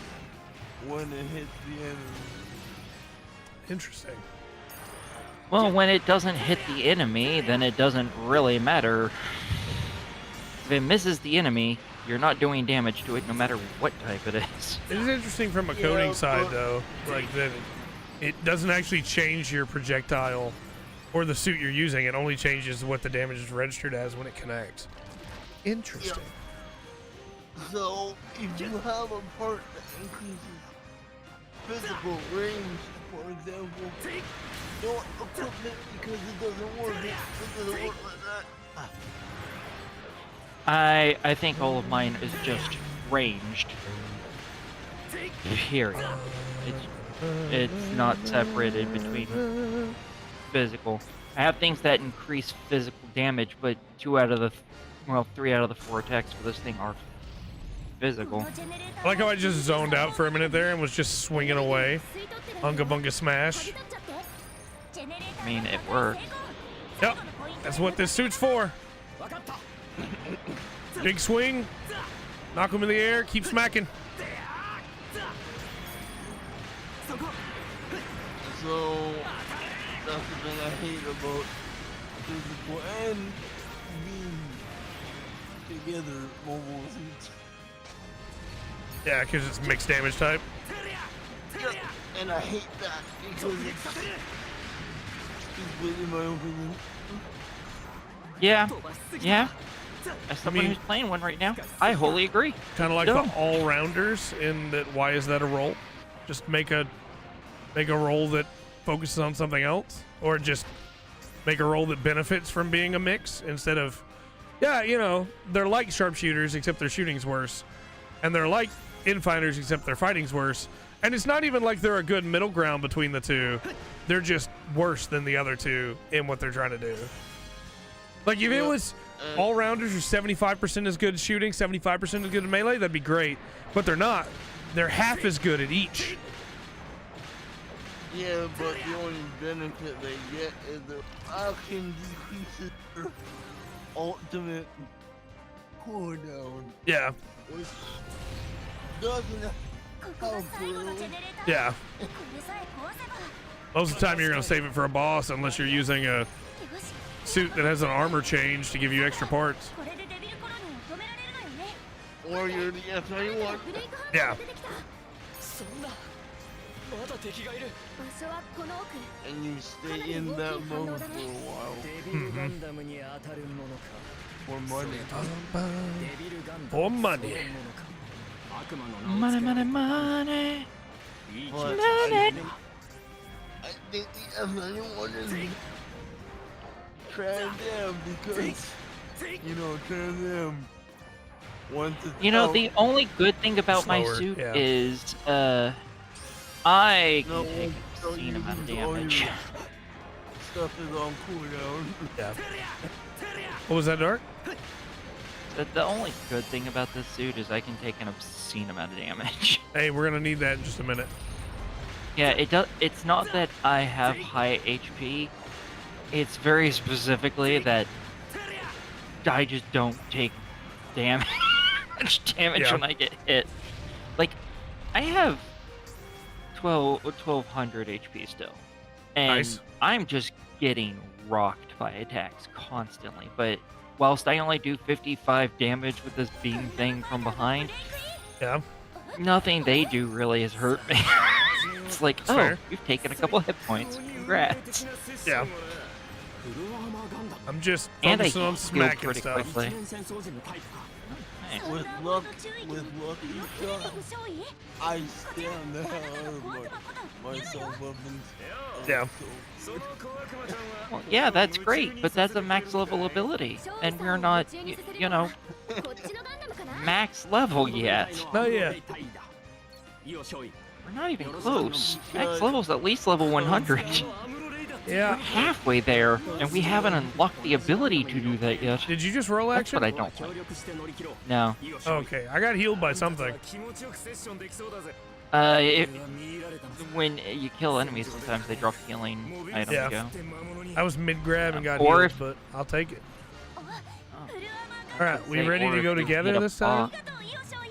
when it hits the enemy. Interesting. Well, when it doesn't hit the enemy, then it doesn't really matter. If it misses the enemy, you're not doing damage to it no matter what type it is. It is interesting from a coding side, though, like that it doesn't actually change your projectile or the suit you're using. It only changes what the damage is registered as when it connects. Interesting. So, if you have a part that increases physical range, for example, don't equip it because it doesn't work. It doesn't work like that. I think all of mine is just ranged. Period. It's not separated between physical. I have things that increase physical damage, but 3 out of the 4 attacks for this thing are physical. I like how I just zoned out for a minute there and was just swinging away. Unga bunga smash. I mean, it works. Yep, that's what this suit's for. Big swing, knock him in the air, keep smacking. So, that's the thing I hate about physical and being together mobile suits. Yeah, because it's mixed damage type. Yeah, and I hate that because it's stupid in my opinion. Yeah. As someone who's playing one right now, I wholly agree. Kind of like Dumb. the all-rounders in that. Why is that a role? Just make a role that focuses on something else, or just make a role that benefits from being a mix instead of, yeah, you know, they're like sharpshooters except their shooting's worse, and they're like infighters except their fighting's worse, and it's not even like they're a good middle ground between the two. They're just worse than the other two in what they're trying to do. Like if it was all-rounders are 75% as good at shooting, 75% as good at melee, that'd be great. But they're not. They're half as good at each. Yeah, but the only benefit they get is their action decreases their ultimate cooldown, Yeah. which doesn't help really. Yeah. Most of the time you're going to save it for a boss unless you're using a suit that has an armor change to give you extra parts. Or you're the FA1. Yeah. 所はこの奥 And you stay in that mode for a while. For money. For money. Money, money, money. But I think the other one is Trans Am because, you know, Trans Am wants to You know, tell- the only good thing about my Slower, suit yeah. is, I No, can take don't a obscene amount of use all damage. your stuff is on cooldown. Yeah. What was that, Dark? The only good thing about this suit is I can take an obscene amount of damage. Hey, we're gonna need that in just a minute. Yeah, it does. It's not that I have high HP. It's very specifically that I just don't take damage Yeah. when I get hit. Like, I have 1200 HP still, and Nice. I'm just getting rocked by attacks constantly. But whilst I only do 55 damage with this beam thing from behind, Yeah. nothing they do really has hurt me. It's like, oh, fair. you've taken a couple hit points. Congrats. Yeah. I'm just And I focusing on heal smacking pretty stuff. quickly. Nice. With lucky shots, I stand the hell out of myself up and Yeah. Well, yeah, that's great, but that's a max level ability, and we're not, you know, こっちのガンダムかな max level yet. Not yet. We're not even close. Max level's at least level 100. Yeah. Halfway there, and we haven't unlocked the ability to do that yet. Did you just roll That's action? what I don't like. No. Okay, I got healed by something. When you kill enemies, sometimes they drop healing items. Yeah. Go. I was mid grab and got Or healed, if- but I'll take it. フルアーマー All ガン right, we Say, ready or to if go you together get a this time? ダムとイオショイ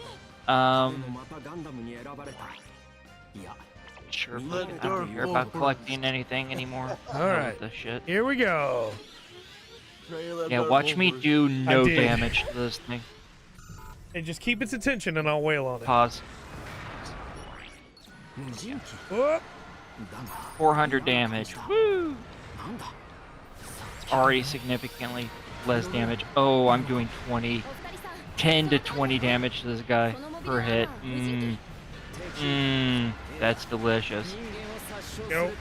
Sure. Let I don't Dark care go about first. collecting anything anymore. All right. This shit. Here we go. Yeah, watch me do no did. damage to this thing. Hey, just keep its attention and I'll wail on it. Pause. Whoop. 400 damage. Woo! It's already significantly less damage. Oh, I'm doing お二人さん 10 to 20 damage to this guy per hit. That's delicious. Go.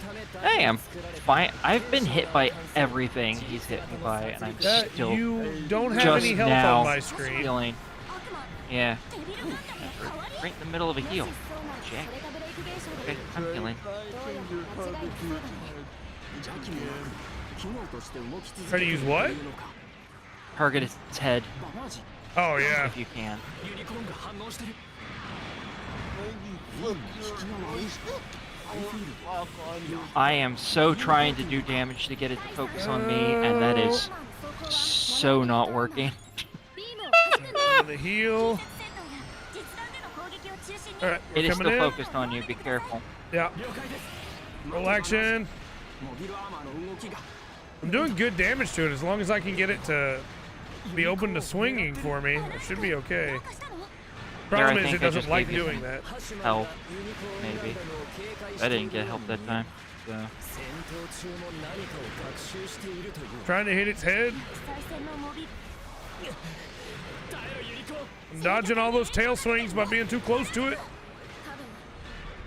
Hey, I'm fine. I've been hit by everything he's hit me by, and I'm That, still you don't have just any health now on my screen. healing. Yeah, デビルガンダムかわいい right in the middle of a heal. そうな Jack. それがブレイク現象 Okay, で I'm healing. Try to use what? Target its head Oh, yeah. if you can. I am so trying to do damage to get it to focus on me, and that is so not working. ビームを弾くんだ The heal. 実弾での攻撃を中心に All right, It we're is coming still in. focused on you. Be careful. Yeah. Roll action. I'm doing good damage to it as long as I can get it to be open to swinging for me. It should be okay. There, I Problem is, think it I doesn't just like gave you doing some that. Help, maybe. I didn't get help that time. So. Trying to hit its head. 再戦のモビ I'm dodging all those tail swings by being too close to it.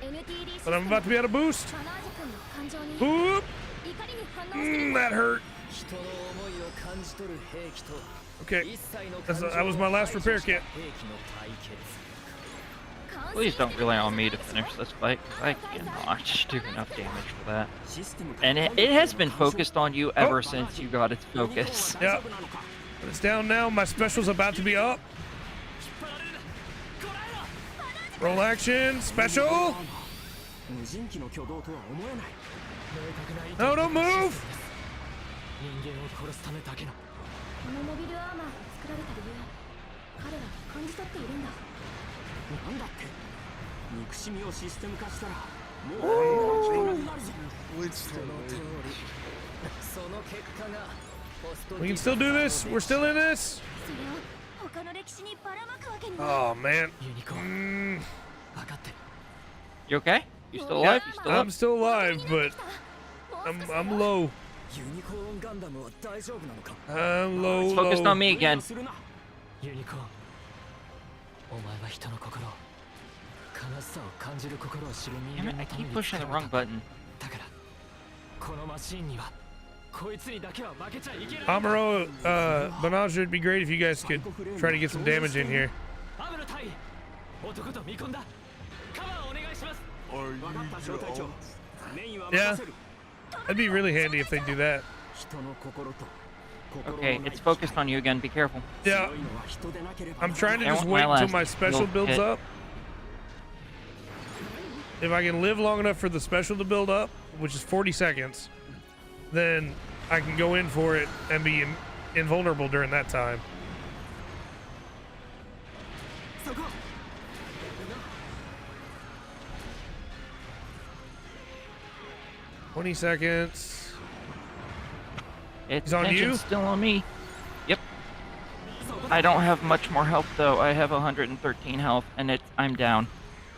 多分 NTD シス But テ I'm ム about to be out of boost. バナージ君の感情に Whoop. 怒りに反応してる That hurt. Okay. That was my last repair kit. Please don't rely on me to finish this fight, 'cause I cannot do enough damage for that. And it has been focused on you ever since you got its focus. Yep. It's down now. My special's about to be up. Roll action. Special. No, don't move. このモビルアーマーが作られた理由彼らは感じ取っているんだ We can still do this. We're still in this. それを他の歴史にばらまくわけに Oh man. ユニコーン Mm, 分かってる You okay? You still alive? You still up? I'm still alive, but I'm low. ユニコーンガンダムは大丈夫なのか I'm low. Focused low. on me again. するなユニコーンお前は人の心悲しさを感じる心を知る人 Damn 間 it, の I ため keep に pushing 作 the られ wrong た button. だからこのマシーンにはこいつにだけは負けちゃいけない Amuro, Banaj, it'd be great if you guys could try to get some damage in here. アムロ対男と見込んだカバーお願いします Or 分かった use 小 your 隊長 own. メインは Yeah. 任せる That'd be really handy if they do that. 人の心と心の Okay, ない it's focused on you again. Be careful. Yeah, 強いのは人でなければ I'm trying to I just want wait my until last my special little builds hit. up. If I can live long enough for the special to build up, which is 40 seconds, then I can go in for it and be invulnerable during that time. そこ 20 seconds. It's on you? still on me. Yep. I don't have much more health though. I have 113 health, and I'm down.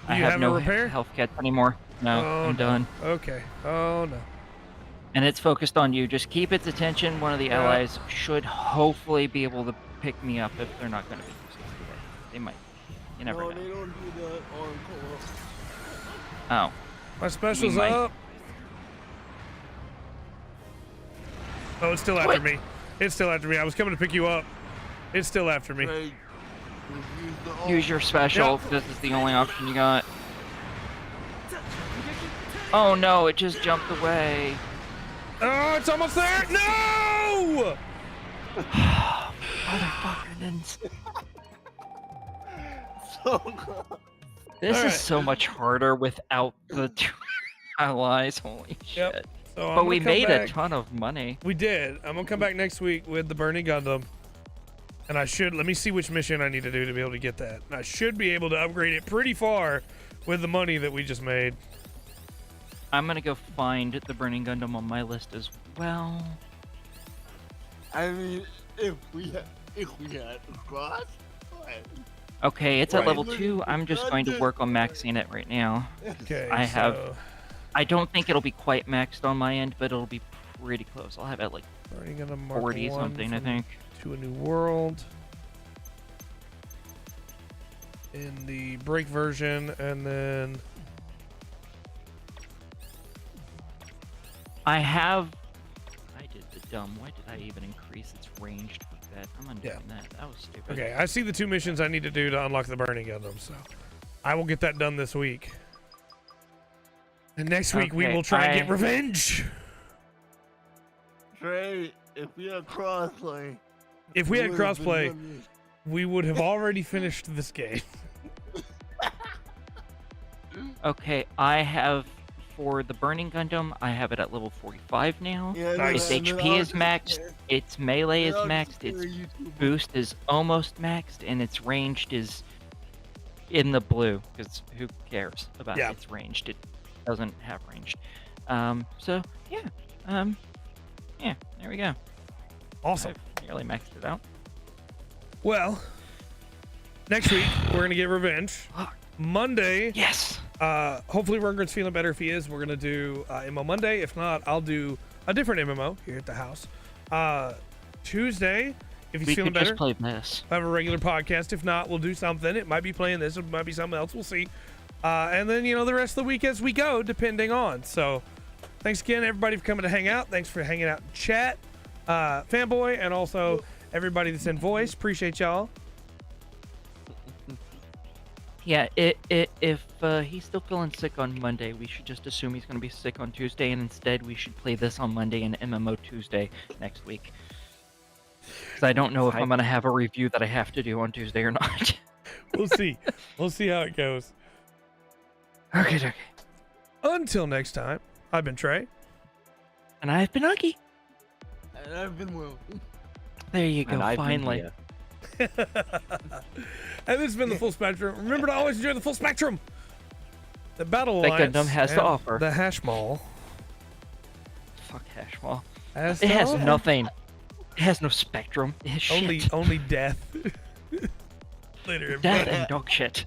I You have have a no repair? health kits anymore. No, Oh, I'm no. done. Okay. Oh no. And it's focused on you. Just keep its attention. One of the Yeah. allies should hopefully be able to pick me up if they're not going to be using it today. They might. You never No, know. they don't do that on co-op. Oh. My special's might. up. Oh, it's still after What? me. It's still after me. I was coming to pick you up. It's still after me. Hey, Use your special. This is the only option you got. Oh no, it just jumped away. Oh, it's almost there. No! Motherfucker didn't. so good. This Alright. is so much harder without the two allies. Holy shit. Yep. So I'm But gonna we come made a back. ton of money. We did. I'm gonna come back next week with the Burning Gundam. And I should, let me see which mission I need to do to be able to get that. I should be able to upgrade it pretty far with the money that we just made. I'm gonna go find the Burning Gundam on my list as well. I mean, if we had a cross, Okay, it's at Right. level 2. I'm just going to work on maxing it right now. Okay. I have- so, I don't think it'll be quite maxed on my end, but it'll be pretty close. I'll have it at like Burning Gundam Mark 40 1 something, I from think. To a New World. In the break version, and then I did the dumb. Why did I even increase its range like that? I'm undoing Yeah. that. That was stupid. okay, I see the 2 missions I need to do to unlock the Burning Gundam, so I will get that done this week. And next week we Okay, will try and get I- revenge. Trey, if we had crossplay, If we had would've been crossplay, done we would have already finished this game. Okay, I have for the Burning Gundam, I have it at level 45 now. this. Yeah, Nice. Its HP is maxed, its melee is maxed, its boost is almost maxed, and its ranged is in the blue, because who cares about Yeah. its ranged? It doesn't have ranged. So, yeah. Yeah, there we go. Awesome. I've nearly maxed it out. Well, next week we're gonna get revenge. Monday, Yes! hopefully Rungren's feeling better. If he is, we're gonna do MMO Monday. If not, I'll do a different MMO here at the house. Tuesday, if he's We feeling could better, just play this. have a regular podcast. If not, we'll do something. It might be playing this, it might be something else. We'll see. And then, the rest of the week as we go, depending on. So, thanks again, everybody, for coming to hang out. Thanks for hanging out in chat, Fanboy, and also everybody that's in voice. Appreciate y'all. Yeah, if he's still feeling sick on Monday, we should just assume he's going to be sick on Tuesday, and instead we should play this on Monday and MMO Tuesday next week. Because I don't know if I'm going to have a review that I have to do on Tuesday or not. We'll see. We'll see how it goes. Okay. Until next time, I've been Trey. And I've been Uggy. And I've been Will. There you go, And I've been finally. here. And this has been the Full Spectrum. Remember to always enjoy the full spectrum. The Battle That Alliance Gundam has to and offer. The Hash Mall. Fuck Hashwall. Has It to has offer. nothing. It has no spectrum. It has shit. Only death. Later, Death everybody. and dog shit.